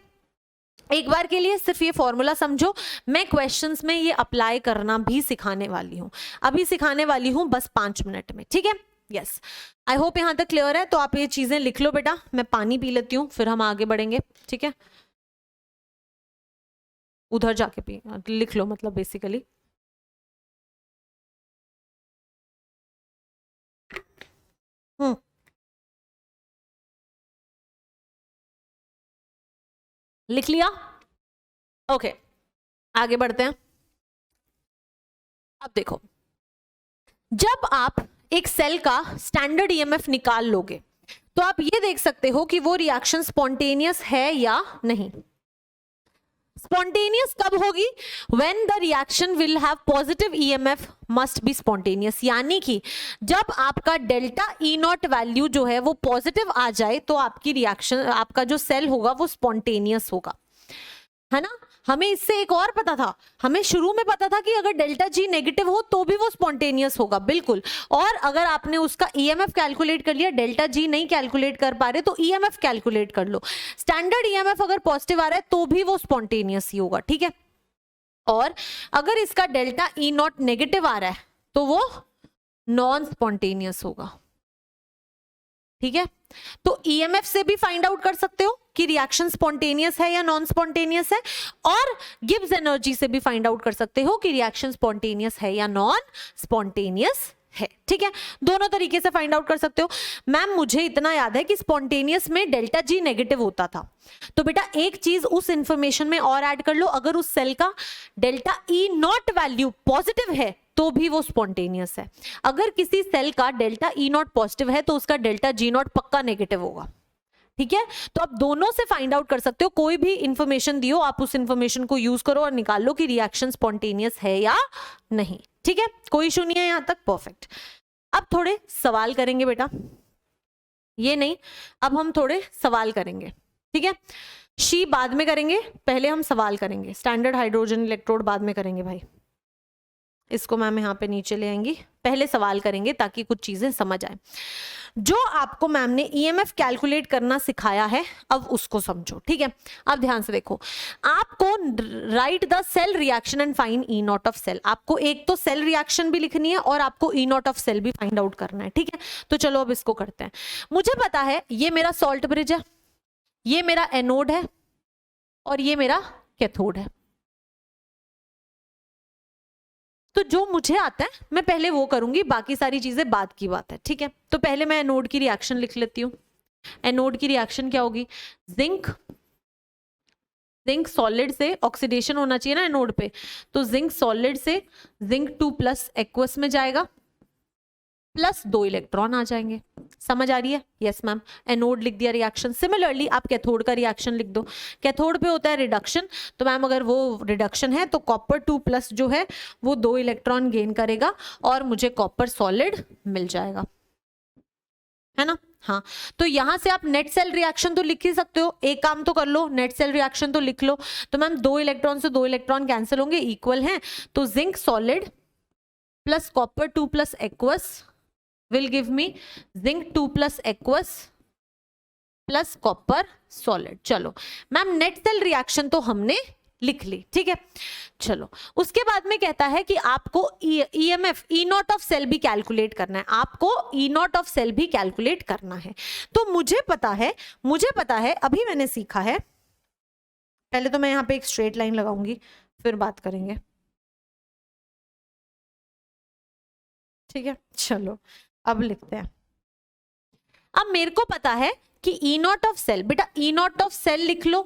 एक बार के लिए सिर्फ ये फॉर्मूला समझो, मैं क्वेश्चंस में ये अप्लाई करना भी सिखाने वाली हूं, अभी सिखाने वाली हूं बस 5 मिनट में। ठीक है, यस, आई होप यहाँ तक क्लियर है। तो आप ये चीजें लिख लो बेटा, मैं पानी पी लेती हूँ फिर हम आगे बढ़ेंगे, ठीक है। उधर जाके पी लिख लो, मतलब बेसिकली लिख लिया? ओके, आगे बढ़ते हैं। अब देखो, जब आप एक सेल का स्टैंडर्ड ईएमएफ निकाल लोगे तो आप ये देख सकते हो कि वो रिएक्शन स्पॉन्टेनियस है या नहीं। स्पॉन्टेनियस कब होगी? When the reaction will have positive EMF must be spontaneous, यानी कि जब आपका डेल्टा ई नॉट वैल्यू जो है वो पॉजिटिव आ जाए तो आपकी रिएक्शन, आपका जो सेल होगा वो स्पॉन्टेनियस होगा, है ना। हमें इससे एक और पता था, हमें शुरू में पता था कि अगर डेल्टा जी नेगेटिव हो तो भी वो स्पॉन्टेनियस होगा, बिल्कुल। और अगर आपने उसका ईएमएफ कैलकुलेट कर लिया, डेल्टा जी नहीं कैलकुलेट कर पा रहे तो ईएमएफ कैलकुलेट कर लो। स्टैंडर्ड ईएमएफ अगर पॉजिटिव आ रहा है तो भी वो स्पॉन्टेनियस ही होगा, ठीक है। और अगर इसका डेल्टा ई नॉट नेगेटिव आ रहा है तो वो नॉन स्पॉन्टेनियस होगा, ठीक है। तो ईएमएफ से भी फाइंड आउट कर सकते हो कि रिएक्शन स्पॉन्टेनियस है या नॉन स्पॉन्टेनियस है, और गिब्स एनर्जी से भी फाइंड आउट कर सकते हो कि रिएक्शन स्पॉन्टेनियस है या नॉन स्पॉन्टेनियस है, ठीक है। दोनों तरीके से फाइंड आउट कर सकते हो। मैम मुझे इतना याद है कि स्पॉन्टेनियस में डेल्टा जी नेगेटिव होता था, तो बेटा एक चीज उस इंफॉर्मेशन में और ऐड कर लो, अगर उस सेल का delta E not value positive है तो भी वो स्पॉन्टेनियस है। अगर किसी सेल का डेल्टा ई नॉट पॉजिटिव है तो उसका डेल्टा जी नॉट पक्का नेगेटिव होगा, ठीक है। तो आप दोनों से फाइंड आउट कर सकते हो, कोई भी इंफॉर्मेशन दियो आप उस इंफॉर्मेशन को यूज करो और निकाल लो कि रिएक्शन स्पॉन्टेनियस है या नहीं, ठीक है। कोई इशू नहीं है यहां तक, परफेक्ट। अब थोड़े सवाल करेंगे बेटा, ये नहीं, अब हम थोड़े सवाल करेंगे, ठीक है। शी बाद में करेंगे, पहले हम सवाल करेंगे। स्टैंडर्ड हाइड्रोजन इलेक्ट्रोड बाद में करेंगे भाई, इसको मैम यहाँ पे नीचे ले आएंगी, पहले सवाल करेंगे ताकि कुछ चीजें समझ आए। जो आपको मैम ने ईएमएफ कैलकुलेट करना सिखाया है अब उसको समझो, ठीक है। अब ध्यान से देखो, आपको write the cell reaction and find E naught of cell. आपको एक तो सेल रिएक्शन भी लिखनी है और आपको ई नॉट ऑफ सेल भी फाइंड आउट करना है, ठीक है। तो चलो अब इसको करते हैं। मुझे पता है ये मेरा सॉल्ट ब्रिज है, ये मेरा एनोड है और ये मेरा कैथोड है। तो जो मुझे आता है मैं पहले वो करूंगी, बाकी सारी चीजें बाद की बात है, ठीक है। तो पहले मैं एनोड की रिएक्शन लिख लेती हूँ। एनोड की रिएक्शन क्या होगी? जिंक, जिंक सॉलिड से ऑक्सीडेशन होना चाहिए ना एनोड पे, तो जिंक सॉलिड से जिंक 2+ एक्वस में जाएगा, प्लस 2 इलेक्ट्रॉन आ जाएंगे। समझ आ रही है? Yes ma'am. एनोड लिख दिया रिएक्शन। सिमिलरली आप कैथोड का रिएक्शन लिख दो। कैथोड पे होता है रिडक्शन, तो मैम अगर वो रिडक्शन है तो कॉपर 2+ जो है वो 2 इलेक्ट्रॉन गेन करेगा और मुझे कॉपर सॉलिड मिल जाएगा, है ना। हाँ, तो यहां से आप नेट सेल रिएक्शन तो लिख ही सकते हो, एक काम तो कर लो, नेट सेल रिएक्शन तो लिख लो। तो मैम 2 इलेक्ट्रॉन से 2 इलेक्ट्रॉन कैंसिल होंगे, इक्वल हैं, तो zinc solid plus copper 2+ aqueous will give me zinc 2+ aqueous plus copper solid। चलो मैम नेट सेल रिएक्शन तो हमने लिख ली, ठीक है। चलो उसके बाद में कहता है कि आपको EMF E naught of cell भी कैलकुलेट करना है, आपको ई नॉट ऑफ सेल भी कैलकुलेट करना है। तो मुझे पता है अभी मैंने सीखा है, पहले तो मैं यहाँ पे एक स्ट्रेट लाइन लगाऊंगी फिर बात करेंगे, ठीक है। चलो अब लिखते हैं। अब मेरे को पता है कि ई नॉट ऑफ सेल, बेटा ई नॉट ऑफ सेल लिख लो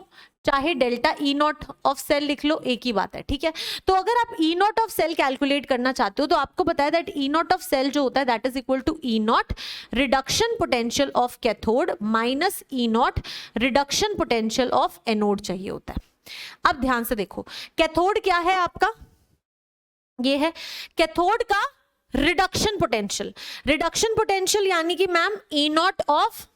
चाहे delta E naught of cell लिख लो, एक ही बात है, ठीक है। तो अगर आप E naught of cell calculate करना चाहते हो तो आपको पता है that E naught of cell जो होता है that is equal to E naught reduction potential of cathode minus E naught reduction potential of anode चाहिए होता है। अब ध्यान से देखो, कैथोड क्या है आपका? ये है कैथोड का रिडक्शन पोटेंशियल। रिडक्शन पोटेंशियल यानी कि ma'am E naught of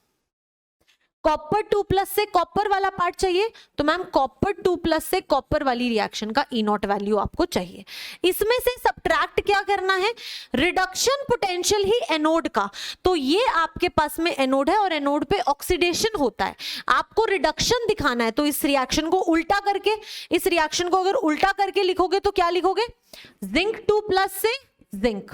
copper 2+ से कॉपर वाला पार्ट चाहिए, तो मैम कॉपर 2+ से कॉपर वाली रिएक्शन का ई नॉट वैल्यू आपको चाहिए। इसमें से सब्ट्रैक्ट क्या करना है? रिडक्शन पोटेंशियल ही एनोड का, तो ये आपके पास में एनोड है और एनोड पे ऑक्सीडेशन होता है, आपको रिडक्शन दिखाना है। तो इस रिएक्शन को उल्टा करके, इस रिएक्शन को अगर उल्टा करके लिखोगे तो क्या लिखोगे? जिंक 2+ से जिंक,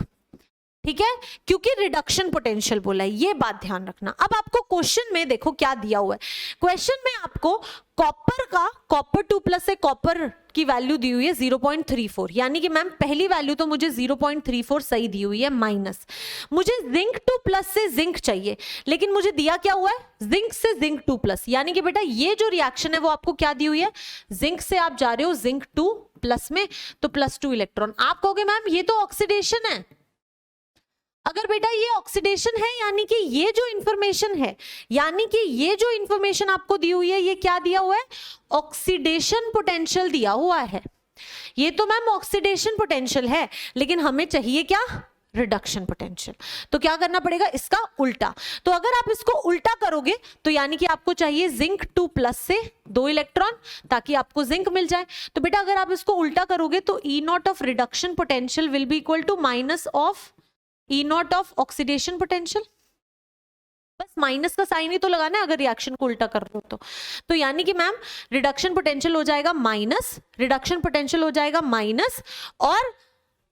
ठीक है, क्योंकि रिडक्शन पोटेंशियल बोला है, ये बात ध्यान रखना। अब आपको क्वेश्चन में देखो क्या दिया हुआ है, क्वेश्चन में आपको कॉपर 2 प्लस से कॉपर की वैल्यू दी हुई है 0.34, यानी कि मैम पहली वैल्यू तो मुझे 0.34 सही दी हुई है, माइनस मुझे जिंक 2 प्लस से जिंक चाहिए, लेकिन मुझे दिया क्या हुआ है जिंक से जिंक 2 प्लस, यानी कि बेटा ये जो रिएक्शन है वो आपको क्या दी हुई है, जिंक से आप जा रहे हो जिंक 2 प्लस में, तो +2 इलेक्ट्रॉन। आप कहोगे मैम ये तो ऑक्सीडेशन है, अगर बेटा ये ऑक्सीडेशन है यानी कि ये जो इंफॉर्मेशन है, यानी कि ये जो इंफॉर्मेशन आपको दी हुई है ये क्या दिया हुआ है, ऑक्सीडेशन पोटेंशियल दिया हुआ है। ये तो मैम ऑक्सीडेशन पोटेंशियल है, लेकिन हमें चाहिए क्या, रिडक्शन पोटेंशियल। तो क्या करना पड़ेगा, इसका उल्टा। तो अगर आप इसको उल्टा करोगे तो यानी कि आपको चाहिए जिंक 2 प्लस से 2 इलेक्ट्रॉन ताकि आपको जिंक मिल जाए। तो बेटा अगर आप इसको उल्टा करोगे तो E naught of reduction potential will be equal to minus of E naught of oxidation potential. बस माइनस का साइन ही तो लगाना है अगर रिएक्शन को उल्टा कर रहे हो तो यानी कि मैम रिडक्शन पोटेंशियल हो जाएगा माइनस, रिडक्शन पोटेंशियल हो जाएगा माइनस, और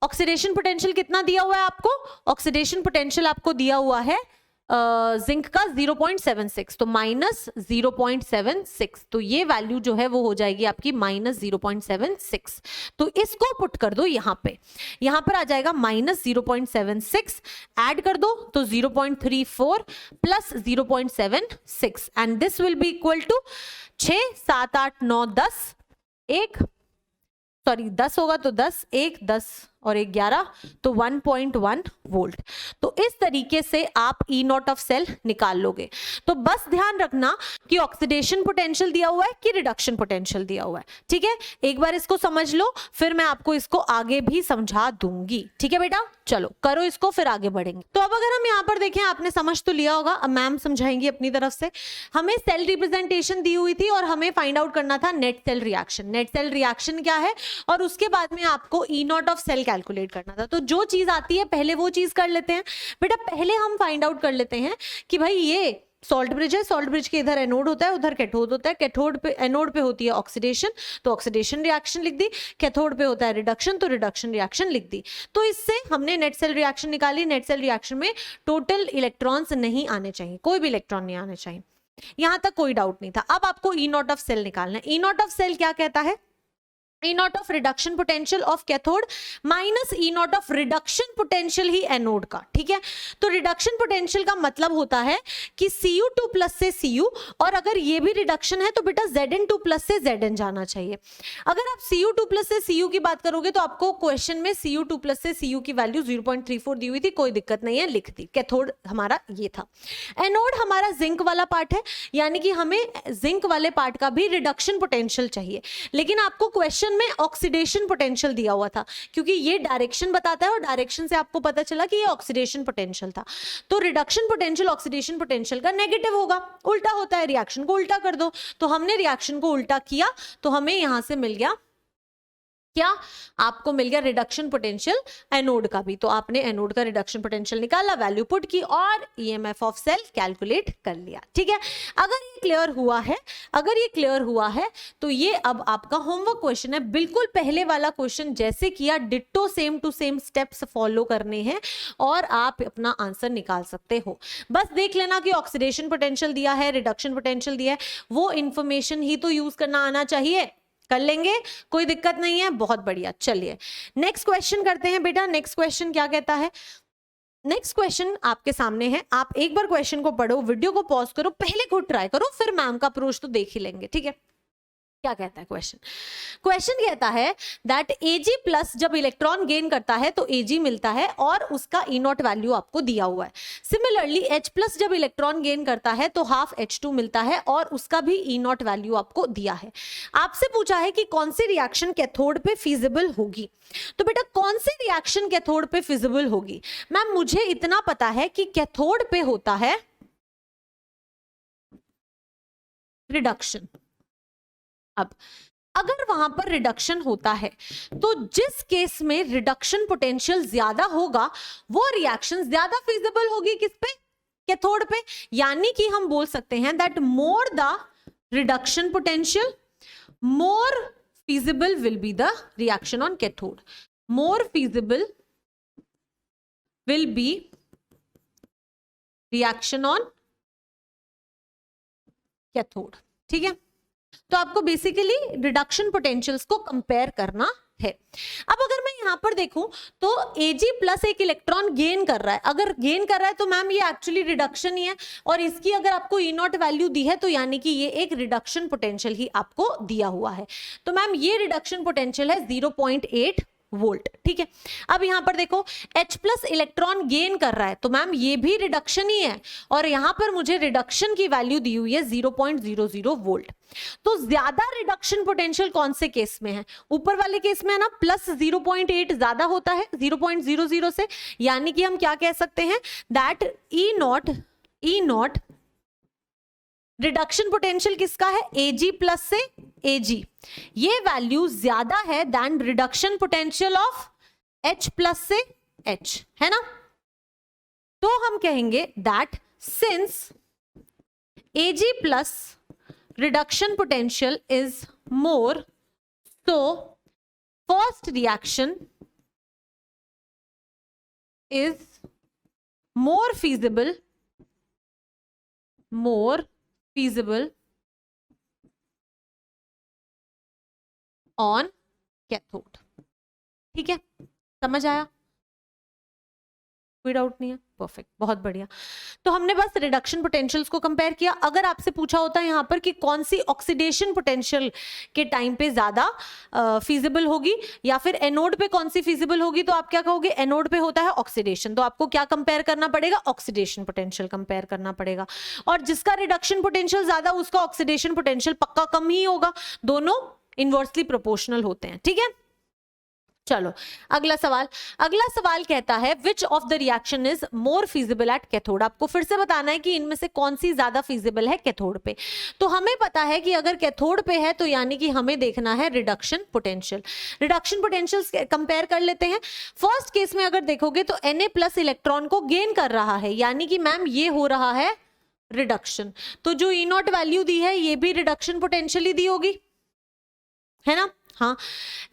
ऑक्सीडेशन पोटेंशियल कितना दिया हुआ है आपको, ऑक्सीडेशन पोटेंशियल आपको दिया हुआ है जिंक का 0.76, तो माइनस 0.76, तो ये वैल्यू जो है वो हो जाएगी आपकी माइनस 0.76। तो इसको पुट कर दो यहाँ पर आ जाएगा माइनस 0.76, ऐड कर दो तो 0.34 plus 0.76 and this will be equal to 6 7 8 9 10 10 होगा तो 10 1 10 और 1 11 तो 1.1 वोल्ट। तो इस तरीके से आप ई नॉट ऑफ सेल निकाल लोगे। तो बस ध्यान रखना कि ऑक्सीडेशन पोटेंशियल दिया हुआ है कि रिडक्शन पोटेंशियल दिया हुआ है, ठीक है। एक बार इसको समझ लो, फिर मैं आपको इसको आगे भी समझा दूंगी, ठीक है बेटा। चलो करो इसको, फिर आगे बढ़ेंगे। तो अब अगर हम यहाँ पर देखें, आपने समझ तो लिया होगा, अब मैम समझाएंगी अपनी तरफ से। हमें सेल रिप्रेजेंटेशन दी हुई थी और हमें फाइंड आउट करना था net cell reaction. Net cell reaction क्या है, और उसके बाद में आपको E naught of cell calculate करना था। तो जो चीज आती है पहले वो चीज कर लेते हैं बेटा। पहले हम फाइंड आउट कर लेते हैं कि भाई ये सॉल्ट ब्रिज है, सॉल्ट ब्रिज के इधर एनोड होता है, उधर कैथोड होता है। कैथोड पे, एनोड पे होती है ऑक्सीडेशन, तो ऑक्सीडेशन रिएक्शन लिख दी। कैथोड पे होता है रिडक्शन, तो रिडक्शन रिएक्शन लिख दी। तो इससे हमने नेट सेल रिएक्शन निकाली। नेट सेल रिएक्शन में टोटल इलेक्ट्रॉन्स नहीं आने चाहिए, कोई भी इलेक्ट्रॉन नहीं आने चाहिए, यहां तक कोई डाउट नहीं था। अब आपको ई नॉट ऑफ सेल निकालना है। ई नॉट ऑफ सेल क्या कहता है, E naught of reduction potential of cathode minus E naught of reduction potential ही एनोड का, ठीक है। तो रिडक्शन पोटेंशियल का मतलब होता है कि Cu2 प्लस से Cu, और अगर ये भी रिडक्शन है तो बेटा Zn2 प्लस से Zn जाना चाहिए। अगर आप Cu2 प्लस से Cu की बात करोगे तो आपको क्वेश्चन में Cu2 प्लस से Cu की वैल्यू 0.34 दी हुई थी, कोई दिक्कत नहीं है, लिख दी। कैथोड हमारा ये था। एनोड हमारा जिंक वाला पार्ट है, यानी कि हमें जिंक वाले पार्ट का भी रिडक्शन पोटेंशियल चाहिए, लेकिन आपको क्वेश्चन में ऑक्सीडेशन पोटेंशियल दिया हुआ था, क्योंकि ये डायरेक्शन बताता है और डायरेक्शन से आपको पता चला कि ये ऑक्सीडेशन पोटेंशियल था। तो रिडक्शन पोटेंशियल ऑक्सीडेशन पोटेंशियल का नेगेटिव होगा, उल्टा होता है, रिएक्शन को उल्टा कर दो। तो हमने रिएक्शन को उल्टा किया तो हमें यहां से मिल गया क्या, आपको मिल गया रिडक्शन पोटेंशियल एनोड का भी। तो आपने एनोड का रिडक्शन पोटेंशियल निकाला, वैल्यू पुट की और ईएमएफ ऑफ सेल कैलकुलेट कर लिया, ठीक है। अगर ये क्लियर हुआ है तो ये अब आपका होमवर्क क्वेश्चन है। बिल्कुल पहले वाला क्वेश्चन जैसे किया ditto same to same steps follow करने हैं और आप अपना आंसर निकाल सकते हो। बस देख लेना कि ऑक्सीडेशन पोटेंशियल दिया है, रिडक्शन पोटेंशियल दिया है, वो इंफॉर्मेशन ही तो यूज करना आना चाहिए। कर लेंगे, कोई दिक्कत नहीं है, बहुत बढ़िया। चलिए नेक्स्ट क्वेश्चन करते हैं बेटा। नेक्स्ट क्वेश्चन क्या कहता है, नेक्स्ट क्वेश्चन आपके सामने है। आप एक बार क्वेश्चन को पढ़ो, वीडियो को पॉज करो, पहले खुद ट्राई करो, फिर मैम का अप्रोच तो देख ही लेंगे, ठीक है। क्या कहता है क्वेश्चन कहता है दैट Ag प्लस जब इलेक्ट्रॉन गेन करता है तो Ag मिलता है और उसका ई नॉट वैल्यू आपको दिया हुआ है। सिमिलरली H प्लस जब इलेक्ट्रॉन गेन करता है तो हाफ H2 मिलता है और उसका भी ई नॉट वैल्यू आपको दिया है। आपसे पूछा है कि कौन सी रिएक्शन कैथोड पे फिजिबल होगी। तो बेटा कौन सी रिएक्शन कैथोड पे फिजिबल होगी, मैम मुझे इतना पता है कि कैथोड पे होता है रिडक्शन। अब अगर वहां पर रिडक्शन होता है तो जिस केस में रिडक्शन पोटेंशियल ज्यादा होगा वो रिएक्शन ज्यादा फिजिबल होगी किस पे, कैथोड पे। यानी कि हम बोल सकते हैं that more the reduction potential more feasible will be the reaction on cathode, more feasible will be reaction on cathode. ठीक है, तो आपको बेसिकली रिडक्शन पोटेंशियल्स को कंपेयर करना है। अब अगर मैं यहां पर देखूं तो Ag प्लस एक इलेक्ट्रॉन गेन कर रहा है, अगर गेन कर रहा है तो मैम ये एक्चुअली रिडक्शन ही है, और इसकी अगर आपको E नॉट वैल्यू दी है तो यानी कि ये एक रिडक्शन पोटेंशियल ही आपको दिया हुआ है। तो मैम ये रिडक्शन पोटेंशियल है 0.8 वोल्ट। ठीक है, अब यहां पर देखो H प्लस इलेक्ट्रॉन गेन कर रहा है, तो मैम ये भी रिडक्शन ही है, और यहां पर मुझे रिडक्शन की वैल्यू दी हुई है 0.00 वोल्ट। तो ज्यादा रिडक्शन पोटेंशियल कौन से केस में है? ऊपर वाले केस में है ना, प्लस 0.8 ज्यादा होता है 0.00 से, यानी कि हम क्या कह सकते हैं, that E naught reduction potential किसका है, Ag प्लस से Ag, ये वैल्यू ज्यादा है then reduction potential of H plus से H, है ना। तो हम कहेंगे that since Ag plus reduction potential is more, so first reaction is more feasible on cathode. ठीक है, समझ आया, कोई डाउट नहीं है, परफेक्ट, बहुत बढ़िया। तो हमने बस रिडक्शन पोटेंशियल्स को कंपेयर किया। अगर आपसे पूछा होता है यहां पर कि कौन सी ऑक्सीडेशन पोटेंशियल के टाइम पे ज्यादा फीजिबल होगी या फिर एनोड पे कौन सी फीजिबल होगी, तो आप क्या कहोगे, एनोड पे होता है ऑक्सीडेशन, तो आपको क्या कंपेयर करना पड़ेगा, ऑक्सीडेशन पोटेंशियल कंपेयर करना पड़ेगा। और जिसका रिडक्शन पोटेंशियल ज्यादा उसका ऑक्सीडेशन पोटेंशियल पक्का कम ही होगा, दोनों इनवर्सली प्रोपोर्शनल होते हैं। ठीक है, चलो अगला सवाल कहता है which of the reaction is more feasible at cathode. आपको फिर से बताना है कि इनमें से कौन सी ज्यादा फीजिबल है कैथोड पे। तो हमें पता है कि अगर कैथोड पे है तो यानी कि हमें देखना है रिडक्शन पोटेंशियल कंपेयर कर लेते हैं। फर्स्ट केस में अगर देखोगे तो Na प्लस इलेक्ट्रॉन को गेन कर रहा है, यानी कि मैम ये हो रहा है रिडक्शन, तो जो E नॉट वैल्यू दी है ये भी रिडक्शन पोटेंशियल ही दी होगी, है ना। हाँ,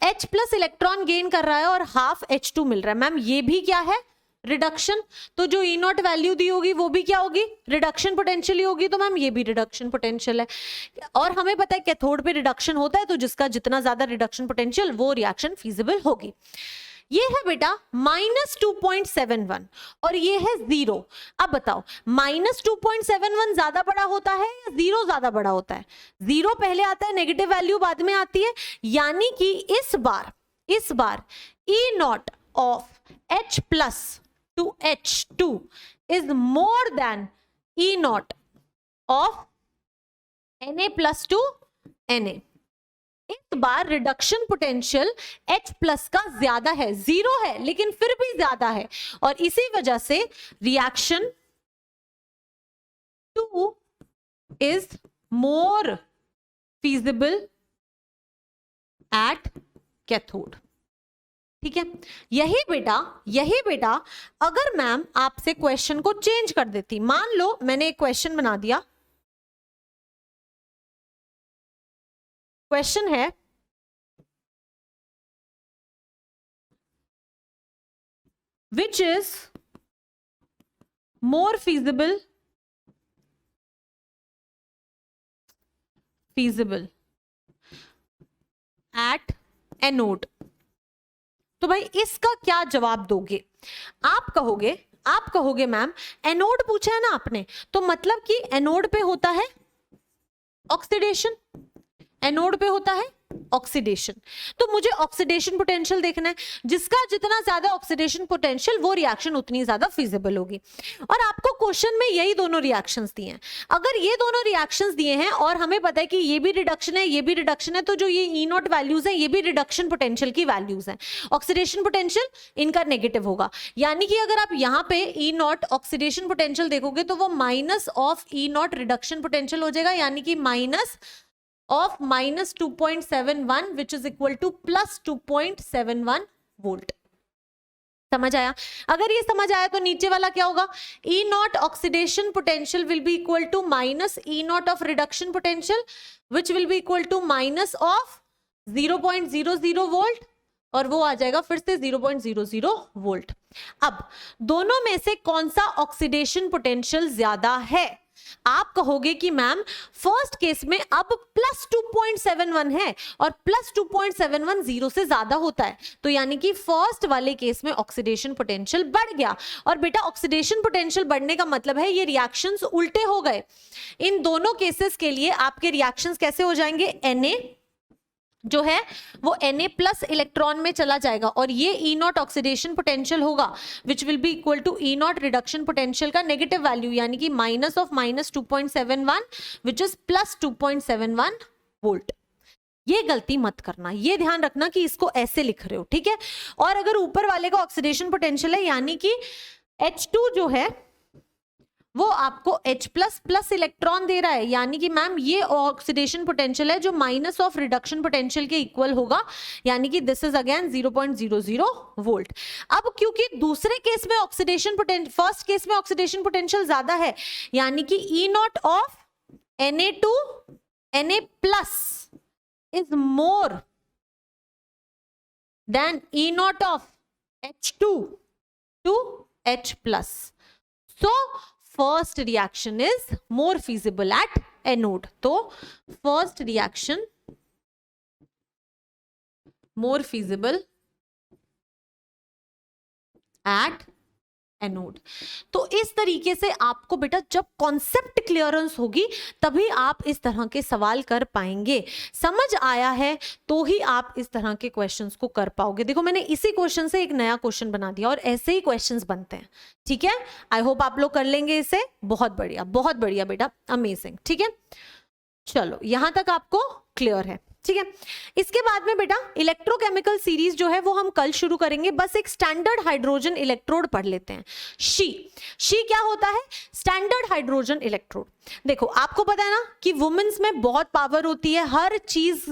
H प्लस इलेक्ट्रॉन गेन कर रहा है और हाफ H2 मिल रहा है, मैम ये भी क्या है, रिडक्शन, तो जो E नॉट वैल्यू दी होगी वो भी क्या होगी, रिडक्शन पोटेंशियल ही होगी, तो मैम ये भी रिडक्शन पोटेंशियल है। और हमें पता है कैथोड पे रिडक्शन होता है, तो जिसका जितना ज्यादा रिडक्शन पोटेंशियल वो रिएक्शन फीजिबल होगी। ये है बेटा -2.71 और ये है 0। अब बताओ -2.71 ज्यादा बड़ा होता है या 0 ज्यादा बड़ा होता है? 0 पहले आता है, नेगेटिव वैल्यू बाद में आती है, यानी कि इस बार E naught of H plus two H2 is more than E naught of Na plus two Na। इस बार रिडक्शन पोटेंशियल H प्लस का ज्यादा है, 0 है लेकिन फिर भी ज्यादा है, और इसी वजह से reaction 2 is more feasible at cathode. ठीक है, यही बेटा अगर मैम आपसे क्वेश्चन को चेंज कर देती, मान लो मैंने एक क्वेश्चन बना दिया, क्वेश्चन है which is more feasible at anode. तो भाई इसका क्या जवाब दोगे? आप कहोगे मैम एनोड पूछा है ना आपने, तो मतलब कि एनोड पे होता है ऑक्सीडेशन, एनोड पे होता है ऑक्सीडेशन, तो मुझे ऑक्सीडेशन पोटेंशियल देखना है, जिसका जितना ज्यादा ऑक्सीडेशन पोटेंशियल वो रिएक्शन उतनी ज्यादा फीजिबल होगी। और आपको क्वेश्चन में यही दोनों रिएक्शंस दिए हैं, अगर ये दोनों रिएक्शंस दिए हैं और हमें पता है कि ये भी रिडक्शन है ये भी रिडक्शन है, तो जो ये E नॉट वैल्यूज है ये भी रिडक्शन पोटेंशियल की वैल्यूज हैं, ऑक्सीडेशन पोटेंशियल इनका नेगेटिव होगा, यानी कि अगर आप यहाँ पे E नॉट ऑक्सीडेशन पोटेंशियल देखोगे तो वो minus of E naught reduction potential हो जाएगा, यानी कि minus of -2.71 which is equal to +2.71 volt. समझ आया? अगर ये समझ आया तो नीचे वाला क्या होगा, E naught oxidation potential will be equal to minus E naught of reduction potential which will be equal to minus of 0.00 volt और वो आ जाएगा फिर से 0.00 वोल्ट। अब दोनों में से कौन सा ऑक्सीडेशन पोटेंशियल ज्यादा है? आप कहोगे कि मैम फर्स्ट केस में अब +2.71 है और +2.71 0 से ज्यादा होता है, तो यानी कि फर्स्ट वाले केस में ऑक्सीडेशन पोटेंशियल बढ़ गया। और बेटा ऑक्सीडेशन पोटेंशियल बढ़ने का मतलब है ये रिएक्शंस उल्टे हो गए। इन दोनों केसेस के लिए आपके रिएक्शंस कैसे हो जाएंगे? Na जो है वो Na प्लस इलेक्ट्रॉन में चला जाएगा और ये E नॉट ऑक्सीडेशन पोटेंशियल होगा which will be equal to E naught reduction potential का नेगेटिव वैल्यू, यानी कि -2.71 विच इज +2.71 वोल्ट। ये गलती मत करना, ये ध्यान रखना कि इसको ऐसे लिख रहे हो, ठीक है। और अगर ऊपर वाले का ऑक्सीडेशन पोटेंशियल है यानी कि H2 जो है वो आपको H++ इलेक्ट्रॉन दे रहा है, यानी कि मैम ये ऑक्सीडेशन पोटेंशियल है जो माइनस ऑफ रिडक्शन पोटेंशियल के इक्वल होगा, यानी कि दिस इज अगेन 0.00 वोल्ट। अब क्योंकि दूसरे केस में ऑक्सीडेशन पोटेंशियल, फर्स्ट केस में ऑक्सीडेशन पोटेंशियल ज्यादा है, यानी कि E naught of Na Na plus is more than E naught of H2 to H+. So first reaction is more feasible at anode. तो first reaction more feasible at anode. तो इस तरीके से आपको बेटा जब कॉन्सेप्ट क्लियरेंस होगी तभी आप इस तरह के सवाल कर पाएंगे। समझ आया है तो ही आप इस तरह के क्वेश्चंस को कर पाओगे। देखो मैंने इसी क्वेश्चन से एक नया क्वेश्चन बना दिया और ऐसे ही क्वेश्चंस बनते हैं, ठीक है। आई होप आप लोग कर लेंगे इसे। बहुत बढ़िया बेटा, अमेजिंग, ठीक है। चलो यहां तक आपको क्लियर है, ठीक है। इसके बाद में बेटा इलेक्ट्रोकेमिकल सीरीज जो है वो हम कल शुरू करेंगे। बस एक स्टैंडर्ड हाइड्रोजन इलेक्ट्रोड पढ़ लेते हैं। शी क्या होता है? Standard hydrogen electrode. देखो आपको पता है ना कि वुमेन्स में बहुत पावर होती है, हर चीज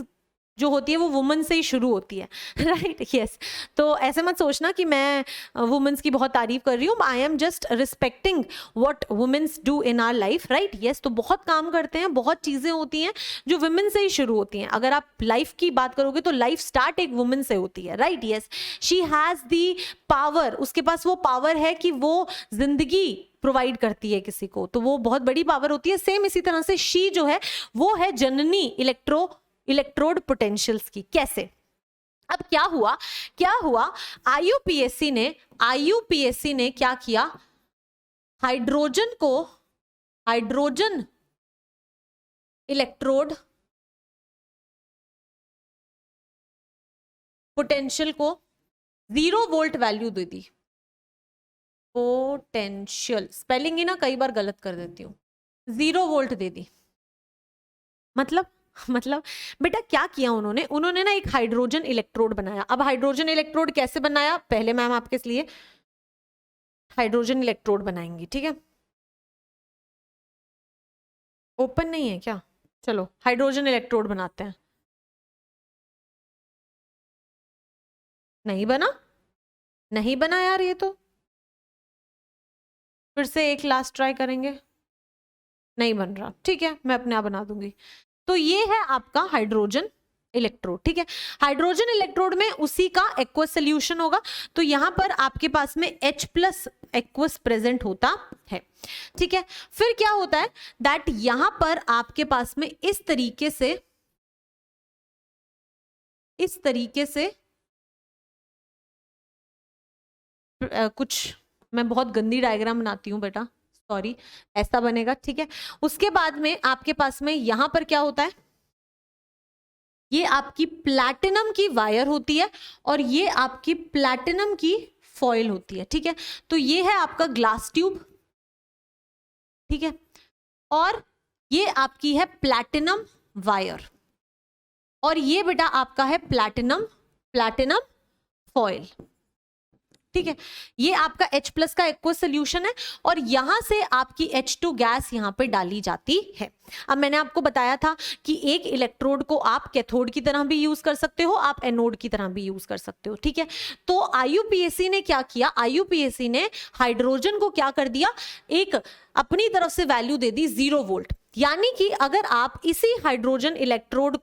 जो होती है वो वुमेन से ही शुरू होती है, राइट? यस। तो ऐसे मत सोचना कि मैं वुमेन्स की बहुत तारीफ कर रही हूँ। I am just respecting what womens do in our life, right? Yes. तो बहुत काम करते हैं, बहुत चीजें होती हैं जो वुमेन से ही शुरू होती हैं। अगर आप लाइफ की बात करोगे तो लाइफ स्टार्ट एक वुमेन से होती है, right? Yes. She has the power, उसके पास वो पावर है कि वो जिंदगी प्रोवाइड करती है किसी को, तो वो बहुत बड़ी पावर होती है। सेम इसी तरह से शी जो है वो है जननी इलेक्ट्रोड पोटेंशियल्स की। कैसे? अब क्या हुआ आईयूपीएससी ने क्या किया? हाइड्रोजन इलेक्ट्रोड पोटेंशियल को 0 वोल्ट वैल्यू दे दी। पोटेंशियल स्पेलिंग ही ना कई बार गलत कर देती हूँ, 0 वोल्ट दे दी। मतलब बेटा क्या किया उन्होंने ना एक हाइड्रोजन इलेक्ट्रोड बनाया। अब हाइड्रोजन इलेक्ट्रोड कैसे बनाया? पहले मैम आपके लिए हाइड्रोजन इलेक्ट्रोड बनाएंगी, ठीक है। ओपन नहीं है क्या? चलो हाइड्रोजन इलेक्ट्रोड बनाते हैं। नहीं बना यार, ये तो फिर से एक लास्ट ट्राई करेंगे। नहीं बन रहा, ठीक है, मैं अपने आप बना दूंगी। तो ये है आपका हाइड्रोजन इलेक्ट्रोड, ठीक है। हाइड्रोजन इलेक्ट्रोड में उसी का एक्वस सोल्यूशन होगा, तो यहां पर आपके पास में H+ एक्वस प्रेजेंट होता है, ठीक है। फिर क्या होता है दैट यहां पर आपके पास में इस तरीके से कुछ, मैं बहुत गंदी डायग्राम बनाती हूं बेटा, सॉरी, ऐसा बनेगा, ठीक है। उसके बाद में आपके पास में यहां पर क्या होता है? ये आपकी प्लैटिनम की वायर होती है और ये आपकी प्लैटिनम की फॉइल होती है, ठीक है। तो ये है आपका ग्लास ट्यूब, ठीक है, और ये आपकी है प्लैटिनम वायर और ये बेटा आपका है प्लैटिनम फॉइल, ठीक है। ये आपका H+ का एक्वस सोल्यूशन है और यहां से आपकी H2 गैस यहां पे डाली जाती है। अब मैंने आपको बताया था कि एक इलेक्ट्रोड को आप कैथोड की तरह भी यूज कर सकते हो, आप एनोड की तरह भी यूज कर सकते हो, ठीक है। तो आईयूपीएससी ने क्या किया? आईयूपीएससी ने हाइड्रोजन को क्या कर दिया? एक अपनी तरफ से वैल्यू दे दी 0 वोल्ट। यानी कि अगर आप इसी हाइड्रोजन इलेक्ट्रोड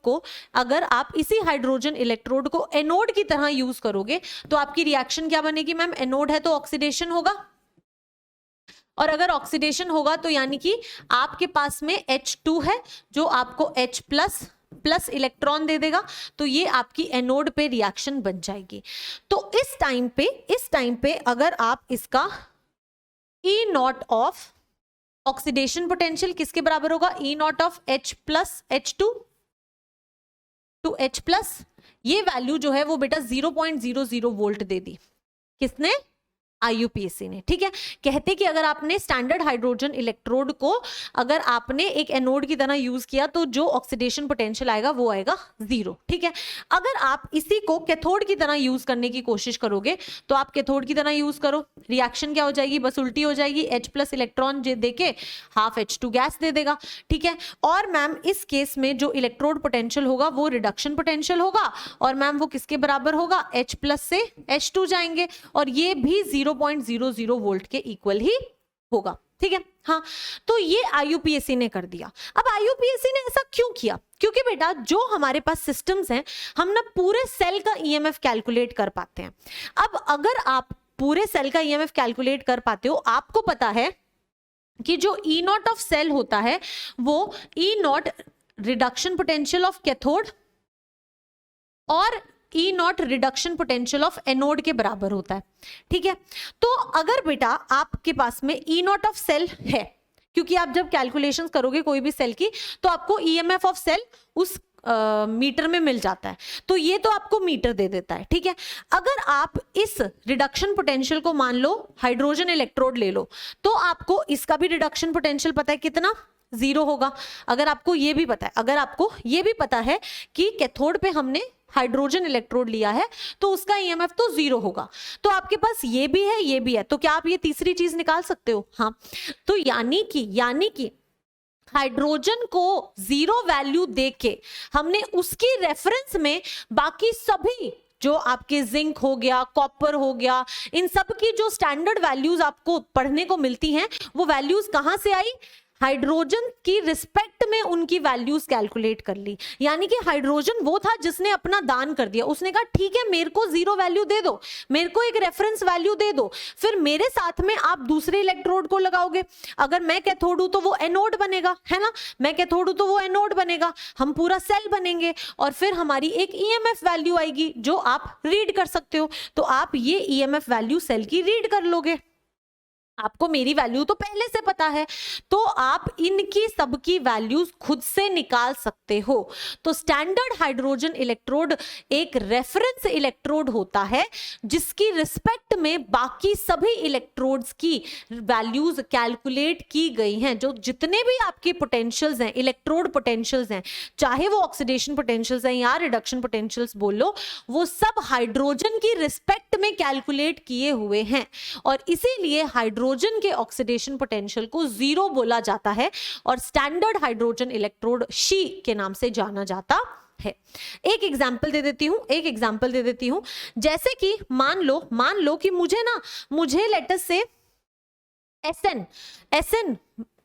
को एनोड की तरह यूज करोगे तो आपकी रिएक्शन क्या बनेगी मैम? एनोड है तो ऑक्सीडेशन होगा, और अगर ऑक्सीडेशन होगा तो यानी कि आपके पास में H2 है जो आपको H प्लस इलेक्ट्रॉन दे देगा, तो ये आपकी एनोड पे रिएक्शन बन जाएगी। तो इस टाइम पे अगर आप इसका E naught of oxidation potential किसके बराबर होगा? E naught of H plus H2 to H plus, ये वैल्यू जो है वो बेटा 0.00 वोल्ट दे दी। किसने? IUPAC ने। ठीक है, कहते कि अगर आपने स्टैंडर्ड हाइड्रोजन इलेक्ट्रोड को अगर आपने एक एनोड की तरह यूज किया तो जो ऑक्सीडेशन पोटेंशियल आएगा वो आएगा 0। ठीक है, अगर आप इसी को कैथोड की तरह यूज करने की कोशिश करोगे तो आप कैथोड की तरह यूज करो, रिएक्शन क्या हो जाएगी? बस उल्टी हो जाएगी, H प्लस इलेक्ट्रॉन देके हाफ H2 गैस दे देगा। ठीक है, और मैम इस केस में जो इलेक्ट्रोड पोटेंशियल होगा वो रिडक्शन पोटेंशियल होगा, और मैम वो किसके बराबर होगा? H प्लस से H2 जाएंगे, और ये भी 0.00 वोल्ट के इक्वल ही होगा। ठीक है, हाँ, तो ये IUPAC ने कर दिया। अब IUPAC ने ऐसा क्यों किया? क्योंकि बेटा जो हमारे पास सिस्टम्स हैं हम ना पूरे सेल का EMF कैलकुलेट कर पाते हैं। अब अगर आप पूरे सेल का EMF कैलकुलेट कर पाते हो, आपको पता है कि जो E नॉट ऑफ सेल होता है वो E naught reduction potential of cathode और E naught reduction potential of anode के बराबर होता है। ठीक है, तो अगर बेटा आपके पास में E नॉट ऑफ सेल है, क्योंकि आप जब कैलकुलेशंस करोगे कोई भी सेल की तो आपको EMF ऑफ सेल उस मीटर में मिल जाता है, तो ये तो आपको मीटर दे देता है। ठीक है, अगर आप इस रिडक्शन पोटेंशियल को मान लो हाइड्रोजन इलेक्ट्रोड ले लो तो आपको इसका भी रिडक्शन पोटेंशियल पता है कितना? 0 होगा। अगर आपको ये भी पता है कि कैथोड पे हमने हाइड्रोजन इलेक्ट्रोड लिया है तो उसका EMF तो 0 होगा, तो आपके पास ये भी है, तो क्या आप ये तीसरी चीज निकाल सकते हो? हाँ, तो यानी कि हाइड्रोजन को 0 वैल्यू देके हमने उसकी रेफरेंस में बाकी सभी जो आपके जिंक हो गया, कॉपर हो गया, इन सब की जो स्टैंडर्ड वैल्यूज आपको पढ़ने को मिलती हैं वो वैल्यूज कहां से आई? हाइड्रोजन की रिस्पेक्ट में उनकी वैल्यूज कैलकुलेट कर ली। यानी कि हाइड्रोजन वो था जिसने अपना दान कर दिया, उसने कहा ठीक है मेरे को 0 वैल्यू दे दो, मेरे को एक रेफरेंस वैल्यू दे दो, फिर मेरे साथ में आप दूसरे इलेक्ट्रोड को लगाओगे। अगर मैं कैथोड हूं तो वो एनोड बनेगा, है ना, मैं कैथोड हूं तो वो एनोड बनेगा, हम पूरा सेल बनेंगे, और फिर हमारी एक EMF वैल्यू आएगी जो आप रीड कर सकते हो। तो आप ये EMF वैल्यू सेल की रीड कर लोगे। आपको मेरी वैल्यू तो पहले से पता है, तो आप इनकी सबकी वैल्यूज खुद से निकाल सकते हो। तो स्टैंडर्ड हाइड्रोजन इलेक्ट्रोड एक रेफरेंस इलेक्ट्रोड होता है जिसकी रिस्पेक्ट में बाकी सभी इलेक्ट्रोड्स की वैल्यूज कैलकुलेट की गई हैं। जो जितने भी आपके पोटेंशियल्स हैं, इलेक्ट्रोड पोटेंशियल्स हैं, चाहे वो ऑक्सीडेशन पोटेंशियल्स हैं या रिडक्शन पोटेंशियल्स बोल लो, वो सब हाइड्रोजन की रिस्पेक्ट में कैलकुलेट किए हुए हैं, और इसीलिए हाइड्रोजन के ऑक्सीडेशन पोटेंशियल को 0 बोला जाता है और स्टैंडर्ड हाइड्रोजन इलेक्ट्रोड शी के नाम से जाना जाता है। एक एग्जाम्पल दे देती हूं, जैसे कि मान लो कि मुझे लेटस से SN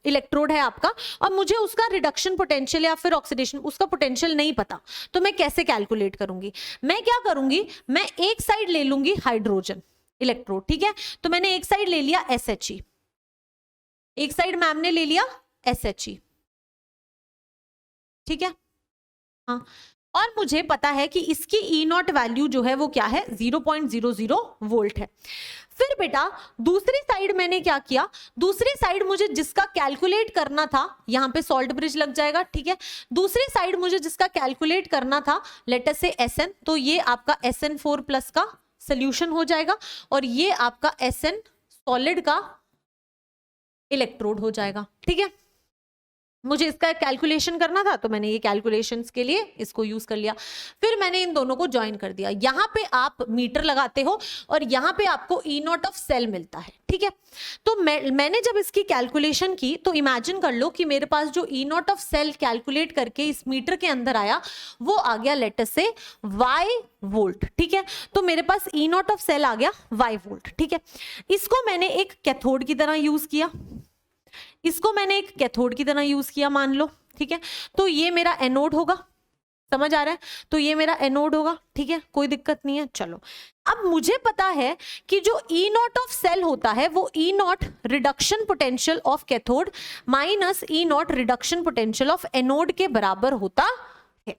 इलेक्ट्रोड है आपका, और मुझे उसका रिडक्शन पोटेंशियल या फिर ऑक्सीडेशन उसका पोटेंशियल नहीं पता, तो मैं कैसे कैलकुलेट करूंगी? मैं क्या करूंगी, मैं एक साइड ले लूंगी हाइड्रोजन इलेक्ट्रोड। ठीक है, तो मैंने एक साइड ले लिया SHE, एक साइड मैम ने ले लिया SHE। ठीक है, हाँ, और मुझे पता है कि इसकी E नॉट वैल्यू जो है वो क्या है? 0.00 वोल्ट है। फिर बेटा दूसरी साइड मैंने क्या किया, दूसरी साइड मुझे जिसका कैलकुलेट करना था, यहां पे सॉल्ट ब्रिज लग जाएगा। ठीक है, दूसरी साइड मुझे जिसका कैलकुलेट करना था लेट अस से SN, तो ये आपका SN4 प्लस का सोल्यूशन हो जाएगा, और ये आपका SN सॉलिड का इलेक्ट्रोड हो जाएगा। ठीक है, मुझे इसका कैलकुलेशन करना था तो मैंने ये कैलकुलेशंस के लिए इसको यूज कर लिया। फिर मैंने इन दोनों को ज्वाइन कर दिया। यहां पे आप मीटर लगाते हो और यहां पे आपको E नॉट ऑफ सेल मिलता है। ठीक है, तो मैंने जब इसकी कैलकुलेशन की तो इमेजिन कर लो कि मेरे पास जो E naught of cell calculate करके इस मीटर के अंदर आया वो आ गया लेट अस से Y वोल्ट। ठीक है, तो मेरे पास E नॉट ऑफ सेल आ गया Y वोल्ट। ठीक है, इसको मैंने एक कैथोड की तरह यूज किया, इसको मैंने एक कैथोड की तरह यूज किया मान लो, ठीक है, तो ये मेरा एनोड होगा, समझ आ रहा है, तो ये मेरा एनोड होगा, ठीक है, कोई दिक्कत नहीं है। चलो अब मुझे पता है कि जो ई नॉट ऑफ सेल होता है वो E naught reduction potential of cathode minus E naught reduction potential of anode के बराबर होता है।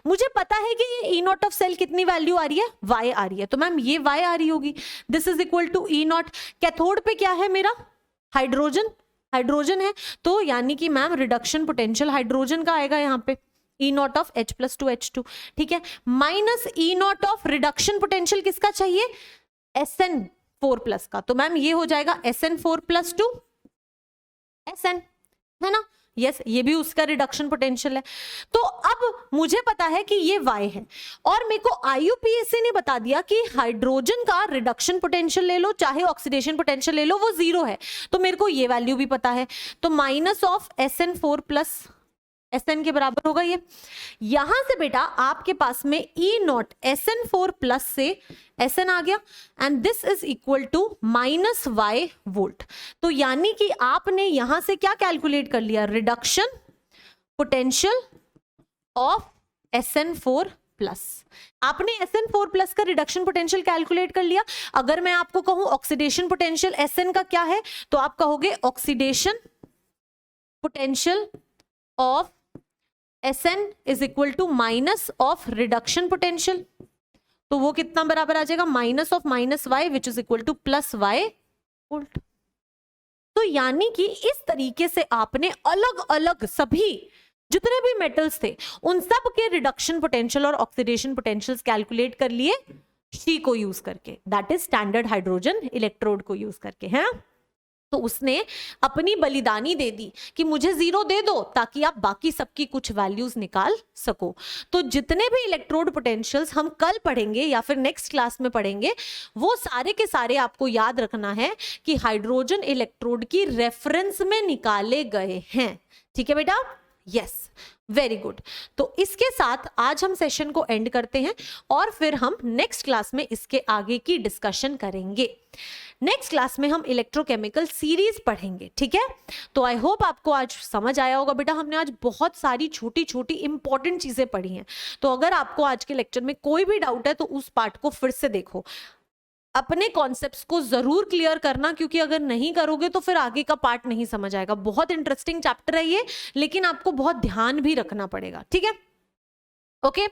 मुझे पता है कि ये ई नॉट ऑफ सेल कितनी वैल्यू आ रही है, y आ रही है, तो मैम ये y आ रही होगी, this is equal to E naught. Cathode पे क्या है मेरा, हाइड्रोजन, हाइड्रोजन है, तो यानी कि मैम रिडक्शन पोटेंशियल हाइड्रोजन का आएगा यहाँ पे, ई नॉट ऑफ H+2H2, ठीक है, minus E naught of reduction potential किसका चाहिए, SN4+ का, तो मैम ये हो जाएगा SN4+2 SN, है ना, यस ये भी उसका रिडक्शन पोटेंशियल है। तो अब मुझे पता है कि ये Y है, और मेरे को IUPAC ने बता दिया कि हाइड्रोजन का रिडक्शन पोटेंशियल ले लो चाहे ऑक्सीडेशन पोटेंशियल ले लो वो 0 है, तो मेरे को ये वैल्यू भी पता है, तो माइनस ऑफ SN4+ SN के बराबर होगा ये। यहां से बेटा आपके पास में ई नॉट SN4+ से SN आ गया, and this is equal to -y volt. तो यानी कि आपने यहां से क्या कैलकुलेट कर लिया, रिडक्शन पोटेंशियल ऑफ SN4+। आपने SN4+ का रिडक्शन पोटेंशियल कैलकुलेट कर लिया। अगर मैं आपको कहूं ऑक्सीडेशन पोटेंशियल SN का क्या है, तो आप कहोगे oxidation potential of SN is equal to minus of reduction potential, तो वो कितना बराबर आ जाएगा, minus of -y which is equal to +y volt. तो यानी कि इस तरीके से आपने अलग अलग सभी जितने भी मेटल्स थे उन सब के रिडक्शन पोटेंशियल और ऑक्सीडेशन पोटेंशियल्स कैलकुलेट कर लिए शी को यूज करके, that is standard hydrogen electrode को यूज करके, हैं। तो उसने अपनी बलिदानी दे दी कि मुझे 0 दे दो ताकि आप बाकी सबकी कुछ वैल्यूज निकाल सको। तो जितने भी इलेक्ट्रोड पोटेंशियल्स हम कल पढ़ेंगे या फिर नेक्स्ट क्लास में पढ़ेंगे, वो सारे के सारे आपको याद रखना है कि हाइड्रोजन इलेक्ट्रोड की रेफरेंस में निकाले गए हैं, ठीक है बेटा, यस, वेरी गुड। तो इसके साथ आज हम सेशन को एंड करते हैं और फिर हम नेक्स्ट क्लास में इसके आगे की डिस्कशन करेंगे। नेक्स्ट क्लास में हम इलेक्ट्रोकेमिकल सीरीज पढ़ेंगे, ठीक है। तो आई होप आपको आज समझ आया होगा बेटा, हमने आज बहुत सारी छोटी छोटी इंपॉर्टेंट चीजें पढ़ी हैं। तो अगर आपको आज के लेक्चर में कोई भी डाउट है तो उस पार्ट को फिर से देखो, अपने कॉन्सेप्ट्स को जरूर क्लियर करना, क्योंकि अगर नहीं करोगे तो फिर आगे का पार्ट नहीं समझ आएगा। बहुत इंटरेस्टिंग चैप्टर है ये, लेकिन आपको बहुत ध्यान भी रखना पड़ेगा, ठीक है। ओके,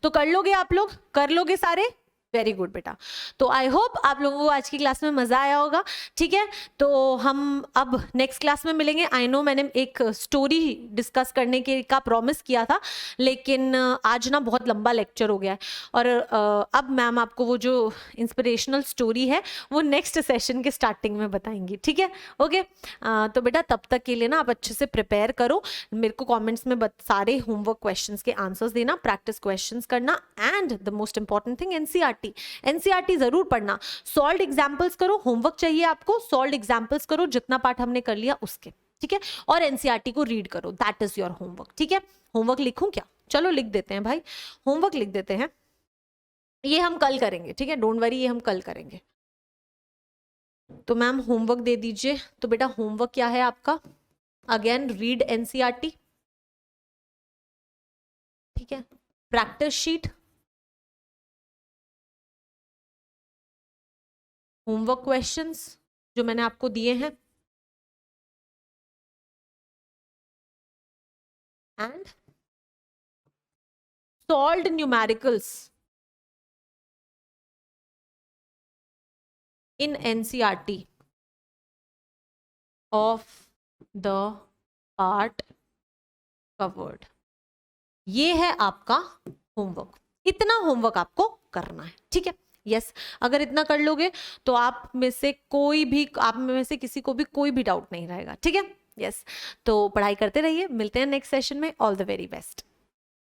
तो कर लोगे आप लोग, कर लोगे सारे, वेरी गुड बेटा। तो आई होप आप लोगों को आज की क्लास में मजा आया होगा, ठीक है। तो हम अब नेक्स्ट क्लास में मिलेंगे। आई नो मैंने एक स्टोरी डिस्कस करने के का प्रॉमिस किया था, लेकिन आज ना बहुत लंबा लेक्चर हो गया है, और अब मैम आपको वो जो इंस्पिरेशनल स्टोरी है वो नेक्स्ट सेशन के स्टार्टिंग में बताएंगी, ठीक है। ओके, तो बेटा तब तक के लिए ना आप अच्छे से प्रिपेयर करो, मेरे को कॉमेंट्स में सारे होमवर्क क्वेश्चंस के आंसर्स देना, प्रैक्टिस क्वेश्चंस करना, and the most important thing NCERT जरूर पढ़ना। सॉल्व्ड एग्जांपल्स करो, होमवर्क चाहिए आपको, सॉल्व्ड एग्जांपल्स करो जितना पार्ट हमने कर लिया उसके, ठीक है। और एनसीईआरटी को रीड करो, दैट इज योर होमवर्क, ठीक है। होमवर्क लिखूं क्या, चलो लिख देते हैं भाई, होमवर्क लिख देते हैं। ये हम कल करेंगे, ठीक है, डोंट वरी, ये हम कल करेंगे। तो मैम होमवर्क दे दीजिए। तो बेटा होमवर्क क्या है आपका, अगेन रीड एनसीईआरटी, ठीक है, प्रैक्टिस शीट, होमवर्क क्वेश्चंस जो मैंने आपको दिए हैं, and solved numericals in NCERT of the part covered. ये है आपका होमवर्क, इतना होमवर्क आपको करना है, ठीक है। यस, अगर इतना कर लोगे तो आप में से किसी को भी कोई भी डाउट नहीं रहेगा, ठीक है। यस, तो पढ़ाई करते रहिए, मिलते हैं नेक्स्ट सेशन में, ऑल द वेरी बेस्ट।